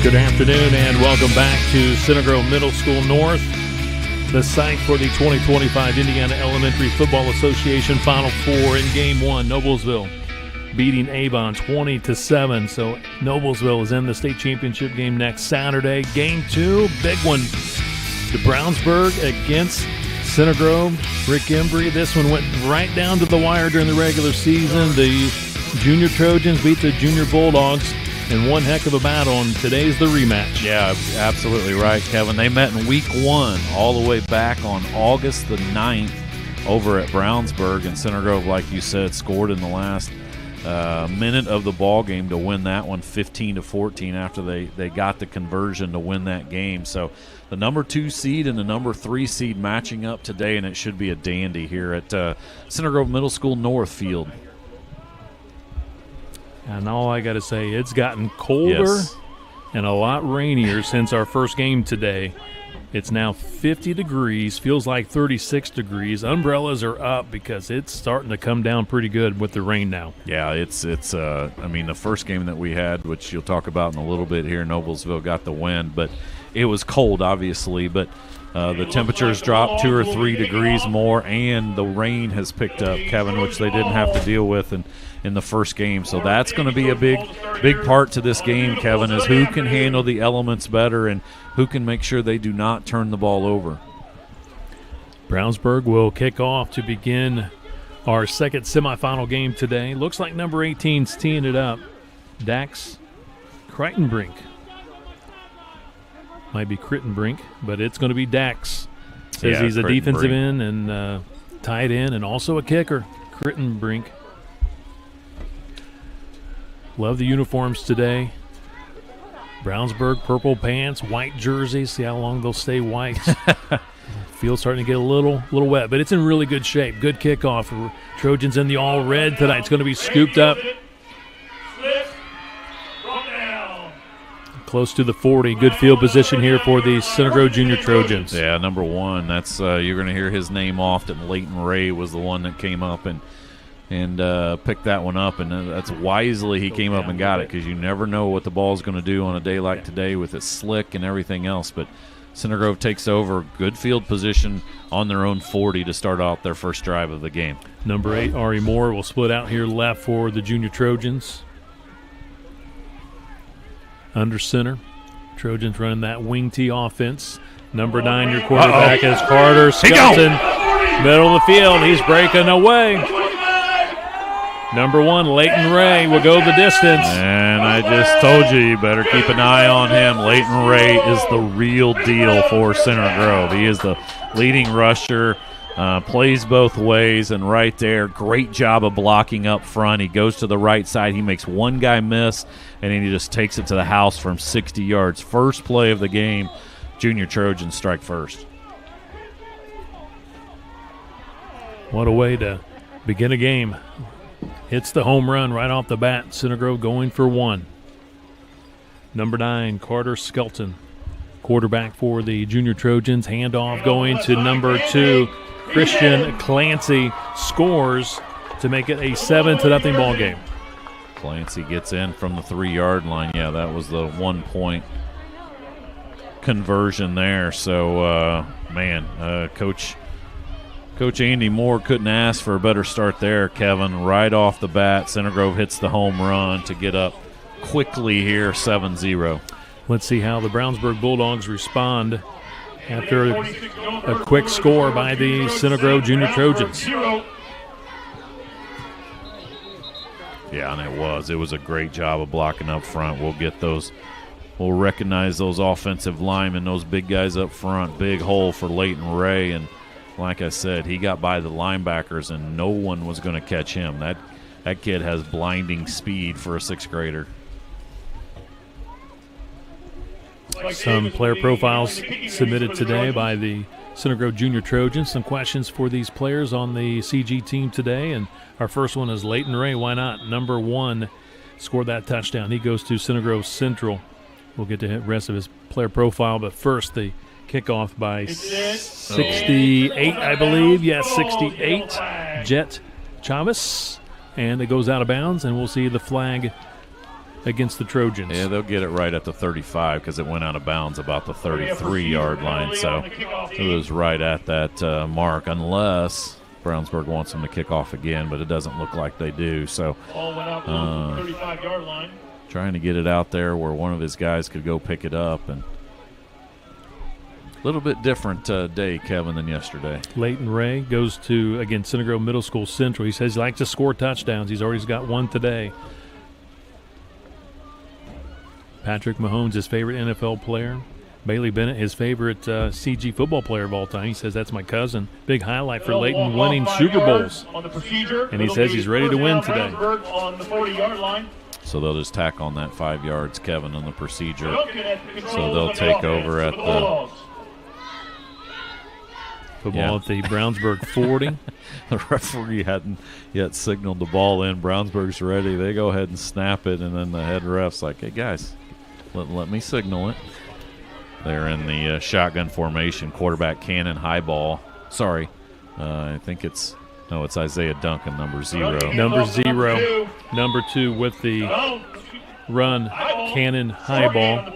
Good afternoon and welcome back to Center Grove Middle School North, the site for the 2025 Indiana Elementary Football Association Final Four. In Game 1, Noblesville beating Avon 20-7. So Noblesville is in the state championship game next Saturday. Game 2, big one. The Brownsburg against Center Grove. Rick Embry. This one went right down to the wire during the regular season. The Junior Trojans beat the Junior Bulldogs in one heck of a battle, and today's the rematch. Yeah, absolutely right, Kevin. They met in week 1 all the way back on August the 9th over at Brownsburg, and Center Grove, like you said, scored in the last minute of the ball game to win that one 15-14 after they got the conversion to win that game. So the number 2 seed and the number 3 seed matching up today, and it should be a dandy here at Center Grove Middle School North Field. And all I got to say, it's gotten colder and a lot rainier since our first game today. It's now 50 degrees, feels like 36 degrees. Umbrellas are up because it's starting to come down pretty good with the rain now. Yeah, it's I mean, the first game that we had, which you'll talk about in a little bit here, Noblesville got the win, but it was cold, obviously, but the temperatures dropped 2 or 3 degrees more, and the rain has picked up, Kevin, which they didn't have to deal with in the first game. So that's going to be a big part to this game, Kevin, is who can handle the elements better and who can make sure they do not turn the ball over. Brownsburg will kick off to begin our second semifinal game today. Looks like number 18's teeing it up. Dax Crichtonbrink. Might be Crittenbrink, but it's going to be Dax. Says he's a defensive end and tight end and also a kicker. Crittenbrink. Love the uniforms today. Brownsburg, purple pants, white jerseys. See how long they'll stay white. Field's starting to get a little wet, but it's in really good shape. Good kickoff. Trojans in the all red tonight. It's going to be scooped up close to the 40. Good field position here for the Center Grove Junior Trojans. Yeah, number 1. That's you're going to hear his name often. Leighton Ray was the one that came up and picked that one up, and that's wisely he came up and got it, because you never know what the ball is going to do on a day like today with it slick and everything else. But Center Grove takes over, good field position on their own 40 to start out their first drive of the game. Number 8, Ari Moore, will split out here left for the Junior Trojans. Under center, Trojans running that wing tee offense. Number 9, your quarterback is Carter Skelton. Middle of the field, he's breaking away. Number 1, Leighton Ray, will go the distance. And I just told you better keep an eye on him. Leighton Ray is the real deal for Center Grove. He is the leading rusher, plays both ways, and right there, great job of blocking up front. He goes to the right side. He makes one guy miss, and then he just takes it to the house from 60 yards. First play of the game, Junior Trojans strike first. What a way to begin a game. Hits the home run right off the bat. Center Grove going for 1. Number 9, Carter Skelton, quarterback for the Junior Trojans. Handoff going to number 2, Christian Clancy, scores to make it a 7-0 ball game. Clancy gets in from the 3-yard line. Yeah, that was the 1-point conversion there. So, Coach Andy Moore couldn't ask for a better start there, Kevin. Right off the bat, Center Grove hits the home run to get up quickly here, 7-0. Let's see how the Brownsburg Bulldogs respond after a quick score by the Center Grove Junior Trojans. Yeah, and it was a great job of blocking up front. We'll recognize those offensive linemen, those big guys up front. Big hole for Leighton Ray, and like I said, he got by the linebackers, and no one was going to catch him. That kid has blinding speed for a 6th grader. Some player profiles submitted today by the Center Grove Junior Trojans. Some questions for these players on the CG team today, and our first one is Leighton Ray. Why not? Number 1 scored that touchdown. He goes to Center Grove Central. We'll get to the rest of his player profile, but first the kickoff by 68, I believe. Yes, 68, Jet Chavez. And it goes out of bounds, and we'll see the flag against the Trojans. Yeah, they'll get it right at the 35 because it went out of bounds about the 33-yard line. So it was right at that mark, unless Brownsburg wants them to kick off again, but it doesn't look like they do. So Ball went out below the 35-yard line. Trying to get it out there where one of his guys could go pick it up. And a little bit different day, Kevin, than yesterday. Leighton Ray goes to, again, Center Grove Middle School Central. He says he likes to score touchdowns. He's already got one today. Patrick Mahomes, his favorite NFL player. Bailey Bennett, his favorite CG football player of all time. He says, that's my cousin. Big highlight for Leighton, winning Super Bowls. And he says he's ready to win today. On the 40-yard line. So they'll just tack on that 5 yards, Kevin, on the procedure. So they'll take over at the football at the Brownsburg 40. The referee hadn't yet signaled the ball in. Brownsburg's ready. They go ahead and snap it, and then the head ref's like, hey, guys, let me signal it. They're in the shotgun formation, quarterback cannon, high ball. Sorry, I think it's Isaiah Duncan, number 0. Number 0, number 2 with the run, cannon, high ball.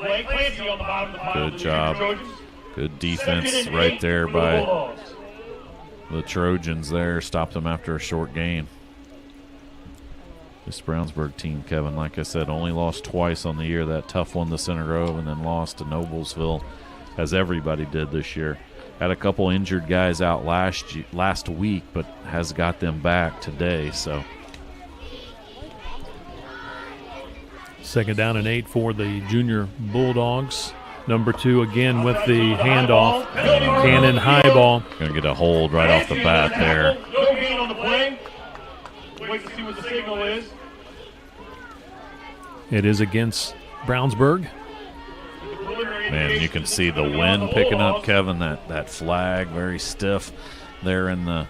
Good job. Good defense right there by the Trojans there. Stopped them after a short gain. This Brownsburg team, Kevin, like I said, only lost twice on the year. That tough one to Center Grove and then lost to Noblesville, as everybody did this year. Had a couple injured guys out last week, but has got them back today. So 2nd down and 8 for the junior Bulldogs. Number 2 again with the handoff. Cannon high ball. Going to get a hold right off the bat there. No gain on the play. Wait to see what the signal is. It is against Brownsburg. Man, you can see the wind picking up, Kevin. That flag very stiff there in the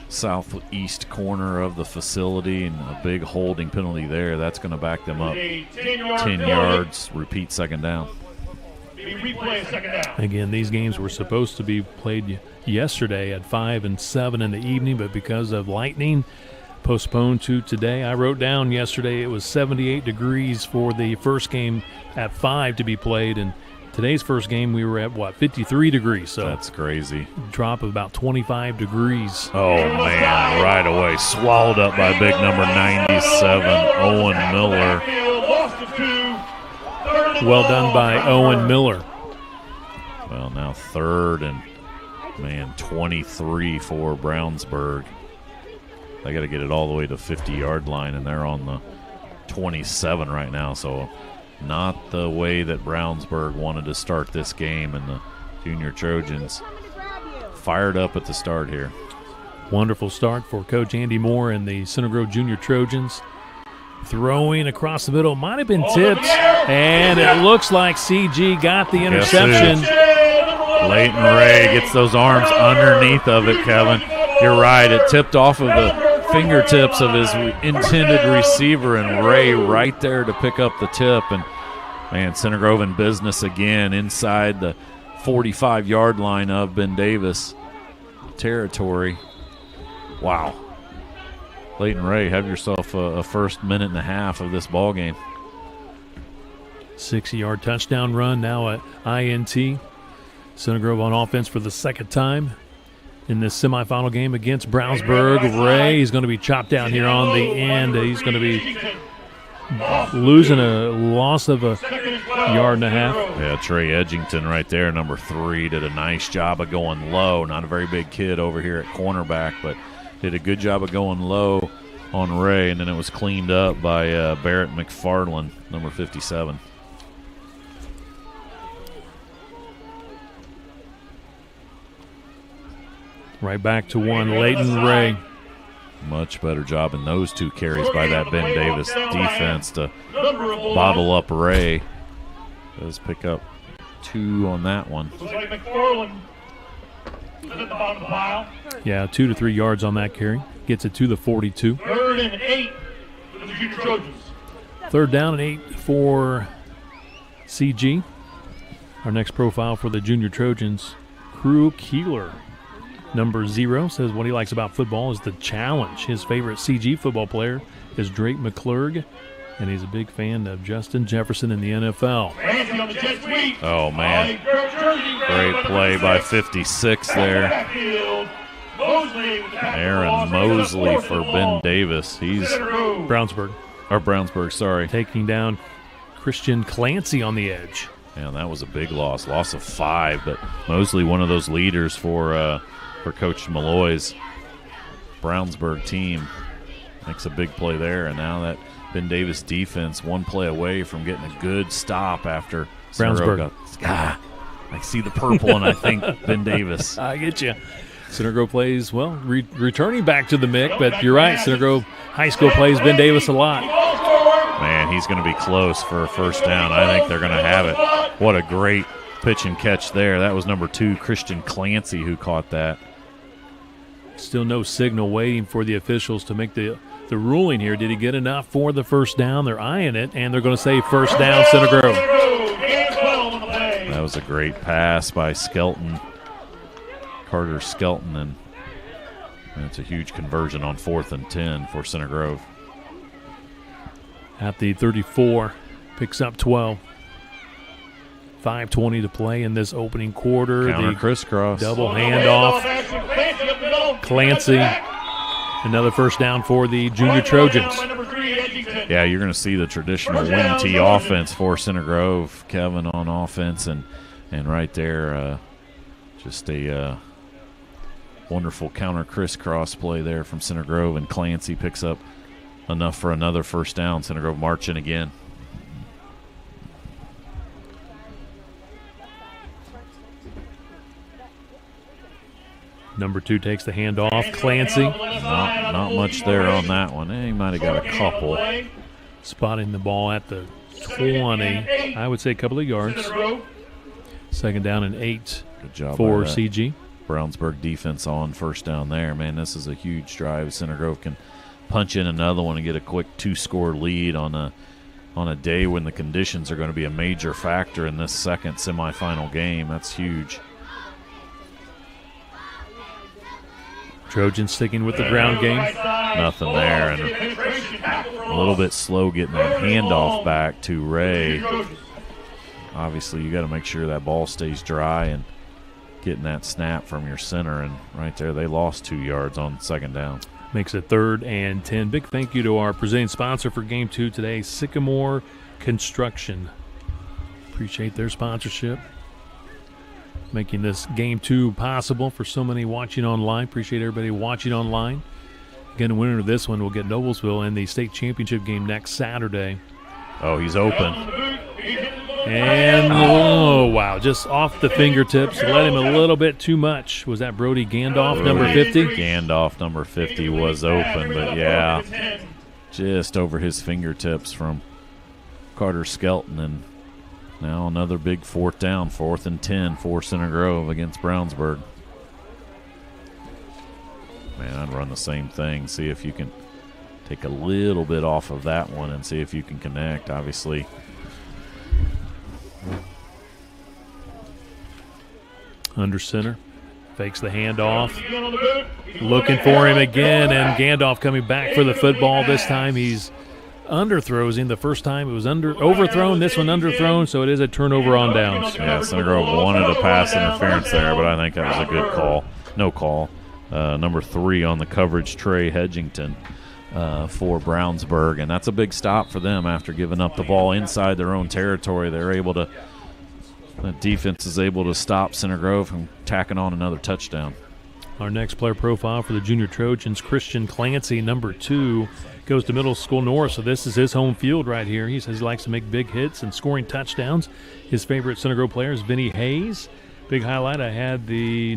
southeast corner of the facility, and a big holding penalty there. That's going to back them up 10 yards. Repeat 2nd down. Again, these games were supposed to be played yesterday at 5 and 7 in the evening, but because of lightning, postponed to today. I wrote down yesterday it was 78 degrees for the first game at 5 to be played, and today's first game we were at, 53 degrees. So that's crazy. Drop of about 25 degrees. Oh, man, right away. Swallowed up by big number 97, Owen Miller. Well done by Owen Miller. Well, now 3rd and, 23 for Brownsburg. They got to get it all the way to 50-yard line, and they're on the 27 right now. So not the way that Brownsburg wanted to start this game, and the junior Trojans fired up at the start here. Wonderful start for Coach Andy Moore and the Center Grove Junior Trojans. Throwing across the middle, might have been tipped, and it looks like CG got the interception. Leighton Ray gets those arms underneath of it, Kevin. You're right, it tipped off of the fingertips of his intended receiver, and Ray right there to pick up the tip. And, man, Center Grove in business again inside the 45-yard line of Ben Davis territory. Wow. Leighton Ray, have yourself a first minute and a half of this ball game. 60-yard touchdown run, now at INT. Center Grove on offense for the 2nd time in this semifinal game against Brownsburg. Ray is going to be chopped down here on the end. He's going to be losing a loss of a yard and a half. Yeah, Trey Edgington right there, number 3, did a nice job of going low. Not a very big kid over here at cornerback, but did a good job of going low on Ray, and then it was cleaned up by Barrett McFarland, number 57. Right back to one, Leighton Ray. Much better job in those 2 carries by that Ben Davis defense to bottle up Ray. Does pick up 2 on that one. Yeah, 2 to 3 yards on that carry. Gets it to the 42. 3rd and 8 for the junior Trojans. 3rd down and 8 for CG. Our next profile for the junior Trojans, Crew Keeler. Number 0 says what he likes about football is the challenge. His favorite CG football player is Drake McClurg. And he's a big fan of Justin Jefferson in the NFL. Oh, man. Great play by 56 there. Aaron Mosley for Ben Davis. He's Brownsburg, sorry. Taking down Christian Clancy on the edge. Yeah, that was a big loss of 5. But Mosley, one of those leaders for Coach Malloy's Brownsburg team, makes a big play there. And now that Ben Davis defense one play away from getting a good stop after Brownsburg. I see the purple and I think Ben Davis. I get you. Center Grove plays, well, returning back to the MIC, but you're right, Center Grove High School plays Ben Davis a lot. Man, he's going to be close for a first down. I think they're going to have it. What a great pitch and catch there. That was number 2, Christian Clancy, who caught that. Still no signal, waiting for the officials to make the ruling here. Did he get enough for the first down? They're eyeing it, and they're going to say first down, Center Grove. That was a great pass by Skelton, Carter Skelton, and it's a huge conversion on 4th and 10 for Center Grove. At the 34, picks up 12. 5:20 to play in this opening quarter. Counter crisscross. Double handoff. Clancy. Another first down for the Junior Trojans. Yeah, you're going to see the traditional wing tee offense for Center Grove. Kevin on offense, and right there, just a wonderful counter crisscross play there from Center Grove, and Clancy picks up enough for another first down. Center Grove marching again. Number 2 takes the handoff. Clancy. Not much there on that one. He might have got a couple. Spotting the ball at the 20. I would say a couple of yards. Second down and 8 Good job for by that CG. Brownsburg defense on first down there. Man, this is a huge drive. Center Grove can punch in another one and get a quick 2-score lead on a day when the conditions are going to be a major factor in this second semifinal game. That's huge. Trojans sticking with the ground game. Nothing there, and a little bit slow getting that handoff back to Ray. Obviously, you got to make sure that ball stays dry and getting that snap from your center. And right there, they lost 2 yards on second down. Makes it 3rd and 10. Big thank you to our presenting sponsor for Game 2 today, Sycamore Construction. Appreciate their sponsorship, making this Game 2 possible for so many watching online. Appreciate everybody watching online. Again, the winner of this one will get Noblesville in the state championship game next Saturday. Oh, he's open. And, oh, wow, just off the fingertips. Let him a little bit too much. Was that Brody Gandalf, number 50? Gandalf, number 50, was open, but yeah, just over his fingertips from Carter Skelton. And now another big 4th down, 4th and 10 for Center Grove against Brownsburg. Man, I'd run the same thing, see if you can take a little bit off of that one and see if you can connect. Obviously, under center, fakes the handoff, looking for him again, and Gandalf coming back for the football. This time he's underthrows him. The first time it was overthrown, this one underthrown, so it is a turnover on downs. Yeah, Center Grove wanted a pass interference there, but I think that was a good call. No call. Number 3 on the coverage, Trey Hedgington for Brownsburg, and that's a big stop for them after giving up the ball inside their own territory. They're able to, the defense is able to stop Center Grove from tacking on another touchdown. Our next player profile for the Junior Trojans, Christian Clancy, number 2, goes to Middle School North, so this is his home field right here. He says he likes to make big hits and scoring touchdowns. His favorite Center Grove player is Vinny Hayes. Big highlight, I had the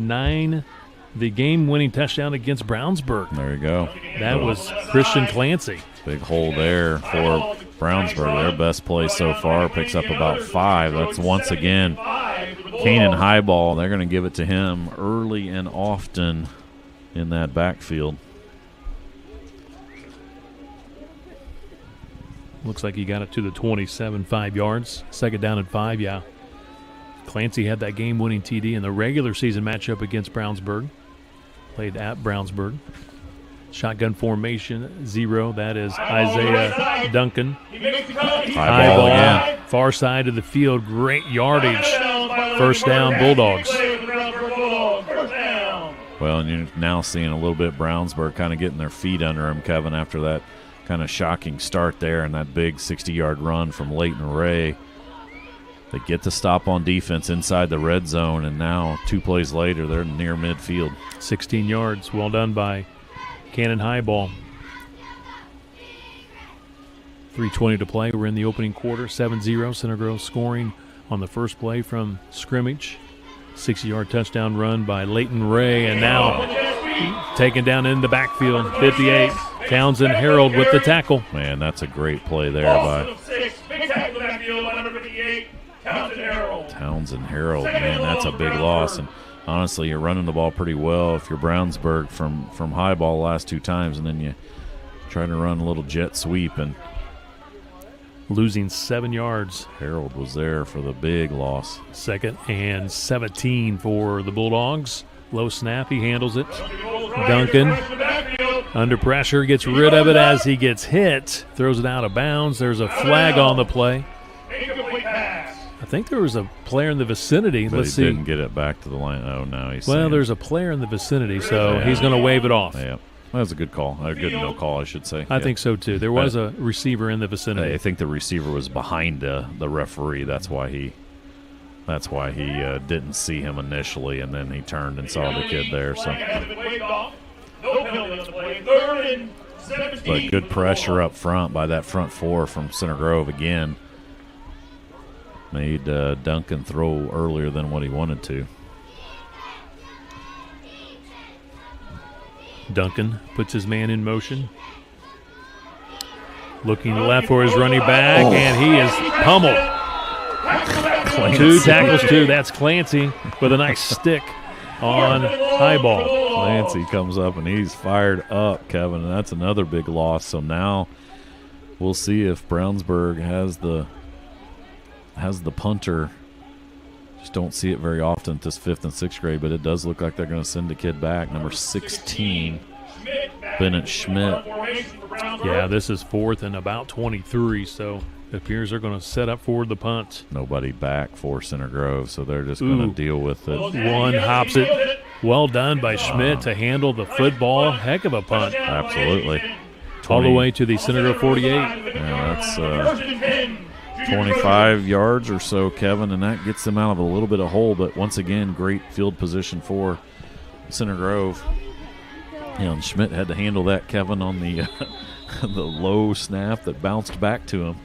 game-winning touchdown against Brownsburg. There you go. That was Christian Clancy. Big hole there for Brownsburg. Their best play so far, picks up about 5. That's once again Kanan Highball. They're going to give it to him early and often in that backfield. Looks like he got it to the 27, 5 yards. Second down and 5, yeah. Clancy had that game-winning TD in the regular season matchup against Brownsburg. Played at Brownsburg. Shotgun formation, 0. That is Isaiah Duncan. High ball again. Far side of the field. Great yardage. First down, Bulldogs. Well, and you're now seeing a little bit Brownsburg kind of getting their feet under him, Kevin, after that kind of shocking start there and that big 60-yard run from Leighton Ray. They get the stop on defense inside the red zone, and now 2 plays later, they're near midfield. 16 yards. Well done by Cannon Highball. 3:20 to play. We're in the opening quarter. 7-0. Center Grove scoring on the first play from scrimmage. 60-yard touchdown run by Leighton Ray, and now taken down in the backfield. 58. Townsend Harold with the tackle. Man, that's a great play there by Townsend Harold. Man, that's a big loss. And honestly, you're running the ball pretty well if you're Brownsburg from high ball the last 2 times, and then you try to run a little jet sweep and losing 7 yards. Harold was there for the big loss. 2nd and 17 for the Bulldogs. Low snap, he handles it. Duncan under pressure, gets rid of it as he gets hit, throws it out of bounds. There's a flag on the play. I think there was a player in the vicinity. But Let's he see. didn't get it back to the line. Oh, no. There's a player in the vicinity, so he's going to wave it off. Yeah. That was a good call. A good no call, I should say. I think so, too. There was a receiver in the vicinity. I think the receiver was behind the referee. That's why he didn't see him initially, and then he turned and saw the kid there. So, but good pressure up front by that front 4 from Center Grove again. Made Duncan throw earlier than what he wanted to. Duncan puts his man in motion. Looking left for his running back, and he is pummeled. Clancy. 2 tackles, 2. That's Clancy with a nice stick on Highball. Clancy comes up, and he's fired up, Kevin, and that's another big loss. So now we'll see if Brownsburg has the punter. Just don't see it very often at this 5th and 6th grade, but it does look like they're going to send the kid back. Number 16, Bennett Schmidt. Yeah, this is 4th and about 23, so it appears they're going to set up for the punt. Nobody back for Center Grove, so they're just going to deal with it. One hops it. Well done by Schmidt to handle the football. Heck of a punt. Absolutely. All the way to the Center Grove 48. Yeah, that's 25 yards or so, Kevin, and that gets them out of a little bit of hole. But once again, great field position for Center Grove. And Schmidt had to handle that, Kevin, on the the low snap that bounced back to him.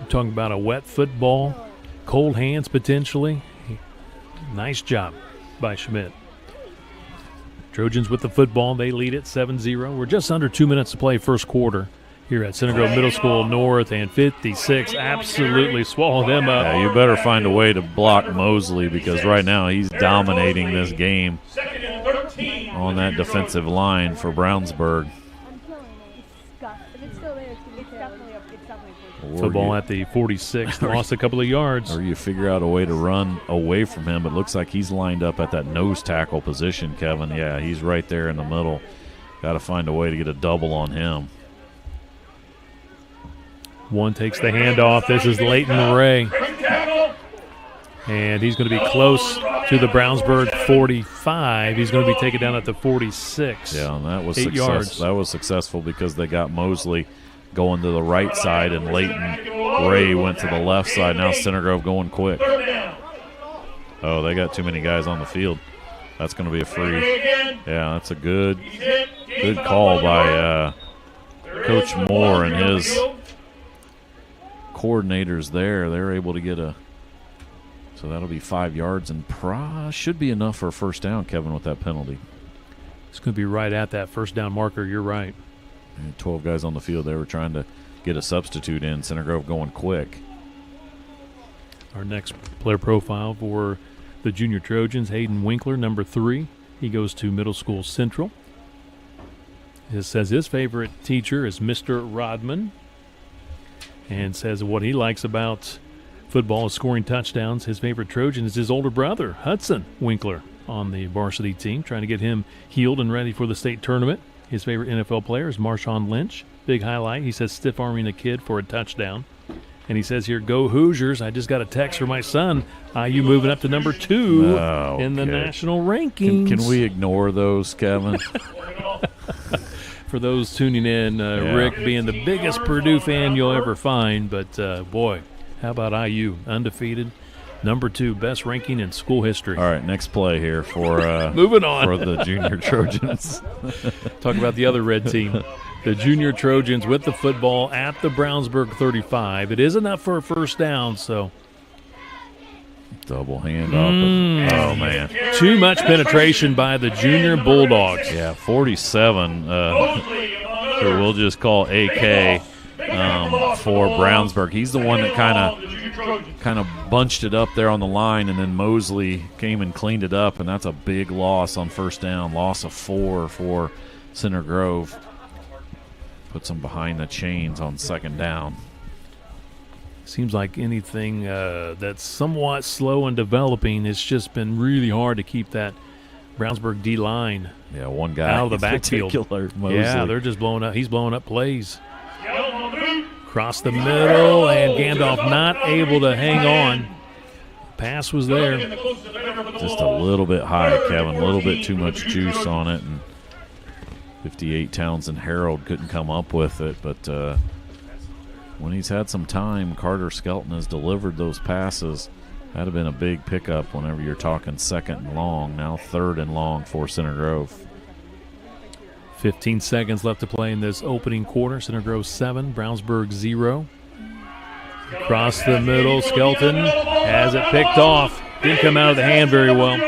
I'm talking about a wet football, cold hands potentially. Nice job by Schmidt. Trojans with the football. They lead it 7-0. We're just under 2 minutes to play first quarter here at Center Grove Middle School North, and 56 absolutely swallow them up. Yeah, you better find a way to block Mosley, because right now he's dominating this game on that defensive line for Brownsburg. Football at the 46, lost a couple of yards. Or you figure out a way to run away from him. It looks like he's lined up at that nose tackle position, Kevin. Yeah, he's right there in the middle. Got to find a way to get a double on him. One takes the handoff. This is Leighton Ray. And he's going to be close to the Brownsburg 45. He's going to be taken down at the 46. Yeah, and that was 8 yards. That was successful because they got Mosley going to the right side, and Leighton Ray went to the left side. Now Center Grove going quick. Oh, they got too many guys on the field. That's going to be a free. Yeah, that's a good call by Coach Moore and his coordinators there. They're able to get so that'll be 5 yards, and should be enough for a first down, Kevin, with that penalty. It's going to be right at that first down marker. You're right. 12 guys on the field. They were trying to get a substitute in. Center Grove going quick. Our next player profile for the Junior Trojans, Hayden Winkler, number 3. He goes to Middle School Central. It says his favorite teacher is Mr. Rodman, and says what he likes about football is scoring touchdowns. His favorite Trojan is his older brother, Hudson Winkler, on the varsity team, trying to get him healed and ready for the state tournament His favorite NFL player is Marshawn Lynch. Big highlight. He says stiff-arming a kid for a touchdown. And he says here, go Hoosiers. I just got a text from my son. IU moving up to number 2 in the national rankings. Can we ignore those, Kevin? For those tuning in, Rick being the biggest Purdue fan you'll ever find. But, boy, how about IU? Undefeated. Number 2, best ranking in school history. All right, next play here for moving on for the junior Trojans. Talk about the other red team. The junior Trojans with the football at the Brownsburg 35. It is enough for a first down, so. Double handoff. Oh, man. Too much penetration by the junior Bulldogs. Yeah, 47, who we'll just call AK for Brownsburg. He's the one that kind of bunched it up there on the line, and then Mosley came and cleaned it up, and that's a big loss on first down. Loss of 4 for Center Grove. Puts them behind the chains on second down. Seems like anything that's somewhat slow and developing, it's just been really hard to keep that Brownsburg D-line one guy out of the backfield. Yeah, they're just blowing up. He's blowing up plays. Across the middle, and Gandalf not able to hang on. Pass was there. Just a little bit high, Kevin. A little bit too much juice on it. And 58 Townsend Harold couldn't come up with it, but when he's had some time, Carter Skelton has delivered those passes. That'd have been a big pickup whenever you're talking second and long. Now third and long for Center Grove. 15 seconds left to play in this opening quarter. Center Grove 7, Brownsburg 0. Across the middle, Skelton has it picked off. Didn't come out of the hand very well.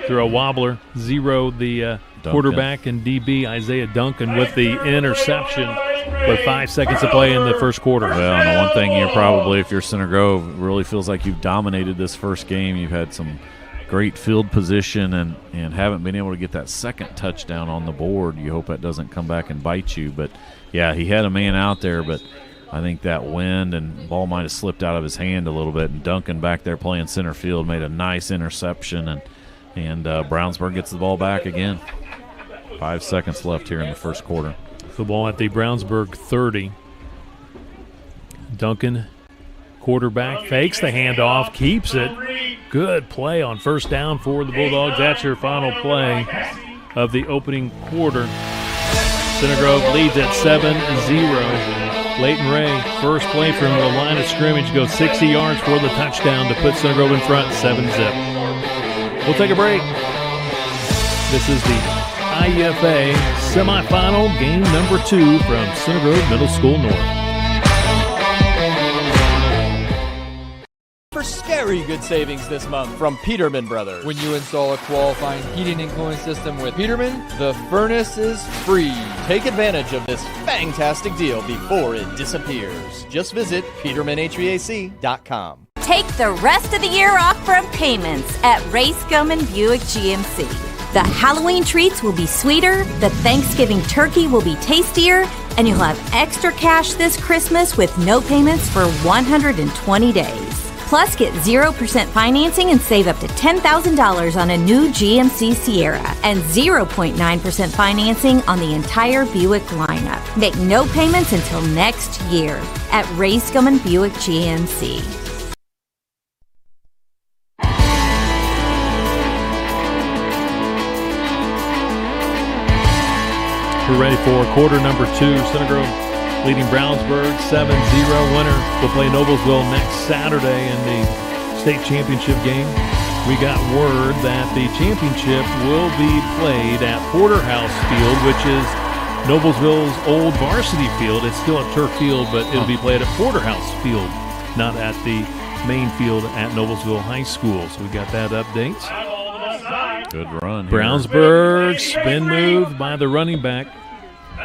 Through a wobbler, zeroed the quarterback and DB Isaiah Duncan with the interception. With 5 seconds to play in the first quarter. Well, and the one thing you're probably, if you're Center Grove, really feels like you've dominated this first game. You've had some great field position and haven't been able to get that second touchdown on the board. You hope that doesn't come back and bite you. But, yeah, he had a man out there, but I think that wind and the ball might have slipped out of his hand a little bit. And Duncan back there playing center field made a nice interception, and Brownsburg gets the ball back again. 5 seconds left here in the first quarter. Football at the Brownsburg 30. Duncan, quarterback, fakes the handoff, keeps it. Good play on first down for the Bulldogs. That's your final play of the opening quarter. Center Grove leads at 7-0. Leighton Ray, first play from the line of scrimmage, goes 60 yards for the touchdown to put Center Grove in front, 7-zip. We'll take a break. This is the IEFA semifinal, game number 2 from Center Grove Middle School North. For scary good savings this month from Peterman Brothers. When you install a qualifying heating and cooling system with Peterman, the furnace is free. Take advantage of this fantastic deal before it disappears. Just visit PetermanHVAC.com. Take the rest of the year off from payments at Ray Scoman Buick GMC. The Halloween treats will be sweeter, the Thanksgiving turkey will be tastier, and you'll have extra cash this Christmas with no payments for 120 days. Plus, get 0% financing and save up to $10,000 on a new GMC Sierra and 0.9% financing on the entire Buick lineup. Make no payments until next year at Ray Scoman Buick GMC. We're ready for quarter number 2. Center Grove leading Brownsburg 7-0. Winner will play Noblesville next Saturday in the state championship game. We got word that the championship will be played at Porterhouse Field, which is Noblesville's old varsity field. It's still a turf field, but it'll be played at Porterhouse Field, not at the main field at Noblesville High School. So we got that update. Good run. Brownsburg spin move by the running back.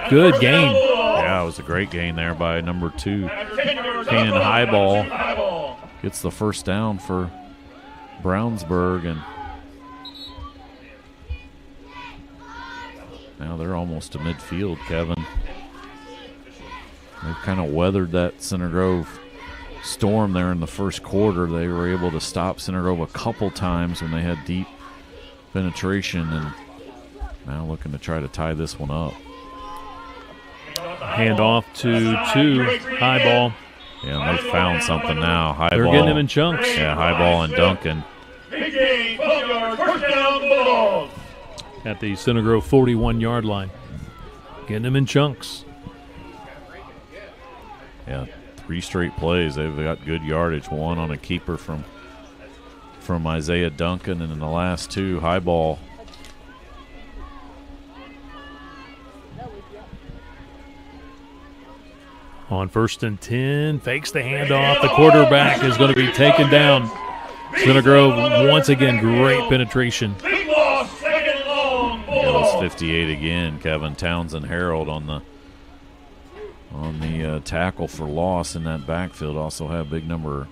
Good gain. Yeah, it was a great gain there by number 2. Cannon Highball gets the first down for Brownsburg, and now they're almost to midfield, Kevin. They've kind of weathered that Center Grove storm there in the first quarter. They were able to stop Center Grove a couple times when they had deep penetration, and now looking to try to tie this one up. Hand off to high ball. Yeah, and they found something now. High They're ball. getting him in chunks. Yeah, high ball and Duncan. Big game, 12 yards, first down, Bulldogs. At the Center Grove 41-yard line. Getting him in chunks. Yeah, 3 straight plays. They've got good yardage. One on a keeper from Isaiah Duncan, and in the last 2, high ball. On 1st and 10, fakes the handoff. The quarterback is going to be taken down. Center Grove, once again, great penetration. Big loss, second and long, Yeah, Bulldogs. it's 58 again. Kevin Townsend Harold on the tackle for loss in that backfield. Also have big number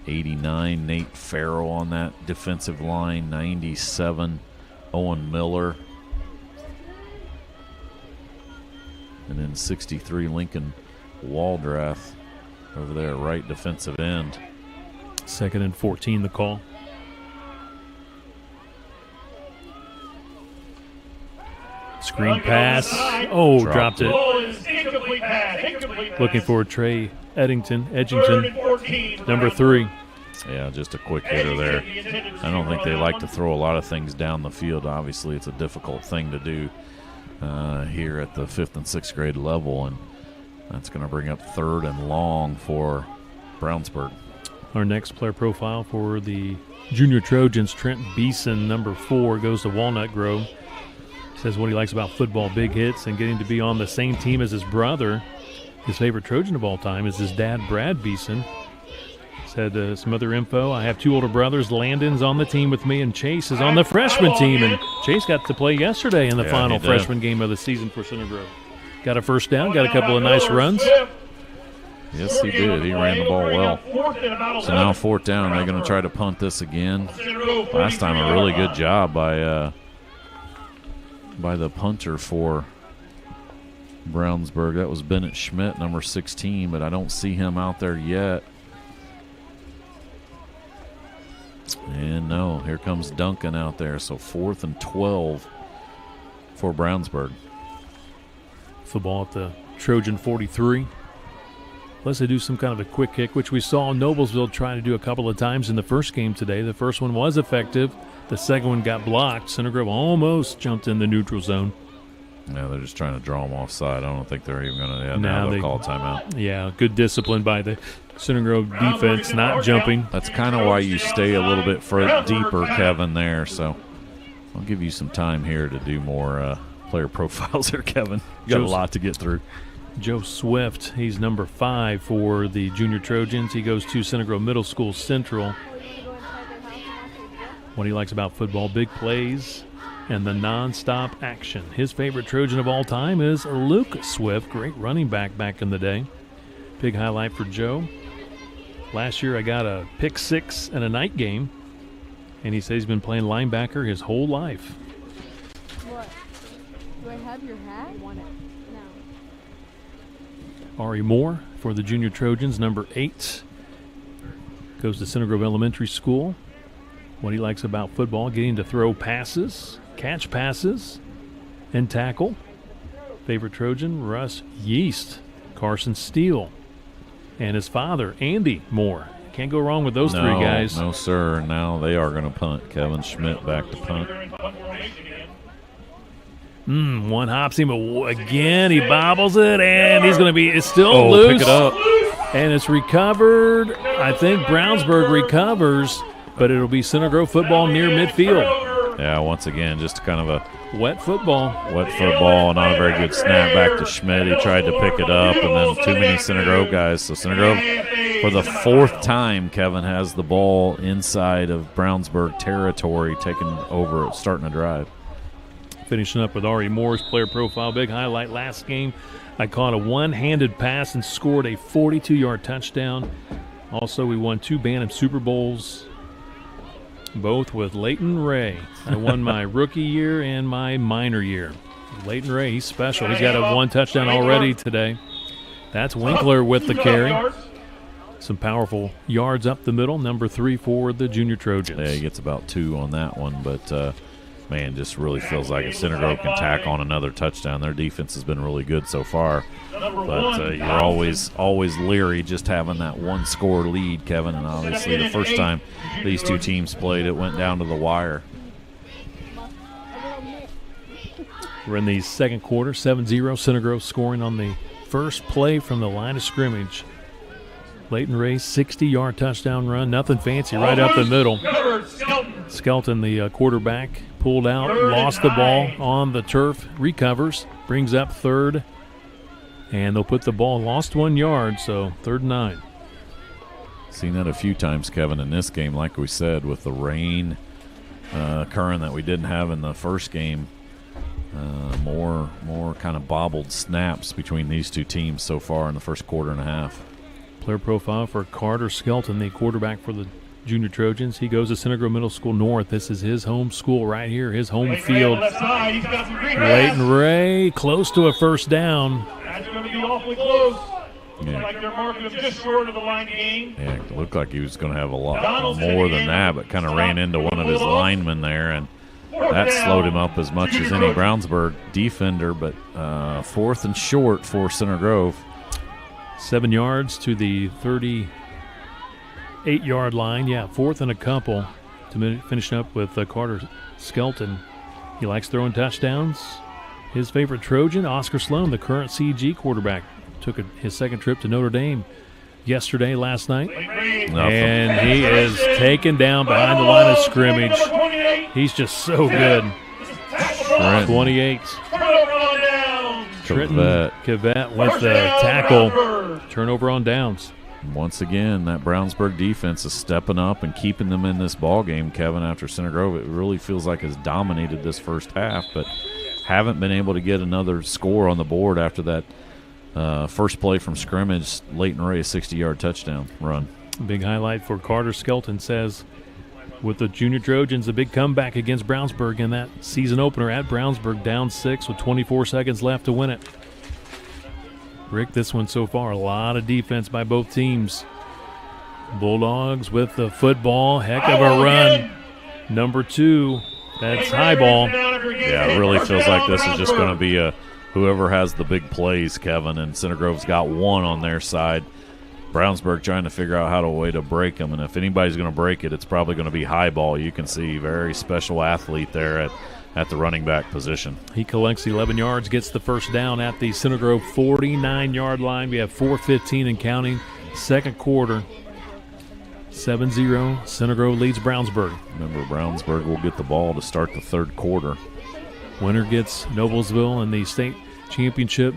89, Nate Farrell on that defensive line. 97, Owen Miller. And then 63, Lincoln Waldrath over there, right defensive end. 2nd and 14, the call. Screen pass. Oh, dropped it. Ball is incomplete pass, incomplete pass. Looking for Trey Edgington, Third and 14. number 3. Yeah, just a quick hitter there. I don't think they like to throw a lot of things down the field. Obviously, it's a difficult thing to do here at the 5th and 6th grade level, and that's going to bring up 3rd and long for Brownsburg. Our next player profile for the Junior Trojans, Trent Beeson, number 4, goes to Walnut Grove. Says what he likes about football, big hits, and getting to be on the same team as his brother. His favorite Trojan of all time is his dad, Brad Beeson. Said some other info. I have 2 older brothers. Landon's on the team with me, and Chase is on the freshman team. And Chase got to play yesterday in the final freshman game of the season for Center Grove. Got a first down, got a couple of nice runs. Yes, he did. He ran the ball well. So now 4th down. They're going to try to punt this again. Last time a really good job by the punter for Brownsburg. That was Bennett Schmidt, number 16, but I don't see him out there yet. And no, here comes Duncan out there. So 4th and 12 for Brownsburg. Football at the Trojan 43. Unless they do some kind of a quick kick, which we saw Noblesville try to do a couple of times in the first game today. The first one was effective. The second one got blocked. Center Grove almost jumped in the neutral zone. Yeah, they're just trying to draw them offside. I don't think they're even going to now they'll call timeout. Yeah, good discipline by the Center Grove defense, not jumping. That's kind of why you stay a little bit deeper, Kevin, there. So I'll give you some time here to do more player profiles here, Kevin. You got a lot to get through. Joe Swift, he's number 5 for the Junior Trojans. He goes to Center Grove Middle School Central. What he likes about football, big plays and the nonstop action. His favorite Trojan of all time is Luke Swift, great running back in the day. Big highlight for Joe. Last year I got a pick 6 in a night game, and he says he's been playing linebacker his whole life. What? Do I have your hat? Want it? No. Ari Moore for the Junior Trojans, number 8. Goes to Center Grove Elementary School. What he likes about football, getting to throw passes, catch passes, and tackle. Favorite Trojan, Russ Yeast, Carson Steele, and his father, Andy Moore. Can't go wrong with those 3 guys. No, sir. Now they are going to punt. Kevin Schmidt back to punt. One hops him again. He bobbles it, and he's going to be. It's still loose. Pick it up. And it's recovered. I think Brownsburg recovers, but it'll be Center Grove football near midfield. Yeah, once again, just kind of a wet football. Not a very good snap back to Schmidt. He tried to pick it up, and then too many Center Grove guys. So Center Grove, for the 4th time, Kevin has the ball inside of Brownsburg territory, taking over, starting a drive. Finishing up with Ari Moore's player profile. Big highlight last game. I caught a one-handed pass and scored a 42-yard touchdown. Also, we won 2 Bantam Super Bowls, both with Leighton Ray. I won my rookie year and my minor year. Leighton Ray, he's special. He's got a 1 touchdown already today. That's Winkler with the carry. Some powerful yards up the middle. Number 3 for the Junior Trojans. Yeah, he gets about 2 on that one, but man, just really feels like if Center Grove can tack on another touchdown. Their defense has been really good so far. But you're always leery just having that one-score lead, Kevin. And obviously the first time these two teams played, it went down to the wire. We're in the second quarter, 7-0. Center Grove scoring on the first play from the line of scrimmage. Leighton Ray, 60-yard touchdown run. Nothing fancy, right up the middle. Skelton, the quarterback, pulled out, lost the ball on the turf, recovers, brings up third, and they'll put the ball, lost 1 yard, so 3rd and 9. Seen that a few times, Kevin, in this game, like we said, with the rain occurring that we didn't have in the first game. More kind of bobbled snaps between these two teams so far in the first quarter and a half. Player profile for Carter Skelton, the quarterback for the Junior Trojans. He goes to Center Grove Middle School North. This is his home school right here, his home field. Leighton Ray close to a first down. That's going to be awfully close. Yeah. Like they're marking him just short of the line game. Yeah, it looked like he was going to have a lot more than that, but kind of ran into one of his linemen there, and that slowed him up as much as any Brownsburg defender. But 4th and short for Center Grove. 7 yards to the 38-yard line. Yeah, 4th and a couple to finish up with Carter Skelton. He likes throwing touchdowns. His favorite Trojan, Oscar Sloan, the current CG quarterback, took his second trip to Notre Dame last night. And he is taken down behind the line of scrimmage. He's just so good. 28. Tristan Arnold with the tackle. Turnover on downs. Once again, that Brownsburg defense is stepping up and keeping them in this ball game, Kevin, after Center Grove. It really feels like has dominated this first half, but haven't been able to get another score on the board after that first play from scrimmage. Leighton Ray, a 60-yard touchdown run. Big highlight for Carter Skelton says, with the Junior Trojans, a big comeback against Brownsburg in that season opener at Brownsburg, down 6 with 24 seconds left to win it. Rick, this one so far, a lot of defense by both teams. Bulldogs with the football, heck of a run. Number 2, that's high ball. Yeah, it really feels like this is just going to be whoever has the big plays, Kevin, and Center Grove's got one on their side. Brownsburg trying to figure out how to break them, and if anybody's going to break it, it's probably going to be high ball. You can see very special athlete there at the running back position. He collects 11 yards, gets the first down at the Center Grove 49-yard line. We have 4:15 and counting. Second quarter, 7-0. Center Grove leads Brownsburg. Remember, Brownsburg will get the ball to start the third quarter. Winner gets Noblesville in the state championship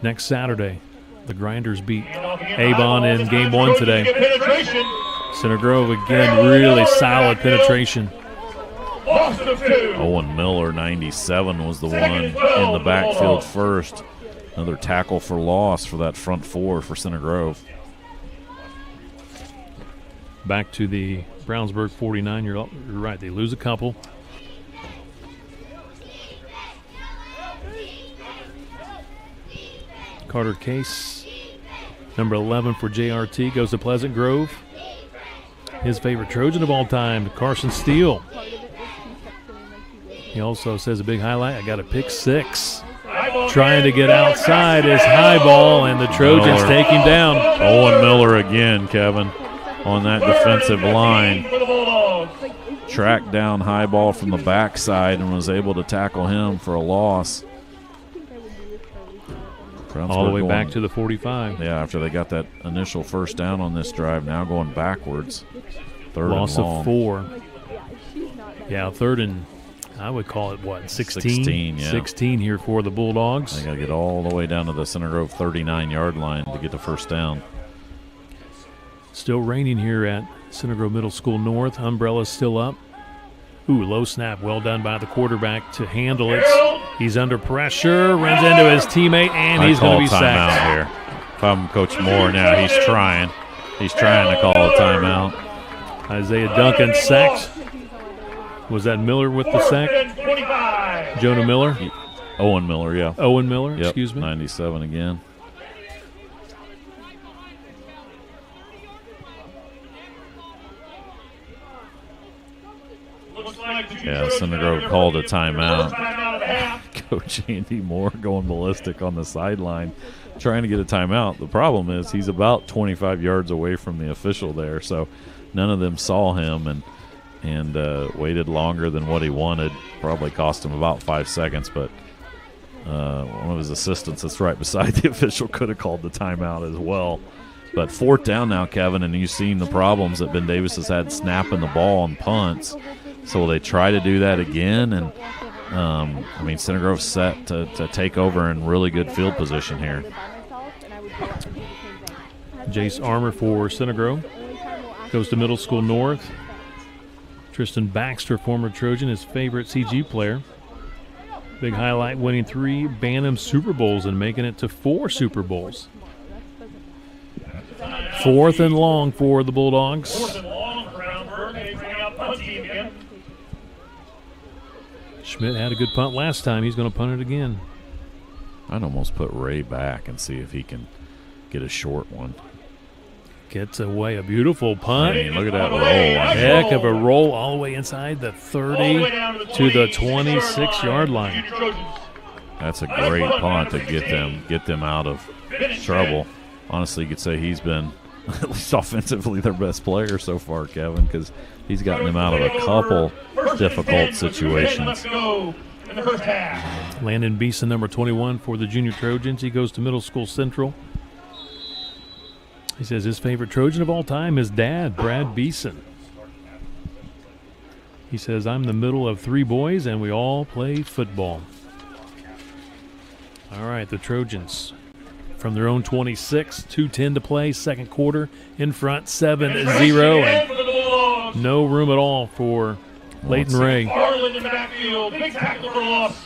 next Saturday. The Grinders beat Avon in game 1 today. Center Grove, again, really solid penetration. Owen Miller, 97, was the one in the backfield first. Another tackle for loss for that front four for Center Grove. Back to the Brownsburg 49. You're right, they lose a couple. Carter Case, number 11 for JRT, goes to Pleasant Grove. His favorite Trojan of all time, Carson Steele. He also says a big highlight, I got a pick 6. Trying to get outside is high ball, and the Trojans take him down. Owen Miller again, Kevin, on that defensive line. Tracked down high ball from the backside and was able to tackle him for a loss. All the way back to the 45. Yeah, after they got that initial first down on this drive, now going backwards. Third loss and long. Of 4. Yeah, third and, I would call it, what, 16? 16, yeah. 16 here for the Bulldogs. They got to get all the way down to the Center Grove 39-yard line to get the first down. Still raining here at Center Grove Middle School North. Umbrella's still up. Ooh, low snap. Well done by the quarterback to handle it. He's under pressure, runs into his teammate, and he's going to be sacked. Here. If I'm Coach Moore now, he's trying. He's trying to call a timeout. Isaiah Duncan sacked. Was that Miller with the sack? Jonah Miller? Owen Miller, yeah. Owen Miller, yep, excuse me. 97 again. Yeah, Center Grove called a timeout. Coach Andy Moore going ballistic on the sideline, trying to get a timeout. The problem is he's about 25 yards away from the official there, so none of them saw him and waited longer than what he wanted. Probably cost him about 5 seconds, but one of his assistants that's right beside the official could have called the timeout as well. But 4th down now, Kevin, and you've seen the problems that Ben Davis has had snapping the ball on punts. So will they try to do that again? And, Center Grove's set to take over in really good field position here. Jace Armour for Center Grove goes to Middle School North. Tristan Baxter, former Trojan, his favorite CG player. Big highlight, winning 3 Bantam Super Bowls and making it to 4 Super Bowls. 4th and long for the Bulldogs. 4th and long, Brownsburg. They bring out punt team again. Schmidt had a good punt last time. He's going to punt it again. I'd almost put Ray back and see if he can get a short one. Gets away a beautiful punt. I mean, look at that roll. Heck of a roll all the way inside the 30 to the 26-yard line. That's a great punt to get them out of trouble. Honestly, you could say he's been, at least offensively, their best player so far, Kevin, because he's gotten them out of a couple difficult situations. Landon Beeson, number 21 for the Junior Trojans. He goes to Middle School Central. He says his favorite Trojan of all time is Dad, Brad Beeson. He says, I'm the middle of 3 boys, and we all play football. All right, the Trojans from their own 26, 2:10 to play, second quarter, in front, 7-0, and no room at all for Leighton Ray. Farland in the backfield, big tackle for loss.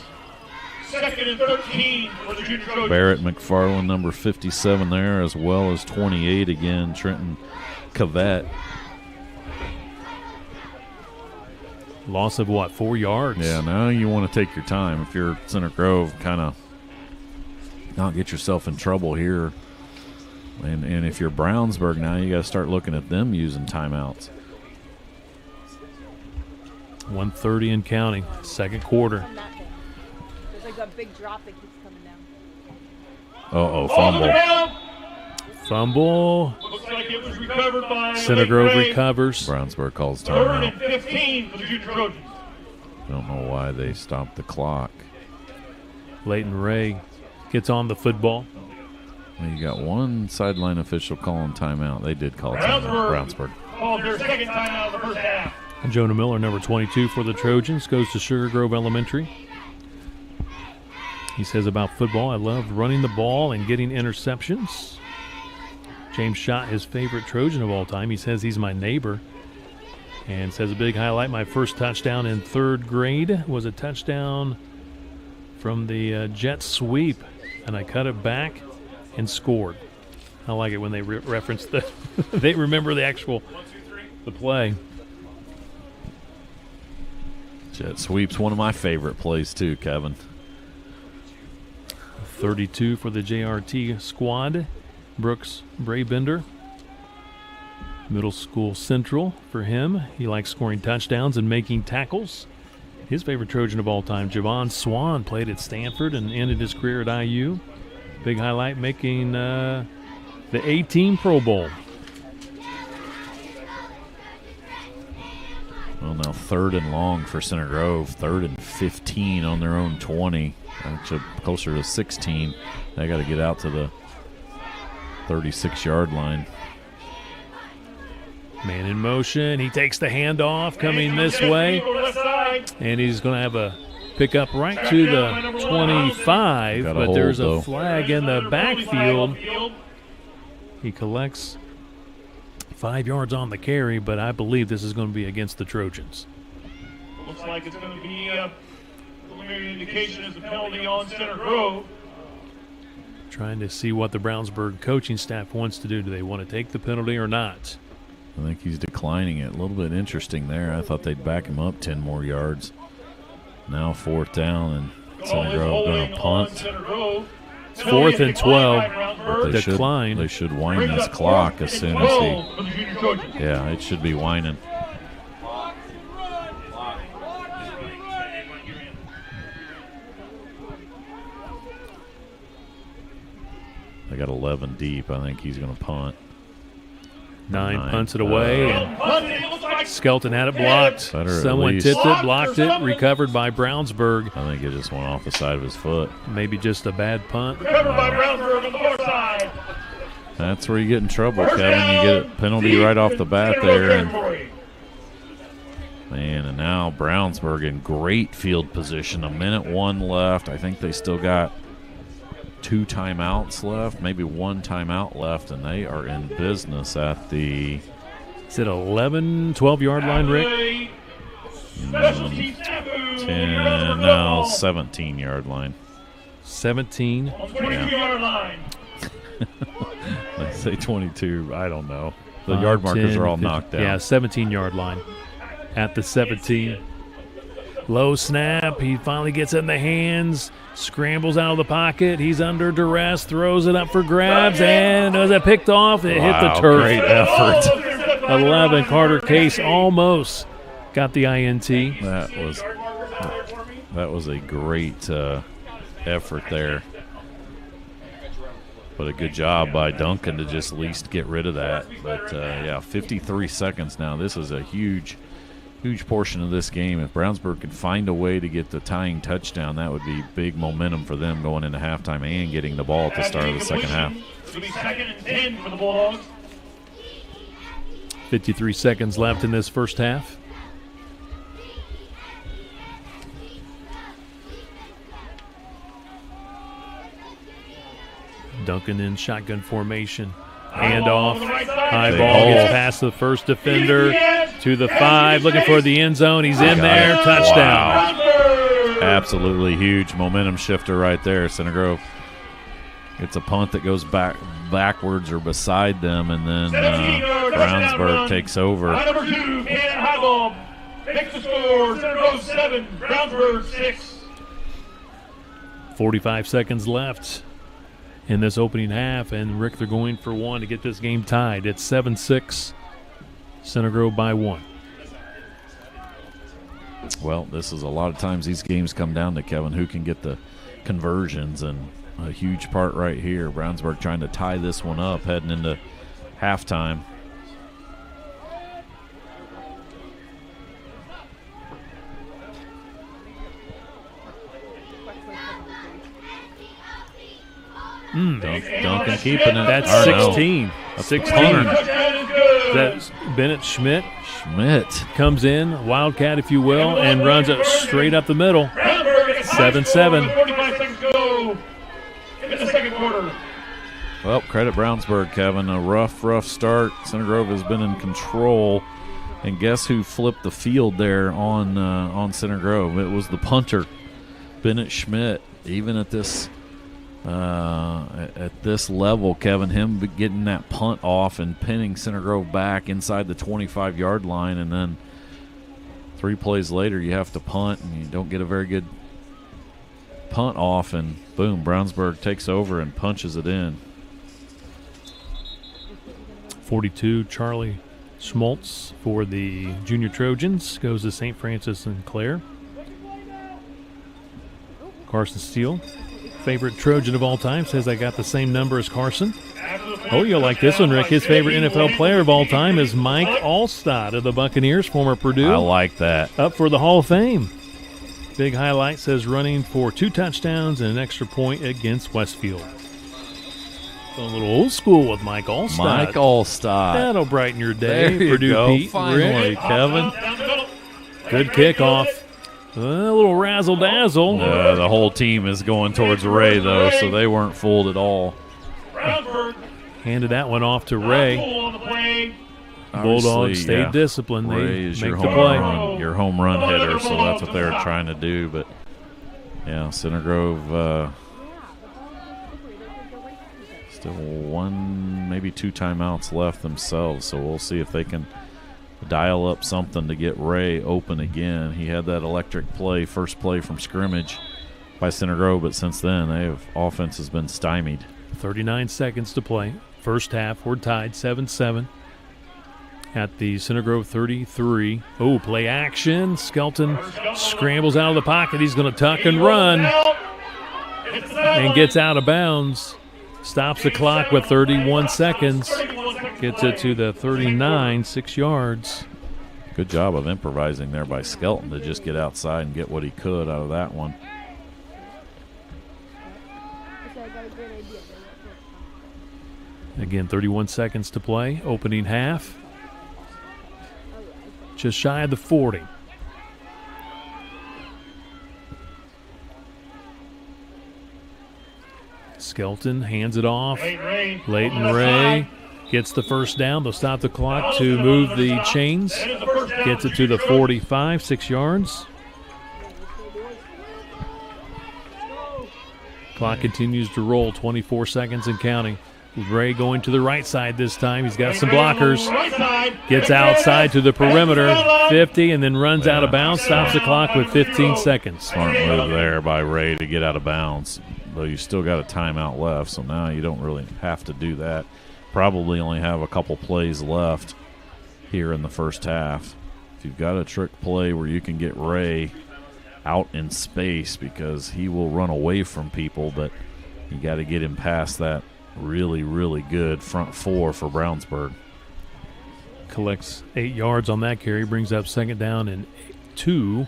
2nd and 13 for the Junior Trojans. Barrett McFarland, number 57 there, as well as 28 again, Trenton Cavett. Loss of what, 4 yards? Yeah, now you want to take your time. If you're Center Grove, kind of not get yourself in trouble here. And if you're Brownsburg now, you got to start looking at them using timeouts. 1:30 and counting, second quarter. There's like a big drop that keeps coming down. Fumble. Fumble. Looks like it was recovered by Center Grove recovers. Brownsburg calls 3rd timeout. and 15 for the Junior Trojans. Don't know why they stopped the clock. Leighton Ray gets on the football. Well, you got one sideline official calling timeout. They did call timeout. Brownsburg. Called their 2nd timeout of the first half. Jonah Miller, number 22 for the Trojans, goes to Sugar Grove Elementary. He says about football, I love running the ball and getting interceptions. James Schott, his favorite Trojan of all time. He says he's my neighbor. And says a big highlight, my first touchdown in 3rd grade was a touchdown from the jet sweep, and I cut it back and scored. I like it when they reference the they remember the play. Jet sweep's one of my favorite plays too, Kevin. 32 for the JRT squad. Brooks Braybender. Middle School Central for him. He likes scoring touchdowns and making tackles. His favorite Trojan of all time, Javon Swan, played at Stanford and ended his career at IU. Big highlight, making the A-Team Pro Bowl. Well, now 3rd and long for Center Grove. 3rd and 15 on their own 20. Actually closer to 16. They got to get out to the 36-yard line. Man in motion. He takes the handoff coming this way. And he's going to have a pickup right to the 25. But there's a flag in the backfield. He collects 5 yards on the carry, but I believe this is going to be against the Trojans. Looks like it's going to be a preliminary indication as a penalty on Center Grove. Trying to see what the Brownsburg coaching staff wants to do. Do they want to take the penalty or not? I think he's declining it. A little bit interesting there. I thought they'd back him up 10 more yards. Now 4th down, and Center Grove going to punt. It's 4th and 12. Decline. They should wind this clock as soon as he. Yeah, it should be winding. They got 11 deep. I think he's going to punt. 9 punts it away. And Skelton had it blocked. Someone tipped it, blocked it, recovered by Brownsburg. I think it just went off the side of his foot. Maybe just a bad punt. Recovered by Brownsburg on the far side. That's where you get in trouble, Kevin. You get a penalty right off the bat there. And now Brownsburg in great field position. 1:01 left. I think they still got 2 timeouts left, maybe 1 timeout left, and they are in business at the... Is it 11, 12-yard line, Rick? 17-yard line. 17? 22-yard line. They say 22. I don't know. The yard markers 10, are all 50, knocked down. Yeah, 17-yard line at the 17. Low snap. He finally gets it in the hands. Scrambles out of the pocket. He's under duress. Throws it up for grabs. And was it picked off? It hit the turf. Great effort. 11. Carter Case almost got the INT. That was a great effort there. But a good job by Duncan to just at least get rid of that. But, 53 seconds now. This is a huge portion of this game. If Brownsburg could find a way to get the tying touchdown, that would be big momentum for them going into halftime and getting the ball at the start of the second half. It'll be 2nd and 10 for the Bulldogs. 53 seconds left in this first half. Duncan in shotgun formation. Handoff. High ball gets past the first defender to the 5. Looking for the end zone. He's in there. Touchdown. Wow. Absolutely huge momentum shifter right there. Center Grove. It's a punt that goes backwards or beside them, and then Brownsburg takes over. Number 2, high ball. Makes the score. Center Grove 7, Brownsburg 6. 45 seconds left in this opening half, and Rick, they're going for 1 to get this game tied. It's 7-6, Center Grove by 1. Well, this is a lot of times these games come down to, Kevin, who can get the conversions, and a huge part right here. Brownsburg trying to tie this one up heading into halftime. Duncan keeping it. That's 16. 16. That's Bennett Schmidt. Schmidt comes in, Wildcat, if you will, and runs it straight up the middle. 7-7. 45 seconds go in the second quarter. Well, credit Brownsburg, Kevin. A rough start. Center Grove has been in control. And guess who flipped the field there on Center Grove? It was the punter, Bennett Schmidt. Even at this level, Kevin, him getting that punt off and pinning Center Grove back inside the 25-yard line, and then 3 plays later you have to punt and you don't get a very good punt off, and boom, Brownsburg takes over and punches it in. 42, Charlie Schmaltz for the Junior Trojans goes to St. Francis and Clare. Carson Steele, favorite Trojan of all time, says I got the same number as Carson. Oh, you'll like this one, Rick. His favorite NFL player of all time is Mike Alstott of the Buccaneers, former Purdue. I like that. Up for the Hall of Fame. Big highlight says running for 2 touchdowns and an extra point against Westfield. A little old school with Mike Alstott. Mike Alstott. That'll brighten your day. There you Purdue go. Pete, Finally, Rick. Kevin. Good kickoff. A little razzle-dazzle. The whole team is going towards Ray, though, so they weren't fooled at all. Handed that one off to Ray. Bulldogs stayed disciplined. Ray They is make your the home run hitter, so that's what they were trying to do. But, yeah, Center Grove still 1, maybe 2 timeouts left themselves, so we'll see if they can dial up something to get Ray open again. He had that electric play, first play from scrimmage by Center Grove, but since then, offense has been stymied. 39 seconds to play. First half, we're tied 7-7 at the Center Grove 33. Oh, play action. Skelton scrambles out of the pocket. He's going to tuck and run and gets out of bounds stops the clock with 31 seconds. Gets it to the 39, 6 yards. Good job of improvising there by Skelton to just get outside and get what he could out of that one. Again, 31 seconds to play. Opening half. Just shy of the 40. Skelton hands it off. Leighton Ray gets the first down. They'll stop the clock to move the chains. Gets it to the 45, 6 yards. Clock continues to roll, 24 seconds and counting. Ray going to the right side this time. He's got some blockers. Gets outside to the perimeter, 50, and then runs out of bounds. Stops the clock with 15 seconds. Smart move there by Ray to get out of bounds. Though you still got a timeout left, so now you don't really have to do that. Probably only have a couple plays left here in the first half. If you've got a trick play where you can get Ray out in space, because he will run away from people, but you got to get him past that really, really good front four for Brownsburg. Collects 8 yards on that carry, brings up second down and 2.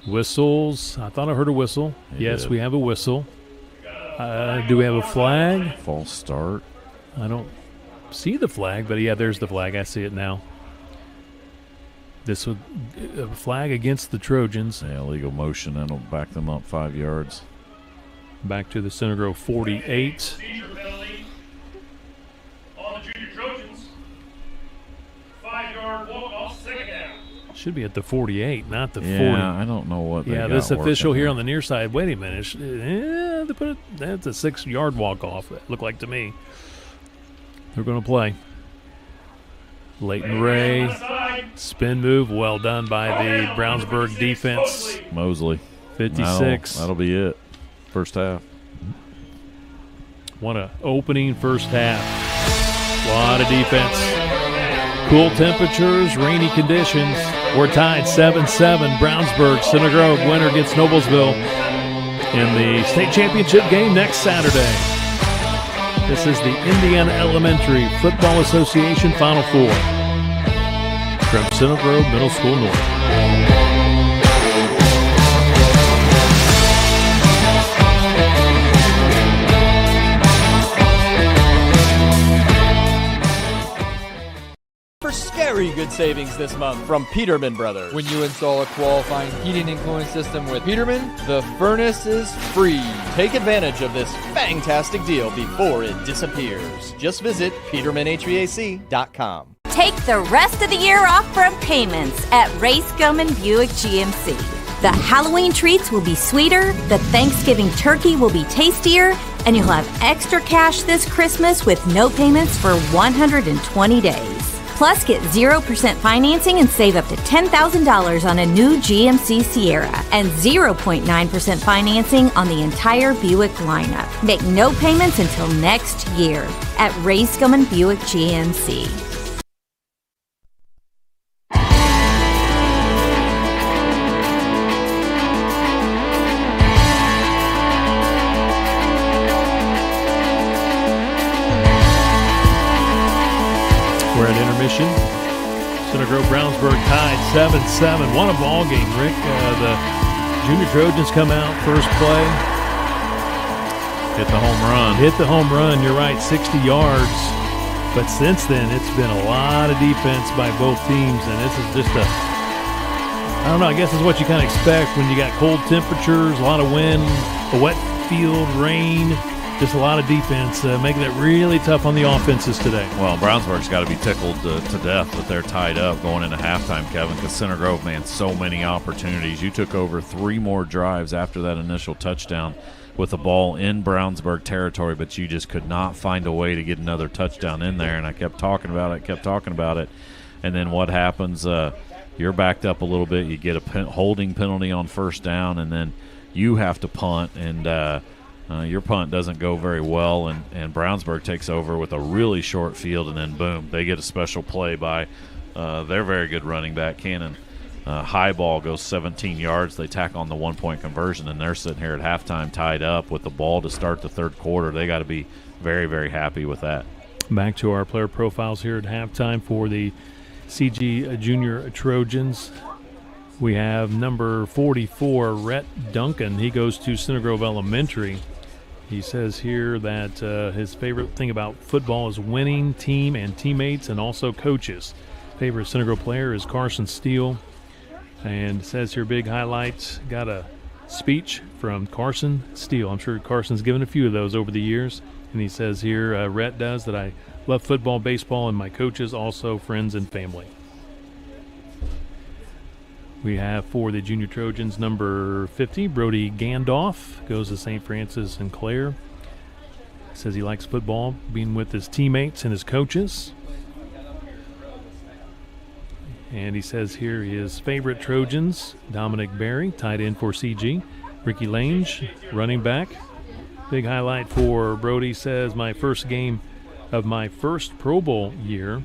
Whistles. I thought I heard a whistle. Yes, we have a whistle. Do we have a flag? False start. I don't see the flag, but yeah, there's the flag. I see it now. This was a flag against the Trojans. Yeah, illegal motion. That'll back them up 5 yards. Back to the Center Grove 48. On the Junior Trojans. 5-yard walk-off, second down. Should be at the 48, not the 40. Yeah, I don't know what they got this official here there on the near side. Wait a minute. They put it, that's a 6-yard walk-off, it looked like to me. They're going to play. Leighton Ray, spin move, well done by the Brownsburg defense. Mosley. 56. That'll be it. First half. What a opening first half. A lot of defense. Cool temperatures, rainy conditions. We're tied 7-7. Brownsburg, Center Grove winner against Noblesville in the state championship game next Saturday. This is the Indiana Elementary Football Association Final Four from Center Grove Middle School North. Scary good savings this month from Peterman Brothers. When you install a qualifying heating and cooling system with Peterman, the furnace is free. Take advantage of this fantastic deal before it disappears. Just visit PetermanHVAC.com. Take the rest of the year off from payments at Ray Scoman Buick GMC. The Halloween treats will be sweeter, the Thanksgiving turkey will be tastier, and you'll have extra cash this Christmas with no payments for 120 days. Plus, get 0% financing and save up to $10,000 on a new GMC Sierra and 0.9% financing on the entire Buick lineup. Make no payments until next year at Ray Scoman Buick GMC. We're at intermission. Center Grove Brownsburg tied 7-7. Won a ball game, Rick. The Junior Trojans come out first play. Hit the home run. Hit the home run, you're right, 60 yards. But since then, it's been a lot of defense by both teams, and this is just I don't know, I guess it's what you kind of expect when you got cold temperatures, a lot of wind, a wet field, rain. Just a lot of defense, making it really tough on the offenses today. Well, Brownsburg's got to be tickled to death that they're tied up going into halftime, Kevin, because Center Grove, man, so many opportunities. You took over 3 more drives after that initial touchdown with the ball in Brownsburg territory, but you just could not find a way to get another touchdown in there, and I kept talking about it, and then what happens, you're backed up a little bit, you get a holding penalty on first down, and then you have to punt, and your punt doesn't go very well, and Brownsburg takes over with a really short field, and then boom, they get a special play by their very good running back, Cannon high ball goes 17 yards. They tack on the 1-point conversion, and they're sitting here at halftime tied up with the ball to start the third quarter. They got to be very, very happy with that. Back to our player profiles here at halftime for the CG Junior Trojans. We have number 44, Rhett Duncan. He goes to Center Grove Elementary. He says here that his favorite thing about football is winning, team, and teammates, and also coaches. Favorite Center Grove player is Carson Steele. And says here, big highlights. Got a speech from Carson Steele. I'm sure Carson's given a few of those over the years. And he says here, Rhett does, that I love football, baseball, and my coaches, also friends and family. We have for the Junior Trojans number 50, Brody Gandolf, goes to St. Francis and Clare. Says he likes football, being with his teammates and his coaches. And he says here his favorite Trojans, Dominic Berry, tight end for CG. Ricky Lange, running back. Big highlight for Brody, says my first game of my first Pro Bowl year.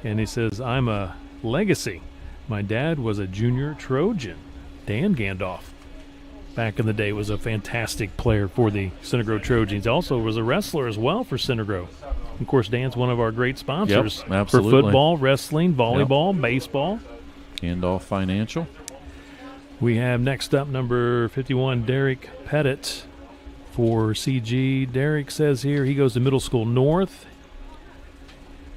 And he says, I'm a legacy. My dad was a junior Trojan, Dan Gandolf. Back in the day, was a fantastic player for the Center Grove Trojans. Also was a wrestler as well for Center Grove. Of course, Dan's one of our great sponsors for football, wrestling, volleyball, baseball. Gandolf Financial. We have next up number 51, Derek Pettit for CG. Derek says here he goes to Middle School North.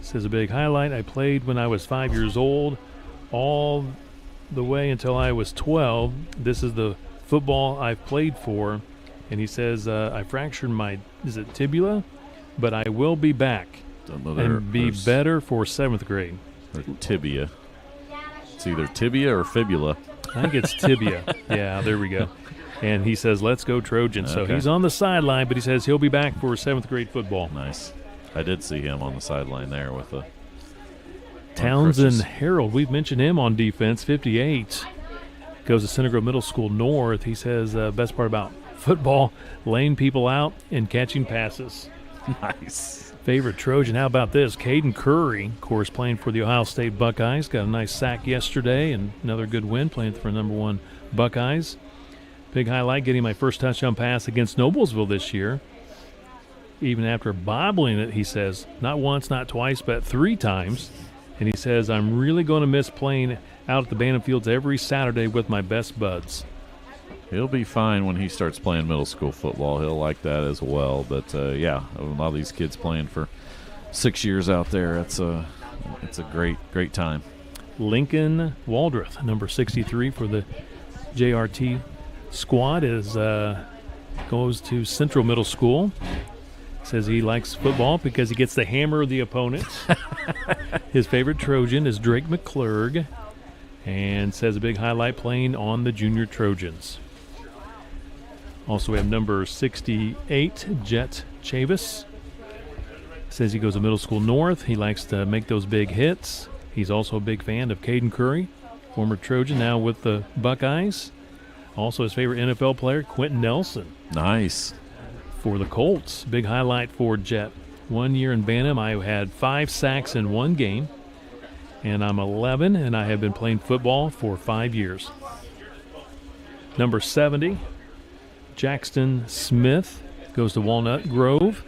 Says a big highlight, I played when I was 5 years old, all the way until I was 12. This is the football I've played for. And he says, I fractured my, tibia? But I will be back and be better for 7th grade. Or tibia. It's either tibia or fibula. I think it's tibia. Yeah, there we go. And he says, let's go Trojans. Okay. So he's on the sideline, but he says he'll be back for 7th grade football. Nice. I did see him on the sideline there with the Townsend Harold. We've mentioned him on defense, 58. Goes to Center Grove Middle School North. He says best part about football, laying people out and catching passes. Nice. Favorite Trojan, how about this? Caden Curry, of course, playing for the Ohio State Buckeyes. Got a nice sack yesterday and another good win playing for number 1 Buckeyes. Big highlight, getting my first touchdown pass against Noblesville this year. Even after bobbling it, he says, not once, not twice, but 3 times. And he says, I'm really going to miss playing out at the Bantam Fields every Saturday with my best buds. He'll be fine when he starts playing middle school football. He'll like that as well. But, yeah, a lot of these kids playing for 6 years out there, it's a great time. Lincoln Waldreth, number 63 for the JRT squad, goes to Central Middle School. Says he likes football because he gets to hammer the opponent. His favorite Trojan is Drake McClurg, and says a big highlight playing on the Junior Trojans. Also, we have number 68, Jet Chavis. Says he goes to Middle School North. He likes to make those big hits. He's also a big fan of Caden Curry, former Trojan, now with the Buckeyes. Also, his favorite NFL player, Quentin Nelson. Nice. For the Colts, big highlight for Jet. 1 year in Bantam, I had 5 sacks in 1 game, and I'm 11, and I have been playing football for 5 years. Number 70, Jackson Smith, goes to Walnut Grove.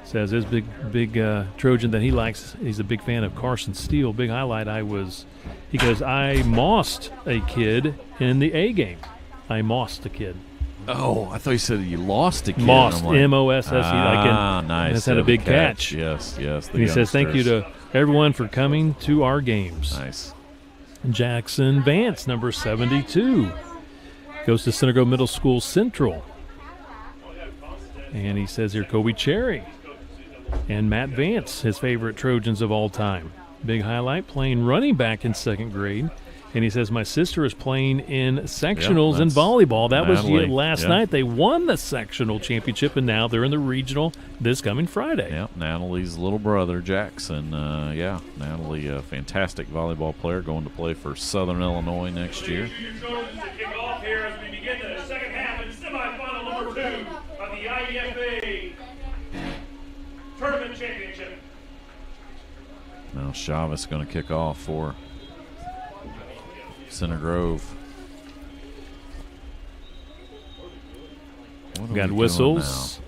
Says his big Trojan that he likes, he's a big fan of Carson Steele. Big highlight, he goes, I mossed a kid in the A game. I mossed a kid. Oh, I thought you said you lost a kid. Mossed, like, M-O-S-S-E. Nice. That's had a big catch. Yes. And he says, thank you to everyone for coming to our games. Nice. Jackson Vance, number 72, goes to Center Grove Middle School Central. And he says here, Kobe Cherry and Matt Vance, his favorite Trojans of all time. Big highlight, playing running back in 2nd grade. And he says, my sister is playing in sectionals in volleyball. That Natalie, was last night. They won the sectional championship, and now they're in the regional this coming Friday. Yep, Natalie's little brother, Jackson. Natalie, a fantastic volleyball player, going to play for Southern Illinois next year. Kick off here as we begin the second half in semifinal number 2 of the IEFA Tournament Championship. Now Chavez going to kick off for Center Grove. What are Got we whistles.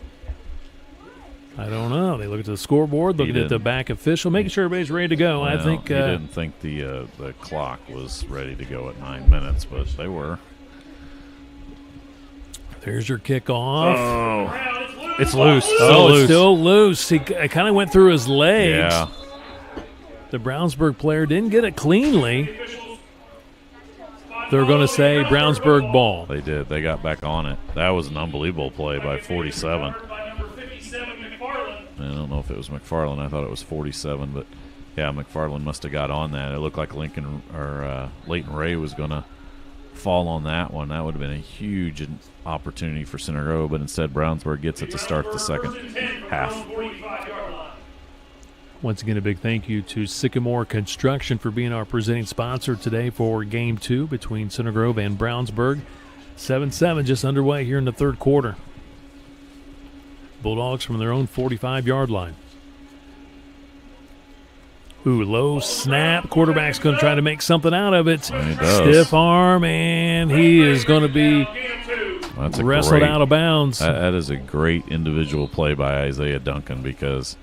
I don't know. They look at the scoreboard, looking at the back official, making sure everybody's ready to go. Well, I think he didn't think the clock was ready to go at 9 minutes, but they were. There's your kickoff. Oh, it's loose. It's still loose. It kind of went through his legs. Yeah. The Brownsburg player didn't get it cleanly. They're going to say Brownsburg ball. They did. They got back on it. That was an unbelievable play by 47. I don't know if it was McFarland. I thought it was 47, but yeah, McFarland must have got on that. It looked like Leighton Ray was going to fall on that one. That would have been a huge opportunity for Center Grove, but instead Brownsburg gets it to start the second half. Once again, a big thank you to Sycamore Construction for being our presenting sponsor today for Game 2 between Center Grove and Brownsburg. 7-7 just underway here in the third quarter. Bulldogs from their own 45-yard line. Ooh, low snap. Quarterback's going to try to make something out of it. Stiff arm, and he is going to be wrestled out of bounds. That is a great individual play by Isaiah Duncan, because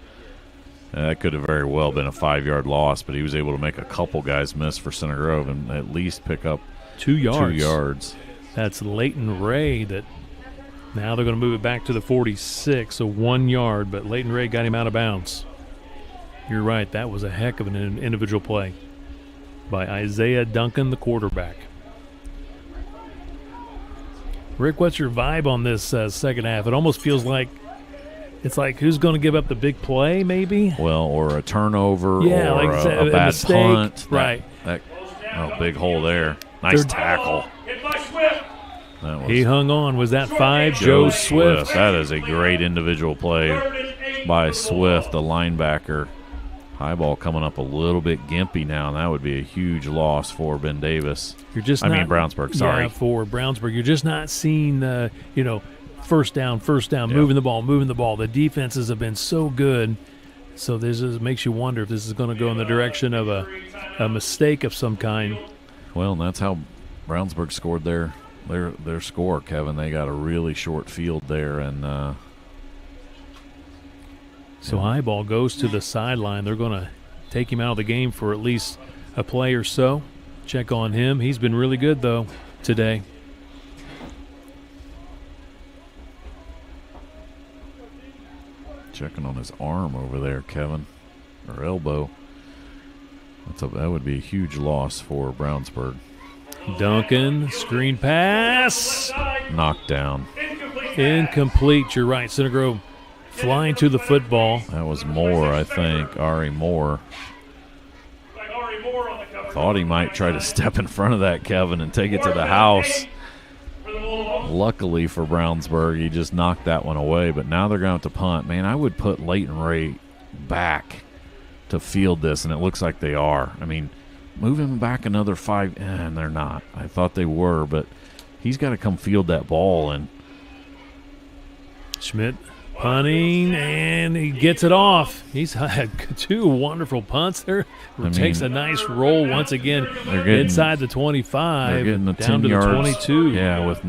that could have very well been a 5-yard loss, but he was able to make a couple guys miss for Center Grove and at least pick up 2 yards. 2 yards. That's Leighton Ray. That now they're going to move it back to the 46, so 1 yard, but Leighton Ray got him out of bounds. You're right, that was a heck of an individual play by Isaiah Duncan, the quarterback. Rick, what's your vibe on this second half? It almost feels like it's like who's going to give up the big play, maybe? Well, or a turnover, yeah, or like a bad mistake. punt. Right. Big hole there. Nice tackle. He hung on. Was that 5? Joe Swift. That is a great individual play by Swift, the linebacker. High ball coming up a little bit gimpy now, and that would be a huge loss for Ben Davis. Brownsburg, sorry. Yeah, for Brownsburg. You're just not seeing, first down, moving the ball. The defenses have been so good, so this makes you wonder if this is going to go in the direction of a mistake of some kind. Well, and that's how Brownsburg scored their score, Kevin. They got a really short field there, and so high ball goes to the sideline. They're going to take him out of the game for at least a play or so. Check on him. He's been really good, though, today. Checking on his arm over there, Kevin, or elbow. That would be a huge loss for Brownsburg. Duncan, screen pass. Knocked down. Incomplete. You're right. Center Grove flying to the football. That was Moore, I think. Ari Moore. Thought he might try to step in front of that, Kevin, and take it to the house. Luckily for Brownsburg, he just knocked that one away. But now they're going to have to punt. Man, I would put Leighton Ray back to field this, and it looks like they are. I mean, move him back another 5, and they're not. I thought they were, but he's got to come field that ball. And Schmidt punting, and he gets it off. He's had 2 wonderful punts there. Takes a nice roll once again inside the 25, they're getting the down 10 to yards, the 22. Yeah, with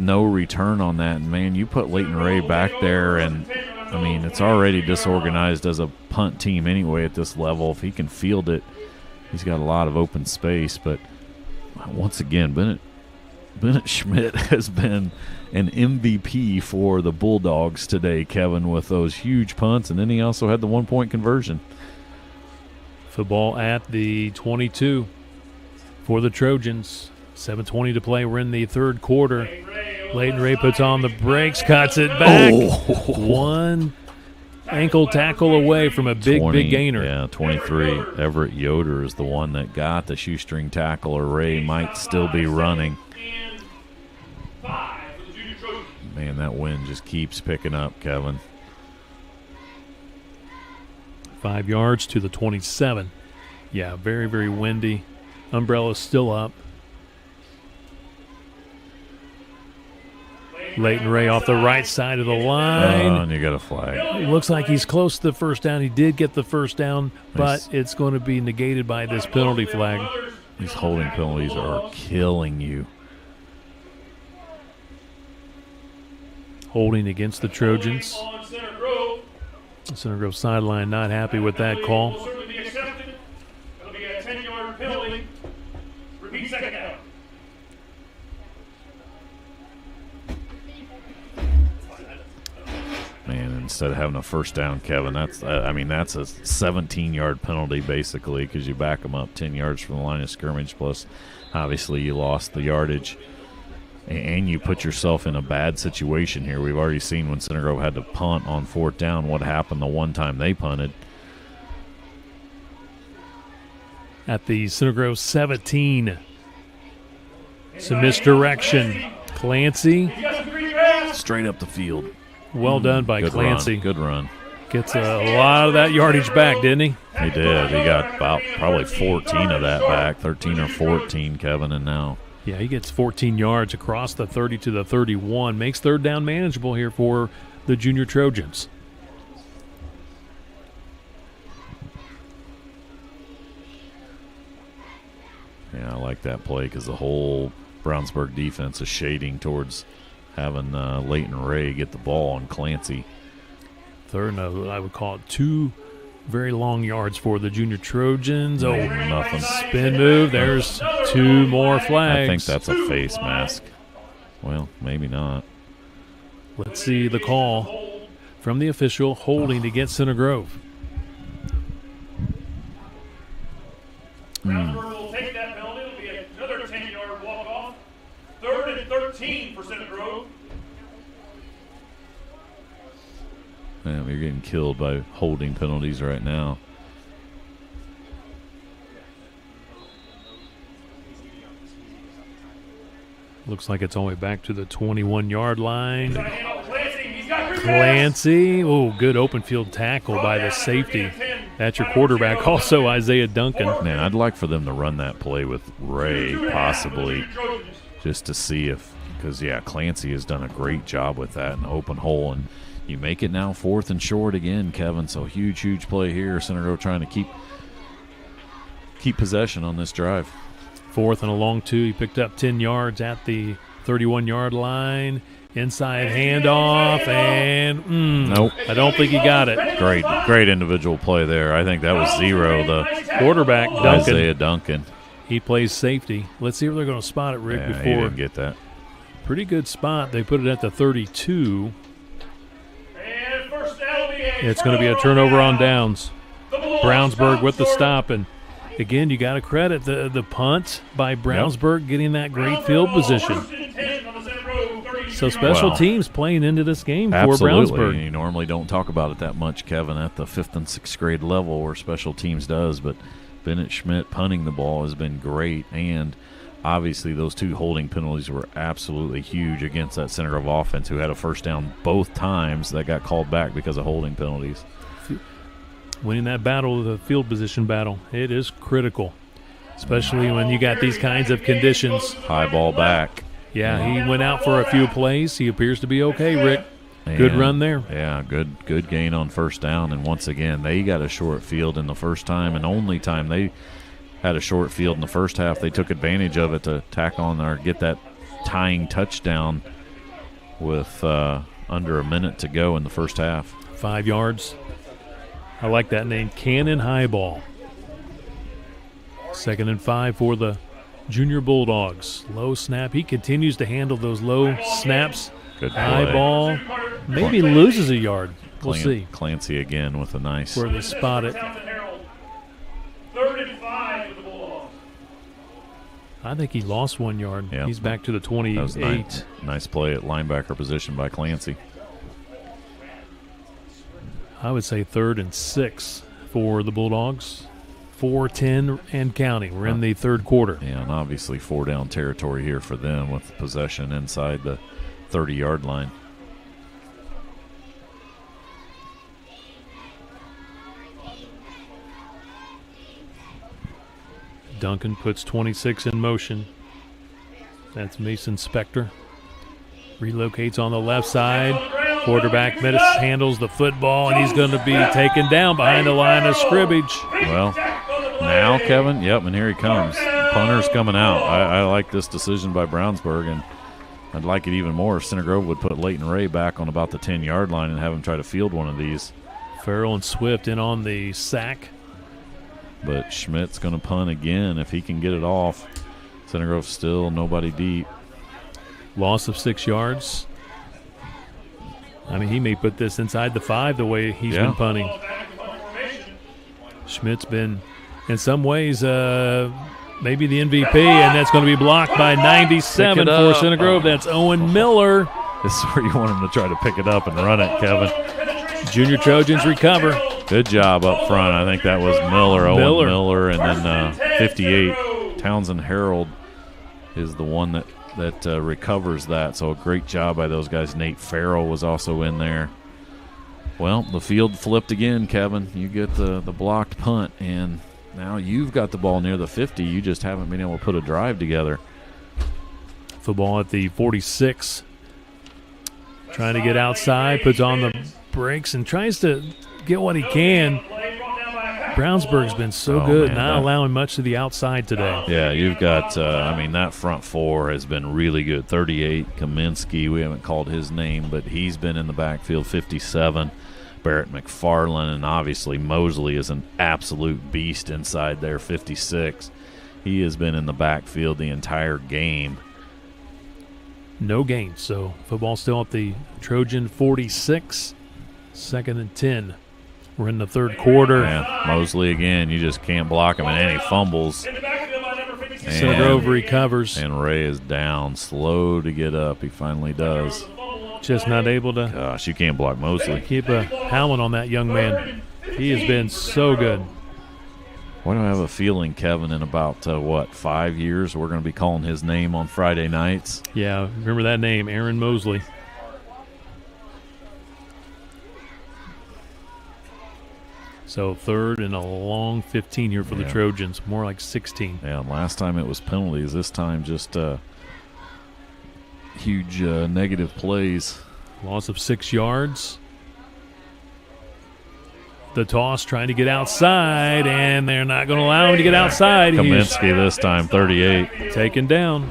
no return on that. And, man, you put Leighton Ray back there, and, I mean, it's already disorganized as a punt team anyway at this level. If he can field it, he's got a lot of open space. But, once again, Bennett Schmidt has been an MVP for the Bulldogs today, Kevin, with those huge punts, and then he also had the 1-point conversion. Football at the 22 for the Trojans. 7:20 to play. We're in the third quarter. Leighton Ray puts on the brakes, cuts it back. One ankle tackle away from a big gainer. Yeah, 23. Everett Yoder is the one that got the shoestring tackle, or Ray might still be running. Man, that wind just keeps picking up, Kevin. 5 yards to the 27. Yeah, very, very windy. Umbrella's still up. Leighton Ray off the right side of the line. And you got a flag. It looks like he's close to the first down. He did get the first down, but it's going to be negated by this penalty flag. These holding penalties are killing you. Holding against the Trojans. Center Grove sideline not happy with that call. Will certainly be accepted. It'll be a 10-yard penalty. Repeat second down. Man, instead of having a first down, Kevin, that's a 17-yard penalty basically, because you back them up 10 yards from the line of scrimmage, plus obviously you lost the yardage, and you put yourself in a bad situation here. We've already seen when Center Grove had to punt on fourth down, what happened the one time they punted. At the Center Grove 17. Some misdirection. Clancy. Straight up the field. Well done by Good Clancy. Run. Good run. Gets a lot of that yardage back, didn't he? He did. He got about probably 14 of that back, 13 or 14, Kevin, and now. Yeah, he gets 14 yards across the 30 to the 31. Makes third down manageable here for the Junior Trojans. Yeah, I like that play because the whole Brownsburg defense is shading towards having Leighton Ray get the ball on Clancy. Third, I would call it 2 very long yards for the Junior Trojans. Oh, nothing. Spin move. There's 2 more flags. I think that's a face mask. Well, maybe not. Let's see the call from the official holding against Center Grove. Brownsburg will take that penalty. It'll be another 10-yard walk-off. 3rd and 13 for Center Grove. Yeah, you're getting killed by holding penalties right now. Looks like it's only back to the 21-yard line. Clancy. Oh, good open field tackle by the safety. That's your quarterback, also Isaiah Duncan. Man, I'd like for them to run that play with Ray, possibly, just to see if, because, yeah, Clancy has done a great job with that, an open hole, and you make it now 4th and short again, Kevin. So huge play here. Center Grove trying to keep possession on this drive. 4th and a long 2. He picked up 10 yards at the 31-yard line. Inside handoff, and nope. I don't think he got it. Great individual play there. I think that was Zero, the quarterback, Duncan. Isaiah Duncan. He plays safety. Let's see if they're going to spot it, Rick, before. He didn't get that. Pretty good spot. They put it at the 32. It's going to be a turnover on downs. Brownsburg with the stop, and again, you got to credit the punt by Brownsburg getting that great field position. So special teams playing into this game for Brownsburg. You normally don't talk about it that much, Kevin, at the 5th and 6th grade level where special teams does, but Bennett Schmidt punting the ball has been great, and obviously those 2 holding penalties were absolutely huge against that Center Grove offense, who had a first down both times that got called back because of holding penalties. Winning that battle, the field position battle, it is critical, especially when you got these kinds of conditions. High ball back. Yeah, he went out for a few plays. He appears to be okay, Rick. Good run there. Yeah, good gain on first down. And once again, they got a short field in the first time, and only time they had a short field in the first half. They took advantage of it to tack on or get that tying touchdown with under a minute to go in the first half. 5 yards. I like that name, Cannon Highball. 2nd and 5 for the Junior Bulldogs. Low snap. He continues to handle those low snaps. Good play. High ball. Maybe loses a yard. We'll see. Clancy again with a nice. Where they spot it. 3rd and 5 for the Bulldogs. I think he lost 1 yard. Yep. He's back to the 28. That was nice play at linebacker position by Clancy. I would say 3rd and 6 for the Bulldogs. 4:10 and counting. We're in the 3rd quarter. Yeah, and obviously 4-down territory here for them with possession inside the 30-yard line. Duncan puts 26 in motion. That's Mason Spector. Relocates on the left side. Quarterback handles the football, and he's going to be taken down behind the line of scrimmage. Well, now, Kevin, yep, and here he comes. punter's coming out. I like this decision by Brownsburg, and I'd like it even more if Center Grove would put Leighton Ray back on about the 10-yard line and have him try to field one of these. Farrell and Swift in on the sack. But Schmidt's going to punt again if he can get it off. Center Grove still nobody deep. Loss of 6 yards. I mean, he may put this inside the 5 the way he's been punting. Schmidt's been, in some ways, maybe the MVP, and that's going to be blocked by 97 for Center Grove. That's Owen Miller. This is where you want him to try to pick it up and run it, Kevin. Junior Trojans recover. Good job up front. I think that was Miller, Owen Miller, and then 58, Townsend Harold is the one that recovers that. So a great job by those guys. Nate Farrell was also in there. Well, the field flipped again, Kevin. You get the blocked punt, and now you've got the ball near the 50. You just haven't been able to put a drive together. Football at the 46. Trying to get outside, puts on the brakes and tries to get what he can. Brownsburg's been so good, not allowing much to the outside today. Yeah, you've got, that front four has been really good. 38, Kaminsky, we haven't called his name, but he's been in the backfield. 57, Barrett McFarland, and obviously Mosley is an absolute beast inside there. 56, he has been in the backfield the entire game. No gains, so football still at the Trojan 46, 2nd and 10. We're in the third quarter. Yeah, Mosley again, you just can't block him, and any fumbles. Center Grove recovers. And Ray is down, slow to get up. He finally does. Just not able to. Gosh, you can't block Mosley. Keep a helmet on that young man. He has been so good. Why do I have a feeling, Kevin, in about, 5 years, we're going to be calling his name on Friday nights? Yeah, remember that name, Aaron Mosley. So third and a long 15 here for the Trojans, more like 16. Yeah, last time it was penalties. This time just huge negative plays. Loss of 6 yards. The toss trying to get outside, and they're not going to allow him to get outside. Kaminsky this time, 38. Taken down.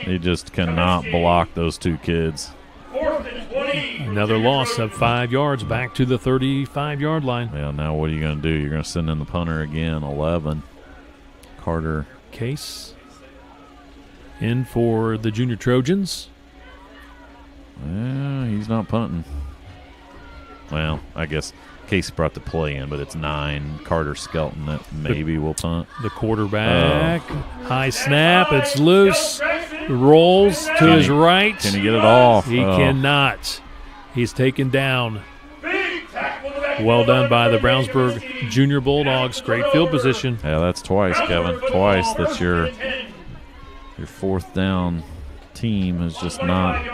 He just cannot block those two kids. Another loss of 5 yards back to the 35-yard line. Yeah, now what are you going to do? You're going to send in the punter again, 11. Carter Case in for the Junior Trojans. Yeah, he's not punting. Well, I guess Case brought the play in, but it's 9. Carter Skelton that maybe will punt. The quarterback, high snap, it's loose, rolls to his right. Can he get it off? He cannot. He's taken down. Well done by the Brownsburg Junior Bulldogs. Great field position. Yeah, that's twice, Kevin. Twice that your fourth down team has just not.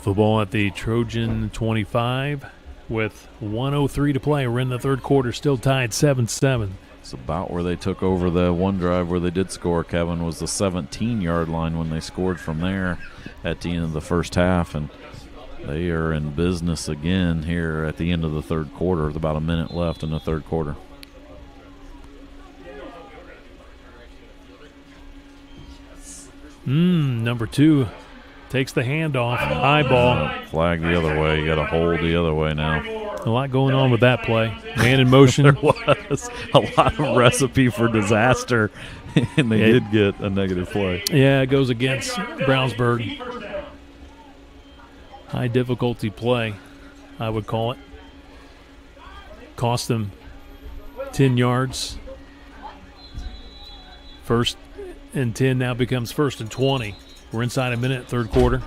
Football at the Trojan 25 with 1:03 to play. We're in the third quarter, still tied 7-7. It's about where they took over the one drive where they did score, Kevin, was the 17-yard line when they scored from there at the end of the first half. And they are in business again here at the end of the third quarter with about a minute left in the third quarter. Number 2 takes the handoff. High ball. Flag the other way. You got to hold the other way now. A lot going on with that play. Man in motion. There was a lot of recipe for disaster, and they did get a negative play. Yeah, it goes against Brownsburg. High difficulty play, I would call it. Cost them 10 yards. 1st and 10 now becomes 1st and 20. We're inside a minute, third quarter.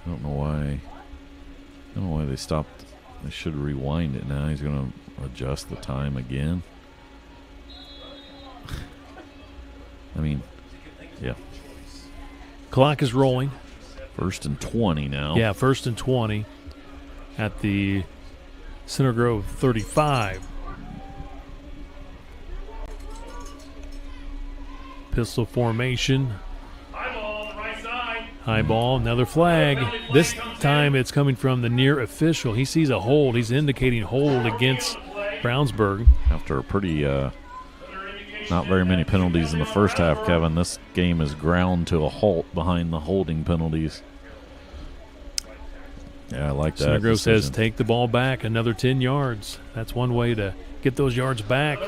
I don't know why they stopped. They should rewind it now. He's going to adjust the time again. I mean, yeah. Clock is rolling. 1st and 20 now. Yeah, 1st and 20 at the Center Grove 35. Pistol formation. High ball, another flag. This time it's coming from the near official. He sees a hold. He's indicating hold against Brownsburg. After a pretty not very many penalties in the first half, Kevin, this game is ground to a halt behind the holding penalties. Yeah, I like that. Center Grove decision. says take the ball back another 10 yards. That's one way to get those yards back.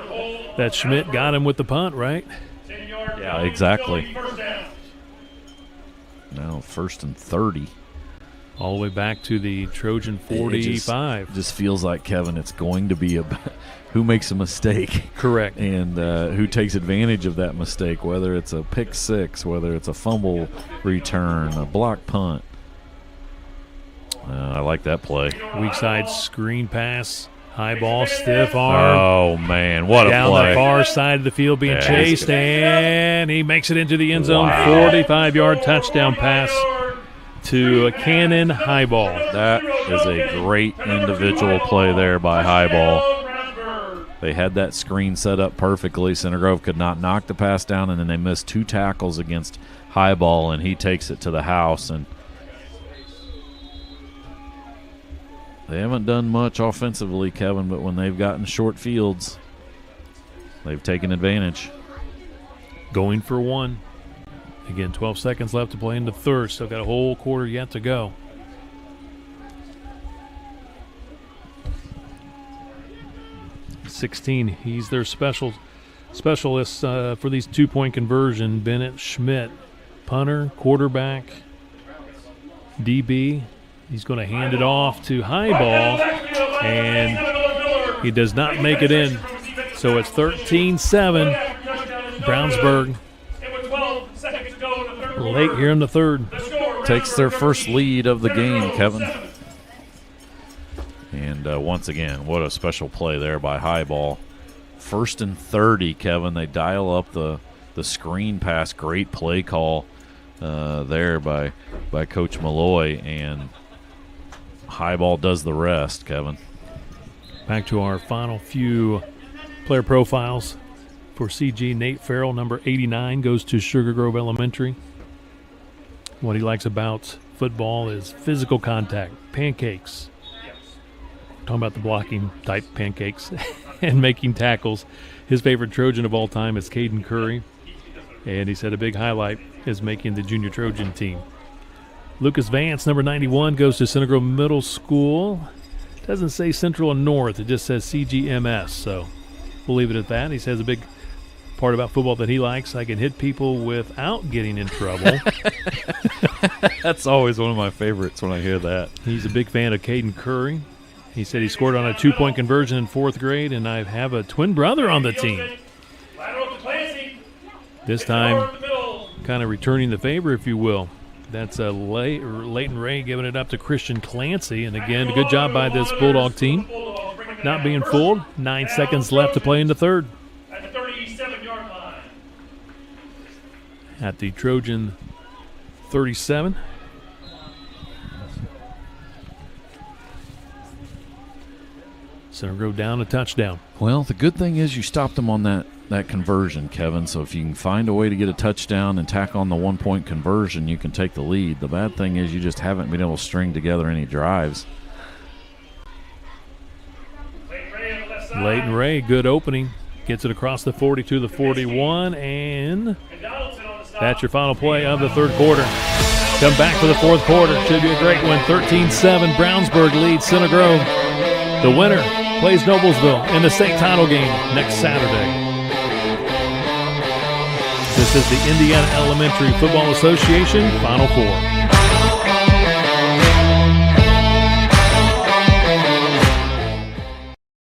That Schmidt got him with the punt, right? Yeah, exactly. Now 1st and 30. All the way back to the Trojan 45. It just feels like, Kevin, it's going to be about who makes a mistake. Correct. And who takes advantage of that mistake, whether it's a pick six, whether it's a fumble return, a block punt. I like that play. Weak side screen pass, high ball, stiff arm. Oh, man, what a down play. Down the far side of the field being chased, and he makes it into the end zone. Wow. 45-yard touchdown pass to a Cannon Highball. That is a great individual play there by Highball. They had that screen set up perfectly. Center Grove could not knock the pass down, and then they missed 2 tackles against Highball, and he takes it to the house. And they haven't done much offensively, Kevin, but when they've gotten short fields, they've taken advantage. Going for 1. Again, 12 seconds left to play in the third. Still got a whole quarter yet to go. .16. He's their specialist for these 2-point conversion. Bennett, Schmidt, punter, quarterback, DB. He's going to hand it off to Highball, and he does not make it in. So it's 13-7. Brownsburg late here in the third. Takes their first lead of the game, Kevin. And once again, what a special play there by Highball. 1st and 30, Kevin. They dial up the screen pass. Great play call there by Coach Malloy, and Highball does the rest, Kevin. Back to our final few player profiles. For CG, Nate Farrell, number 89, goes to Sugar Grove Elementary. What he likes about football is physical contact, pancakes. Talking about the blocking type pancakes and making tackles. His favorite Trojan of all time is Caden Curry. And he said a big highlight is making the junior Trojan team. Lucas Vance, number 91, goes to Center Grove Middle School. Doesn't say Central and North. It just says CGMS. So we'll leave it at that. He says a big part about football that he likes: I can hit people without getting in trouble. That's always one of my favorites when I hear that. He's a big fan of Caden Curry. He said he scored on a 2-point conversion in 4th grade, and I have a twin brother on the team. This time, kind of returning the favor, if you will. That's Leighton Ray giving it up to Christian Clancy. And again, a good job by this Bulldog team. Not being fooled. 9 seconds left to play in the third. At the 37-yard line. At the Trojan 37. Center Grove down a touchdown. Well, the good thing is you stopped them on that conversion, Kevin. So if you can find a way to get a touchdown and tack on the 1-point conversion, you can take the lead. The bad thing is you just haven't been able to string together any drives. Leighton Ray, good opening. Gets it across the 40 to the 41, and that's your final play of the third quarter. Come back for the fourth quarter. Should be a great one. 13-7. Brownsburg leads Center Grove. The winner plays Noblesville in the state title game next Saturday. This is the Indiana Elementary Football Association Final Four.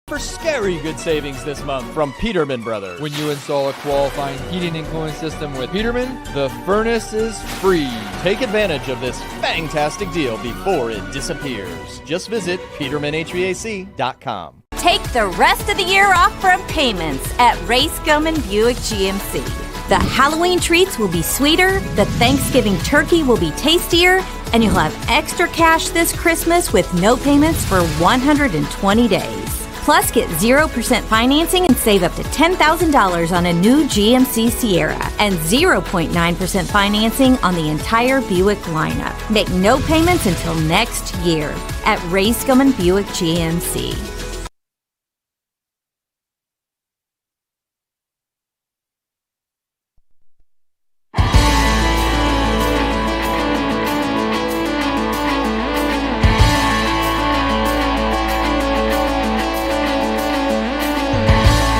For scary good savings this month from Peterman Brothers. When you install a qualifying heating and cooling system with Peterman, the furnace is free. Take advantage of this fantastic deal before it disappears. Just visit PetermanHVAC.com. Take the rest of the year off from payments at Race Gum & Buick GMC. The Halloween treats will be sweeter, the Thanksgiving turkey will be tastier, and you'll have extra cash this Christmas with no payments for 120 days. Plus, get 0% financing and save up to $10,000 on a new GMC Sierra and 0.9% financing on the entire Buick lineup. Make no payments until next year at Race Gum & Buick GMC.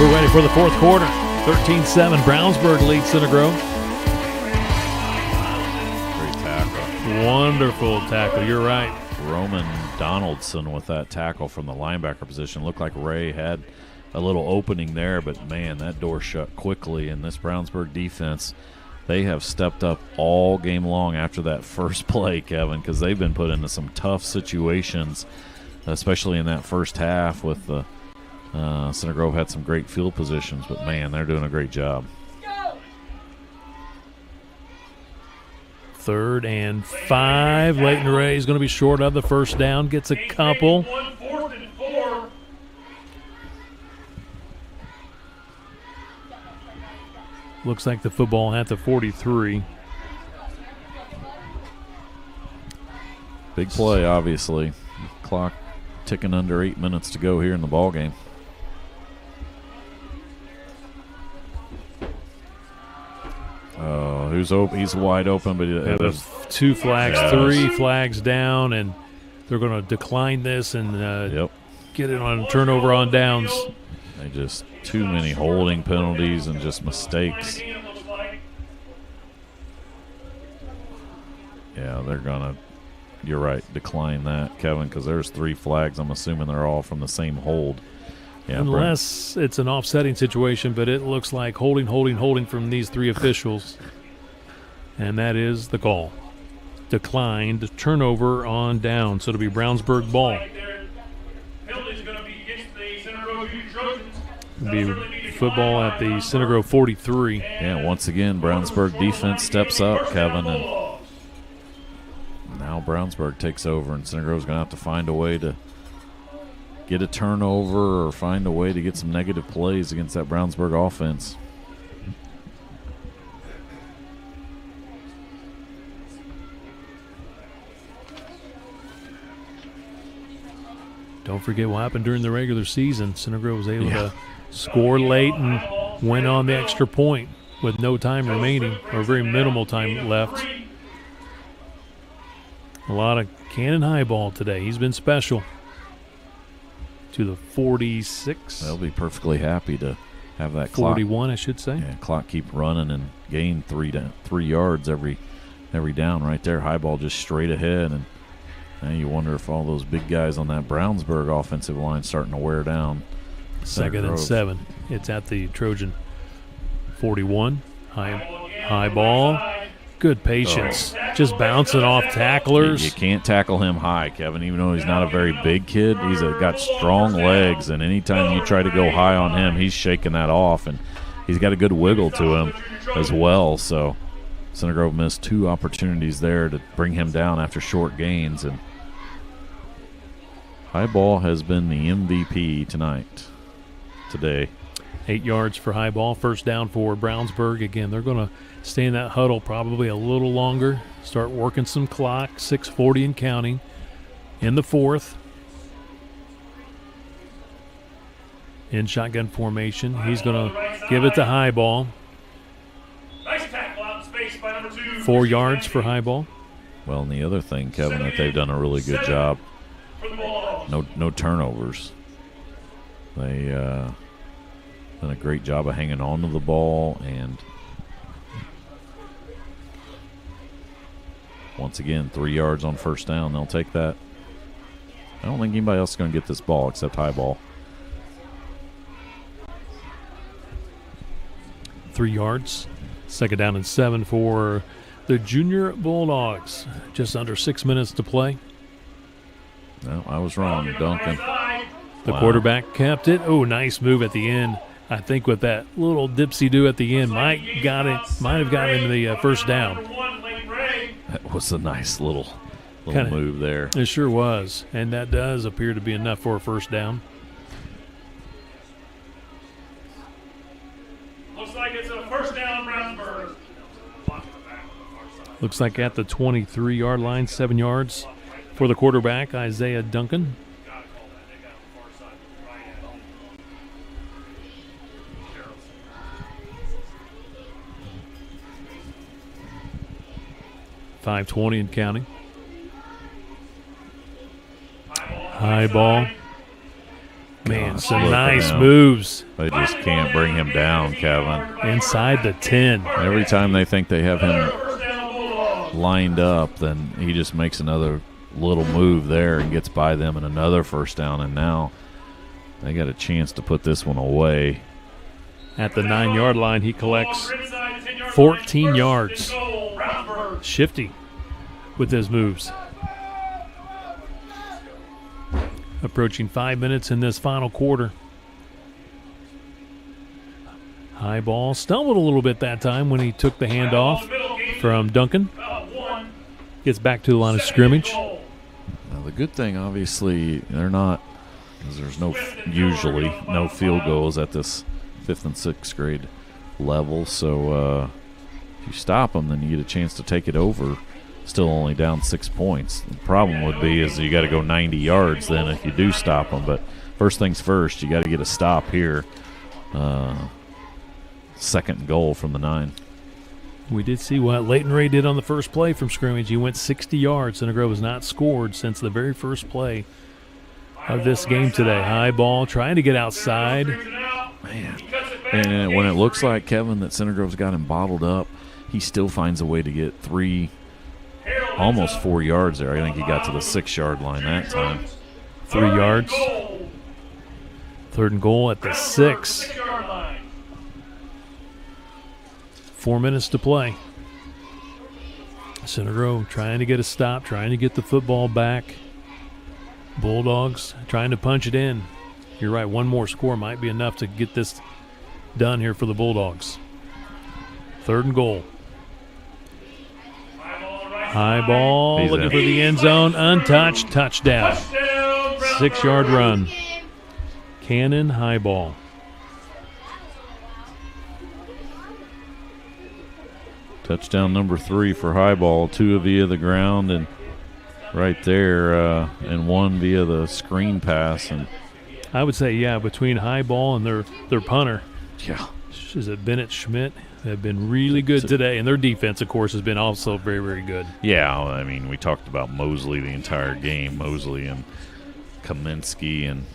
We're ready for the fourth quarter. 13-7, Brownsburg leads Center Grove. Great tackle. Wonderful tackle, you're right. Roman Donaldson with that tackle from the linebacker position. Looked like Ray had a little opening there, but, man, that door shut quickly. And this Brownsburg defense, they have stepped up all game long after that first play, Kevin, because they've been put into some tough situations, especially in that first half with the Center Grove had some great field positions, but, man, they're doing a great job. 3rd and 5. Leighton Ray is going to be short of the first down. Gets a couple. Looks like the football at the 43. Big play, obviously. Clock ticking under 8 minutes to go here in the ball game. Oh, who's open? He's wide open, but it was 2 flags, 3 flags down, and they're going to decline this and get it on a turnover on downs. They just too many holding penalties and just mistakes. Yeah, they're going to, you're right, decline that, Kevin, because there's 3 flags. I'm assuming they're all from the same hold. Yeah, unless it's an offsetting situation, but it looks like holding from these 3 officials. And that is the call. Declined, turnover on down. So it'll be Brownsburg ball. It'll be football at the Center Grove 43. Yeah, once again, Brownsburg defense steps up, Kevin, and now Brownsburg takes over, and Center Grove's going to have to find a way to get a turnover or find a way to get some negative plays against that Brownsburg offense. Don't forget what happened during the regular season. Center Grove was able to score late and went on the extra point with no time remaining, or very minimal time left. A lot of Cannon high ball today. He's been special. To the 46. They'll be perfectly happy to have that 41, I should say. Yeah, clock keep running and gain 3 yards every down right there. High ball just straight ahead, and now you wonder if all those big guys on that Brownsburg offensive line starting to wear down. 2nd and 7. It's at the Trojan 41. High ball. Good patience. Just bouncing off tacklers. You can't tackle him high, Kevin, even though he's not a very big kid. He's got strong legs, and anytime you try to go high on him, he's shaking that off, and he's got a good wiggle to him as well. So Center Grove missed 2 opportunities there to bring him down after short gains, and high ball has been the MVP today. 8 yards for high ball. First down for Brownsburg. Again, they're going to stay in that huddle probably a little longer. Start working some clock. 6:40 and counting in the 4th. In shotgun formation. He's going to give it to high ball. 4 yards for high ball. Well, and the other thing, Kevin, that they've done a really good job. No turnovers. They done a great job of hanging on to the ball, and once again, 3 yards on first down. They'll take that. I don't think anybody else is going to get this ball except high ball. 3 yards. 2nd down and 7 for the Junior Bulldogs. Just under 6 minutes to play. No, I was wrong, Duncan. The quarterback kept it. Oh, nice move at the end. I think with that little dipsy-do at the end, might have gotten him the first down. That was a nice little move there. It sure was, and that does appear to be enough for a first down. Looks like it's a first down, Brownsburg. Looks like at the 23-yard line, 7 yards for the quarterback, Isaiah Duncan. .520 and counting. High ball. Man, gosh, some look at nice him. moves. They just can't bring him down, Kevin. Inside the 10. Every time they think they have him lined up, then he just makes another little move there and gets by them and another first down, and now they got a chance to put this one away. At the 9-yard line, he collects 14 yards. Shifty with his moves. Approaching 5 minutes in this final quarter. High ball. Stumbled a little bit that time when he took the handoff from Duncan. Gets back to the line of scrimmage. Now the good thing, obviously, they're not, because there's usually no field goals at this 5th and 6th grade level. So if you stop them, then you get a chance to take it over. Still only down 6 points. The problem would be is you got to go 90 yards then if you do stop them. But first things first, you got to get a stop here. 2nd and goal from the 9. We did see what Leighton Ray did on the first play from scrimmage. He went 60 yards. Center Grove has not scored since the very first play of this game today. High ball, trying to get outside. Man. And when it looks like, Kevin, that Center Grove's got him bottled up, he still finds a way to get almost 4 yards there. I think he got to the 6-yard line that time. 3 yards. 3rd and goal at the 6. 4 minutes to play. Center Grove trying to get a stop, trying to get the football back. Bulldogs trying to punch it in. You're right, one more score might be enough to get this done here for the Bulldogs. 3rd and goal. High ball, He's looking in. for the end zone, untouched, touchdown. 6-yard run. Cannon, high ball. Touchdown number 3 for high ball, 2 via the ground and right there, and 1 via the screen pass. And I would say, yeah, between high ball and their punter. Yeah. Is it Bennett Schmidt? They've been really good today, and their defense, of course, has been also very, very good. Yeah, I mean, we talked about Mosley the entire game. Mosley and Kaminsky and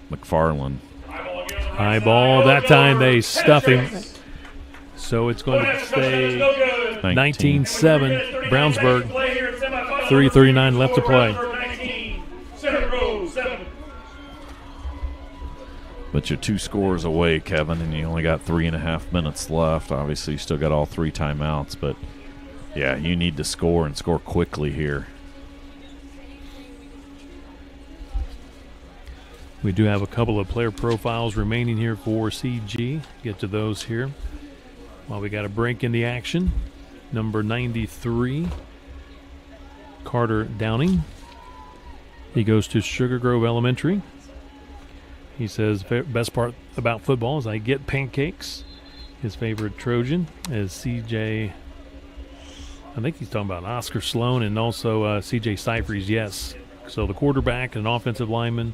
McFarland. High ball. That time they stuff him. So it's going to stay 19-7. Brownsburg. 3:39 left to play. But you're 2 scores away, Kevin, and you only got 3.5 minutes left. Obviously, you still got all 3 timeouts, but yeah, you need to score and score quickly here. We do have a couple of player profiles remaining here for CG. Get to those here. While we got a break in the action. Number 93, Carter Downing. He goes to Sugar Grove Elementary. He says, best part about football is I get pancakes. His favorite Trojan is CJ, I think he's talking about Oscar Sloan and also CJ Cyphries, yes. So the quarterback and offensive lineman.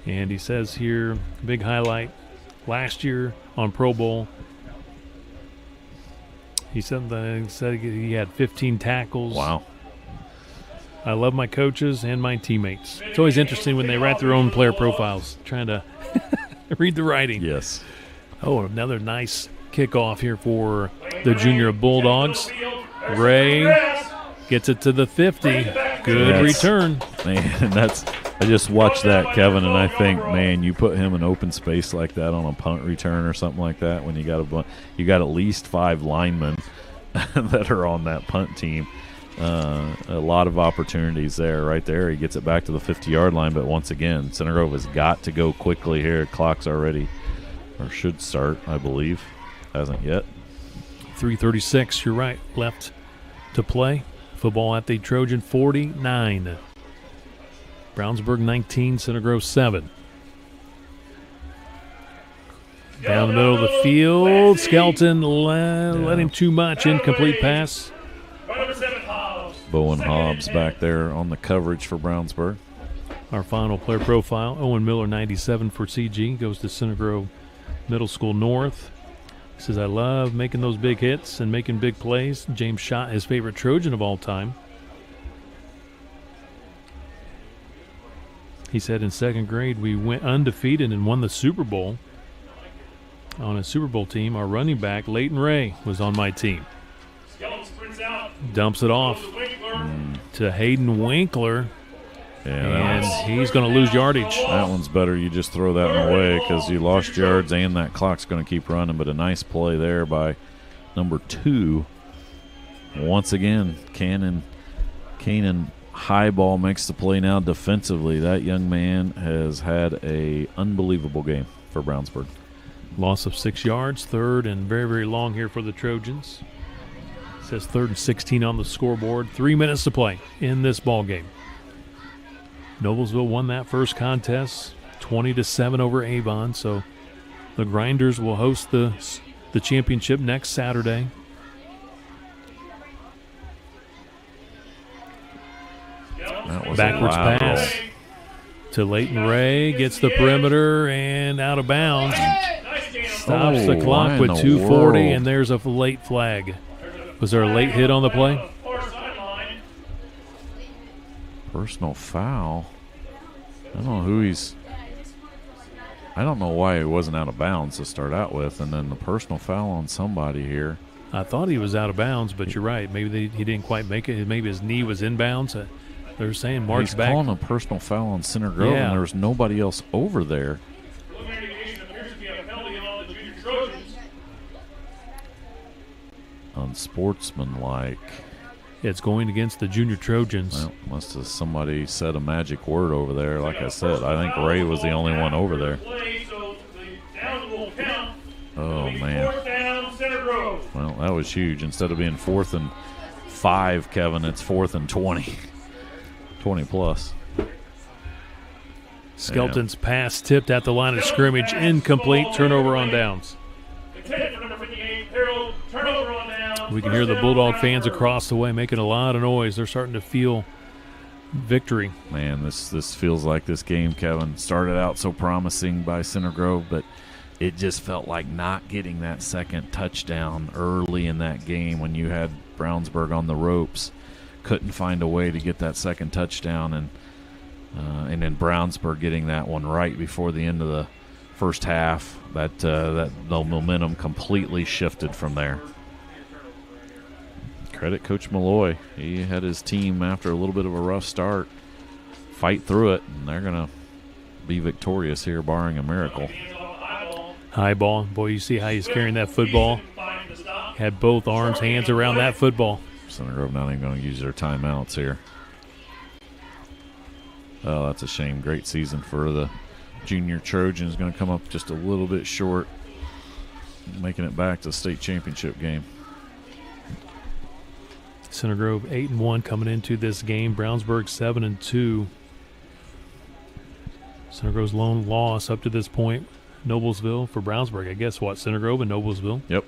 And he says here, big highlight, last year on Pro Bowl, he said he had 15 tackles. Wow. I love my coaches and my teammates. It's always interesting when they write their own player profiles, trying to read the writing. Yes. Oh, another nice kickoff here for the junior Bulldogs. Ray gets it to the 50. Good return. Man, I just watched that, Kevin, and I think, man, you put him in open space like that on a punt return or something like that when you got at least 5 linemen that are on that punt team. A lot of opportunities there. Right there, he gets it back to the 50-yard line, but once again, Center Grove has got to go quickly here. Clock's already, or should start, I believe. Hasn't yet. 3:36, you're right, left to play. Football at the Trojan 49. Brownsburg 19, Center Grove 7. Down the middle of the field, Skelton led him too much, incomplete pass. Bowen Hobbs back there on the coverage for Brownsburg. Our final player profile, Owen Miller, 97 for CG, goes to Center Grove Middle School North. He says, I love making those big hits and making big plays. James Schott, his favorite Trojan of all time. He said in second grade we went undefeated and won the Super Bowl. On a Super Bowl team, our running back, Leighton Ray, was on my team. Dumps it off to Hayden Winkler. Yeah, and he's going to lose yardage. That one's better. You just throw that one away because you lost yards and that clock's going to keep running. But a nice play there by number 2. Once again, Canaan Highball makes the play now defensively. That young man has had a unbelievable game for Brownsburg. Loss of 6 yards, third and very, very long here for the Trojans. It says 3rd and 16 on the scoreboard. 3 minutes to play in this ball game. Noblesville won that first contest 20-7 over Avon, so the Grinders will host the championship next Saturday. Backwards pass to Leighton Ray, gets the perimeter and out of bounds. Stops the clock with 2:40, and there's a late flag. Was there a late hit on the play? Personal foul. I don't know who he's. I don't know why he wasn't out of bounds to start out with, and then the personal foul on somebody here. I thought he was out of bounds, but you're right. Maybe he didn't quite make it. Maybe his knee was in bounds. They're saying march He's back. calling a personal foul on Center Grove, and there was nobody else over there. Unsportsmanlike. It's going against the Junior Trojans. Well, must have somebody said a magic word over there. Like I said, I think Ray was the only one over there. Oh, man. Well, that was huge. Instead of being 4th and 5, Kevin, it's 4th and 20. 20 plus. Skelton's pass tipped at the line of scrimmage. Incomplete. Turnover on downs. We can hear the Bulldog fans across the way making a lot of noise. They're starting to feel victory. Man, this feels like this game, Kevin, started out so promising by Center Grove, but it just felt like not getting that second touchdown early in that game when you had Brownsburg on the ropes. Couldn't find a way to get that second touchdown, and then Brownsburg getting that one right before the end of the first half. That the momentum completely shifted from there. Credit Coach Malloy. He had his team, after a little bit of a rough start, fight through it, and they're going to be victorious here, barring a miracle. High ball. Boy, you see how he's carrying that football. Had both arms, hands around that football. Center Grove not even going to use their timeouts here. Oh, that's a shame. Great season for the Junior Trojans. Going to come up just a little bit short, making it back to the state championship game. Center Grove 8-1 coming into this game. Brownsburg 7-2. Center Grove's lone loss up to this point. Noblesville for Brownsburg. I guess what? Center Grove and Noblesville. Yep.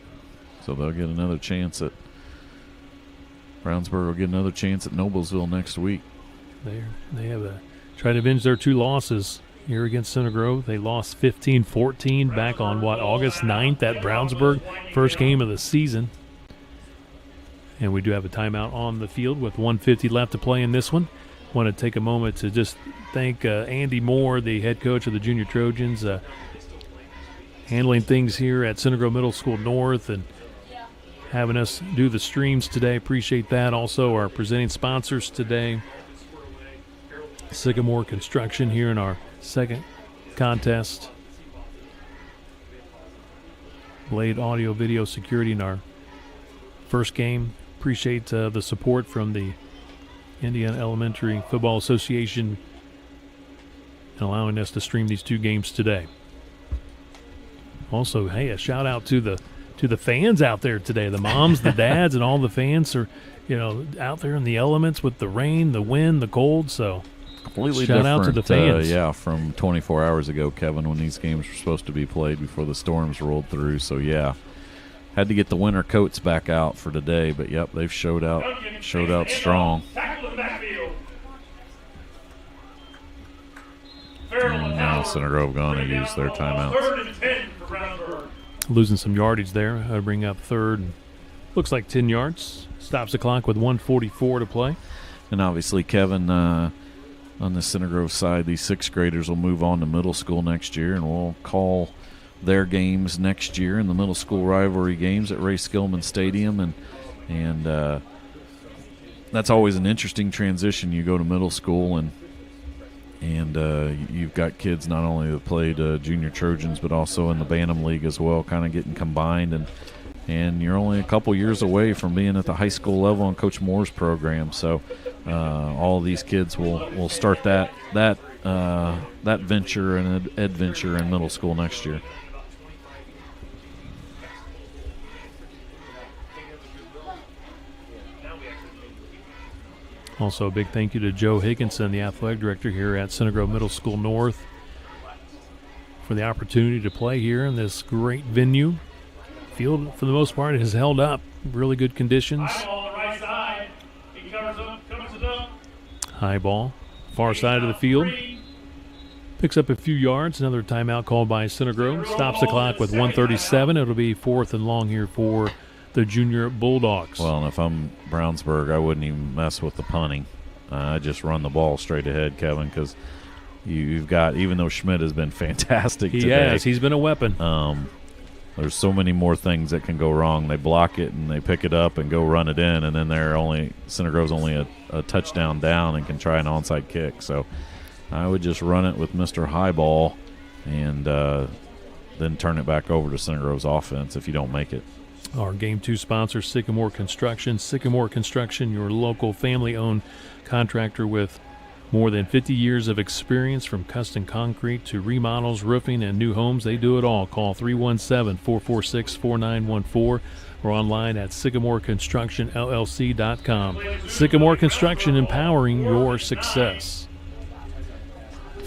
So they'll get another chance at Brownsburg will get another chance at Noblesville next week. They have try to avenge their 2 losses here against Center Grove. They lost 15-14 back on August 9th at Brownsburg, first game of the season. And we do have a timeout on the field with 1:50 left to play in this one. Want to take a moment to just thank Andy Moore, the head coach of the Junior Trojans, handling things here at Center Grove Middle School North and having us do the streams today. Appreciate that. Also, our presenting sponsors today, Sycamore Construction here in our second contest. Blade Audio Video Security in our first game. Appreciate the support from the Indiana Elementary Football Association and allowing us to stream these 2 games today. Also, hey, a shout out to the fans out there today, the moms, the dads, and all the fans are, out there in the elements with the rain, the wind, the cold. So completely shout different, out to the fans. From 24 hours ago, Kevin, when these games were supposed to be played before the storms rolled through. So had to get the winter coats back out for today, but yep, they've showed out strong. And now Center Grove going to use their timeouts. Losing some yardage there. I'll bring up third. And looks like 10 yards. Stops the clock with 1:44 to play. And obviously, Kevin, on the Center Grove side, these 6th graders will move on to middle school next year, and we'll call their games next year in the middle school rivalry games at Ray Skillman Stadium, and that's always an interesting transition. You go to middle school, and you've got kids not only that played junior Trojans but also in the Bantam League as well, kind of getting combined, and you're only a couple years away from being at the high school level on Coach Moore's program. So all of these kids will start that venture and adventure in middle school next year. Also, a big thank you to Joe Higginson, the athletic director here at Center Grove Middle School North, for the opportunity to play here in this great venue. Field, for the most part, has held up. Really good conditions. High ball, far side of the field. Picks up a few yards. Another timeout called by Center Grove. Stops the clock with 1:37. It'll be 4th and long here for the junior Bulldogs. Well, and if I'm Brownsburg, I wouldn't even mess with the punting. I just run the ball straight ahead, Kevin, because you've got, even though Schmidt has been fantastic today. Yes, he's been a weapon. There's so many more things that can go wrong. They block it and they pick it up and go run it in, and then Center Grove's only a touchdown down and can try an onside kick. So I would just run it with Mr. Highball and then turn it back over to Center Grove's offense if you don't make it. Our Game 2 sponsor, Sycamore Construction. Sycamore Construction, your local family-owned contractor with more than 50 years of experience, from custom concrete to remodels, roofing, and new homes. They do it all. Call 317-446-4914 or online at sycamoreconstructionllc.com. Sycamore Construction, empowering your success.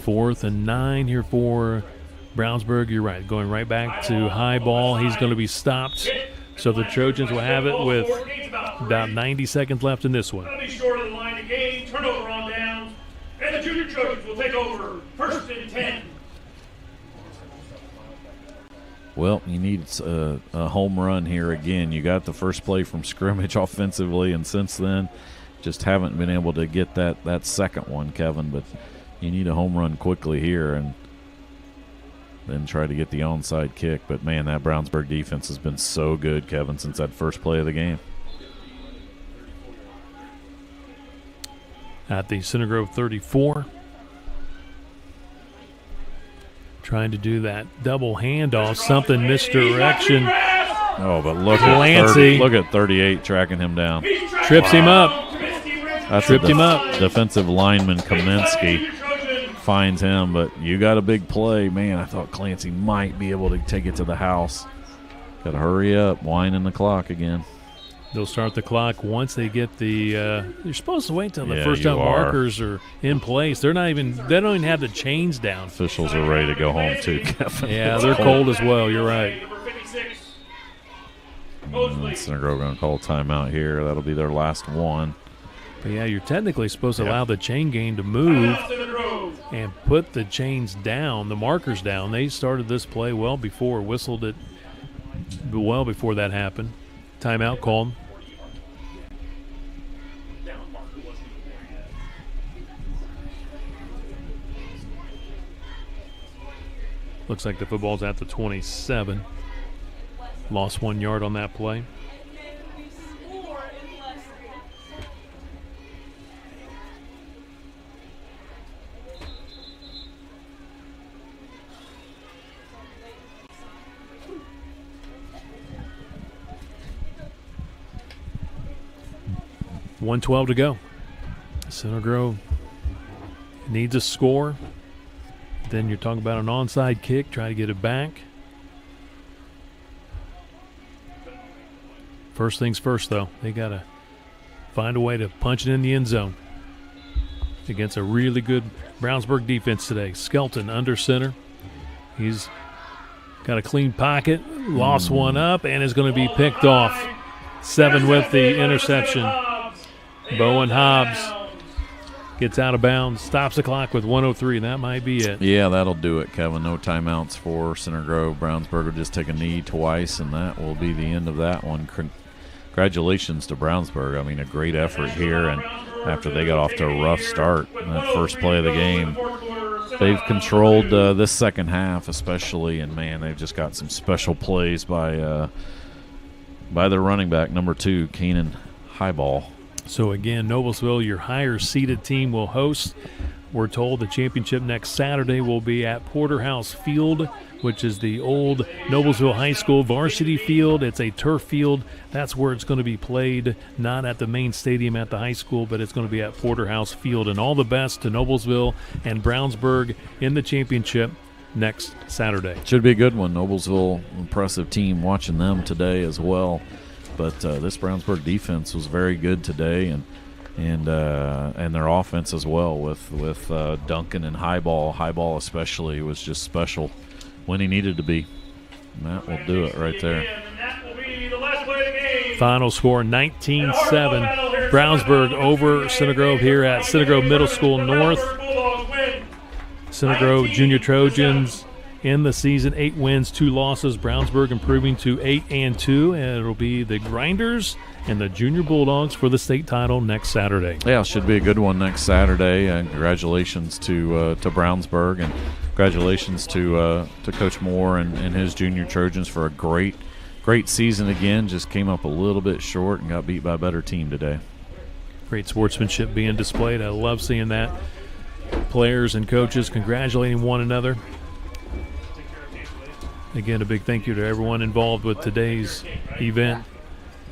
4th and 9 here for Brownsburg. You're right, going right back to high ball. He's going to be stopped. So the Trojans will have it with about 90 seconds left in this one. That'll be short of the line of game. Turnover on downs. And the junior Trojans will take over 1st and 10. Well, you need a home run here again. You got the first play from scrimmage offensively, and since then just haven't been able to get that second one, Kevin. But you need a home run quickly here and then try to get the onside kick. But, man, that Brownsburg defense has been so good, Kevin, since that first play of the game. At the Center Grove 34. Trying to do that double handoff, something misdirection. Oh, but look at 38 tracking him down. Trips him up. Tripped him up. Defensive lineman Kaminsky finds him, but you got a big play. Man, I thought Clancy might be able to take it to the house. Got to hurry up, winding the clock again. They'll start the clock once they get the you're supposed to wait until the first down markers are in place. They don't even have the chains down. Officials are ready to go home too, Kevin. Yeah, they're cold as well. You're right. Center Grove going to call a timeout here. That'll be their last one. But yeah, you're technically supposed to allow the chain gang to move and put the chains down, the markers down. They started this play whistled it well before that happened. Timeout called. Looks like the football's at the 27. Lost 1 yard on that play. .112 to go. Center Grove needs a score. Then you're talking about an onside kick, try to get it back. First things first, though. They got to find a way to punch it in the end zone against a really good Brownsburg defense today. Skelton under center. He's got a clean pocket, lost one up, and is going to be picked off. 7 with the interception. Bowen Hobbs gets out of bounds, stops the clock with 1:03. That might be it. Yeah, that'll do it, Kevin. No timeouts for Center Grove. Brownsburg will just take a knee twice, and that will be the end of that one. congratulations to Brownsburg. I mean, a great effort here, and after they got off to a rough start in that first play of the game, they've controlled this second half especially, and, man, they've just got some special plays by their running back, number 2, Keenan Highball. So, again, Noblesville, your higher-seeded team, will host. We're told the championship next Saturday will be at Porterhouse Field, which is the old Noblesville High School varsity field. It's a turf field. That's where it's going to be played, not at the main stadium at the high school, but it's going to be at Porterhouse Field. And all the best to Noblesville and Brownsburg in the championship next Saturday. Should be a good one. Noblesville, impressive team, watching them today as well. But this Brownsburg defense was very good today, and their offense as well with Duncan and Highball. Highball especially was just special when he needed to be. And that will do it right there. Final score 19-7. Brownsburg over Center Grove here at Center Grove Middle School North. Center Grove Junior Trojans in the season, 8 wins, 2 losses. Brownsburg improving to 8-2, and it'll be the Grinders and the Junior Bulldogs for the state title next Saturday. Yeah, should be a good one next Saturday. And congratulations to Brownsburg, and congratulations to Coach Moore and his Junior Trojans for a great season again. Just came up a little bit short and got beat by a better team today. Great sportsmanship being displayed. I love seeing that. Players and coaches congratulating one another. Again, a big thank you to everyone involved with today's event.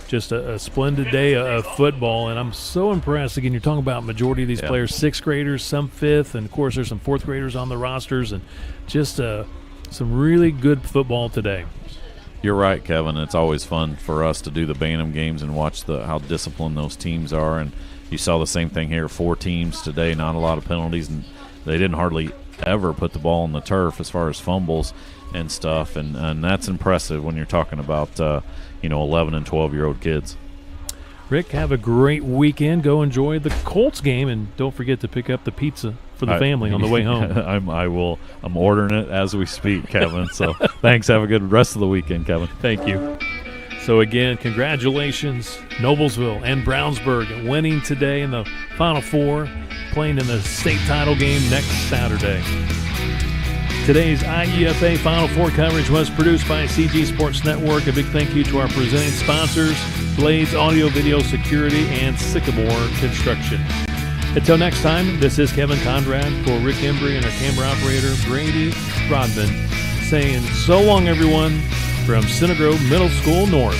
Just a splendid day of football, and I'm so impressed. Again, you're talking about majority of these players, 6th graders, some 5th, and, of course, there's some 4th graders on the rosters, and just some really good football today. You're right, Kevin. It's always fun for us to do the Bantam games and watch how disciplined those teams are, and you saw the same thing here. 4 teams today, not a lot of penalties, and they didn't hardly ever put the ball on the turf as far as fumbles and stuff, and that's impressive when you're talking about 11 and 12-year-old kids. Rick, have a great weekend. Go enjoy the Colts game, and don't forget to pick up the pizza for the family on the way home. I will. I'm ordering it as we speak, Kevin. So thanks. Have a good rest of the weekend, Kevin. Thank you. So again, congratulations, Noblesville and Brownsburg winning today in the Final Four, playing in the state title game next Saturday. Today's IEFA Final Four coverage was produced by CG Sports Network. A big thank you to our presenting sponsors, Blades Audio Video Security and Sycamore Construction. Until next time, this is Kevin Conrad for Rick Embry and our camera operator, Brady Rodman, saying so long, everyone, from Center Grove Middle School North.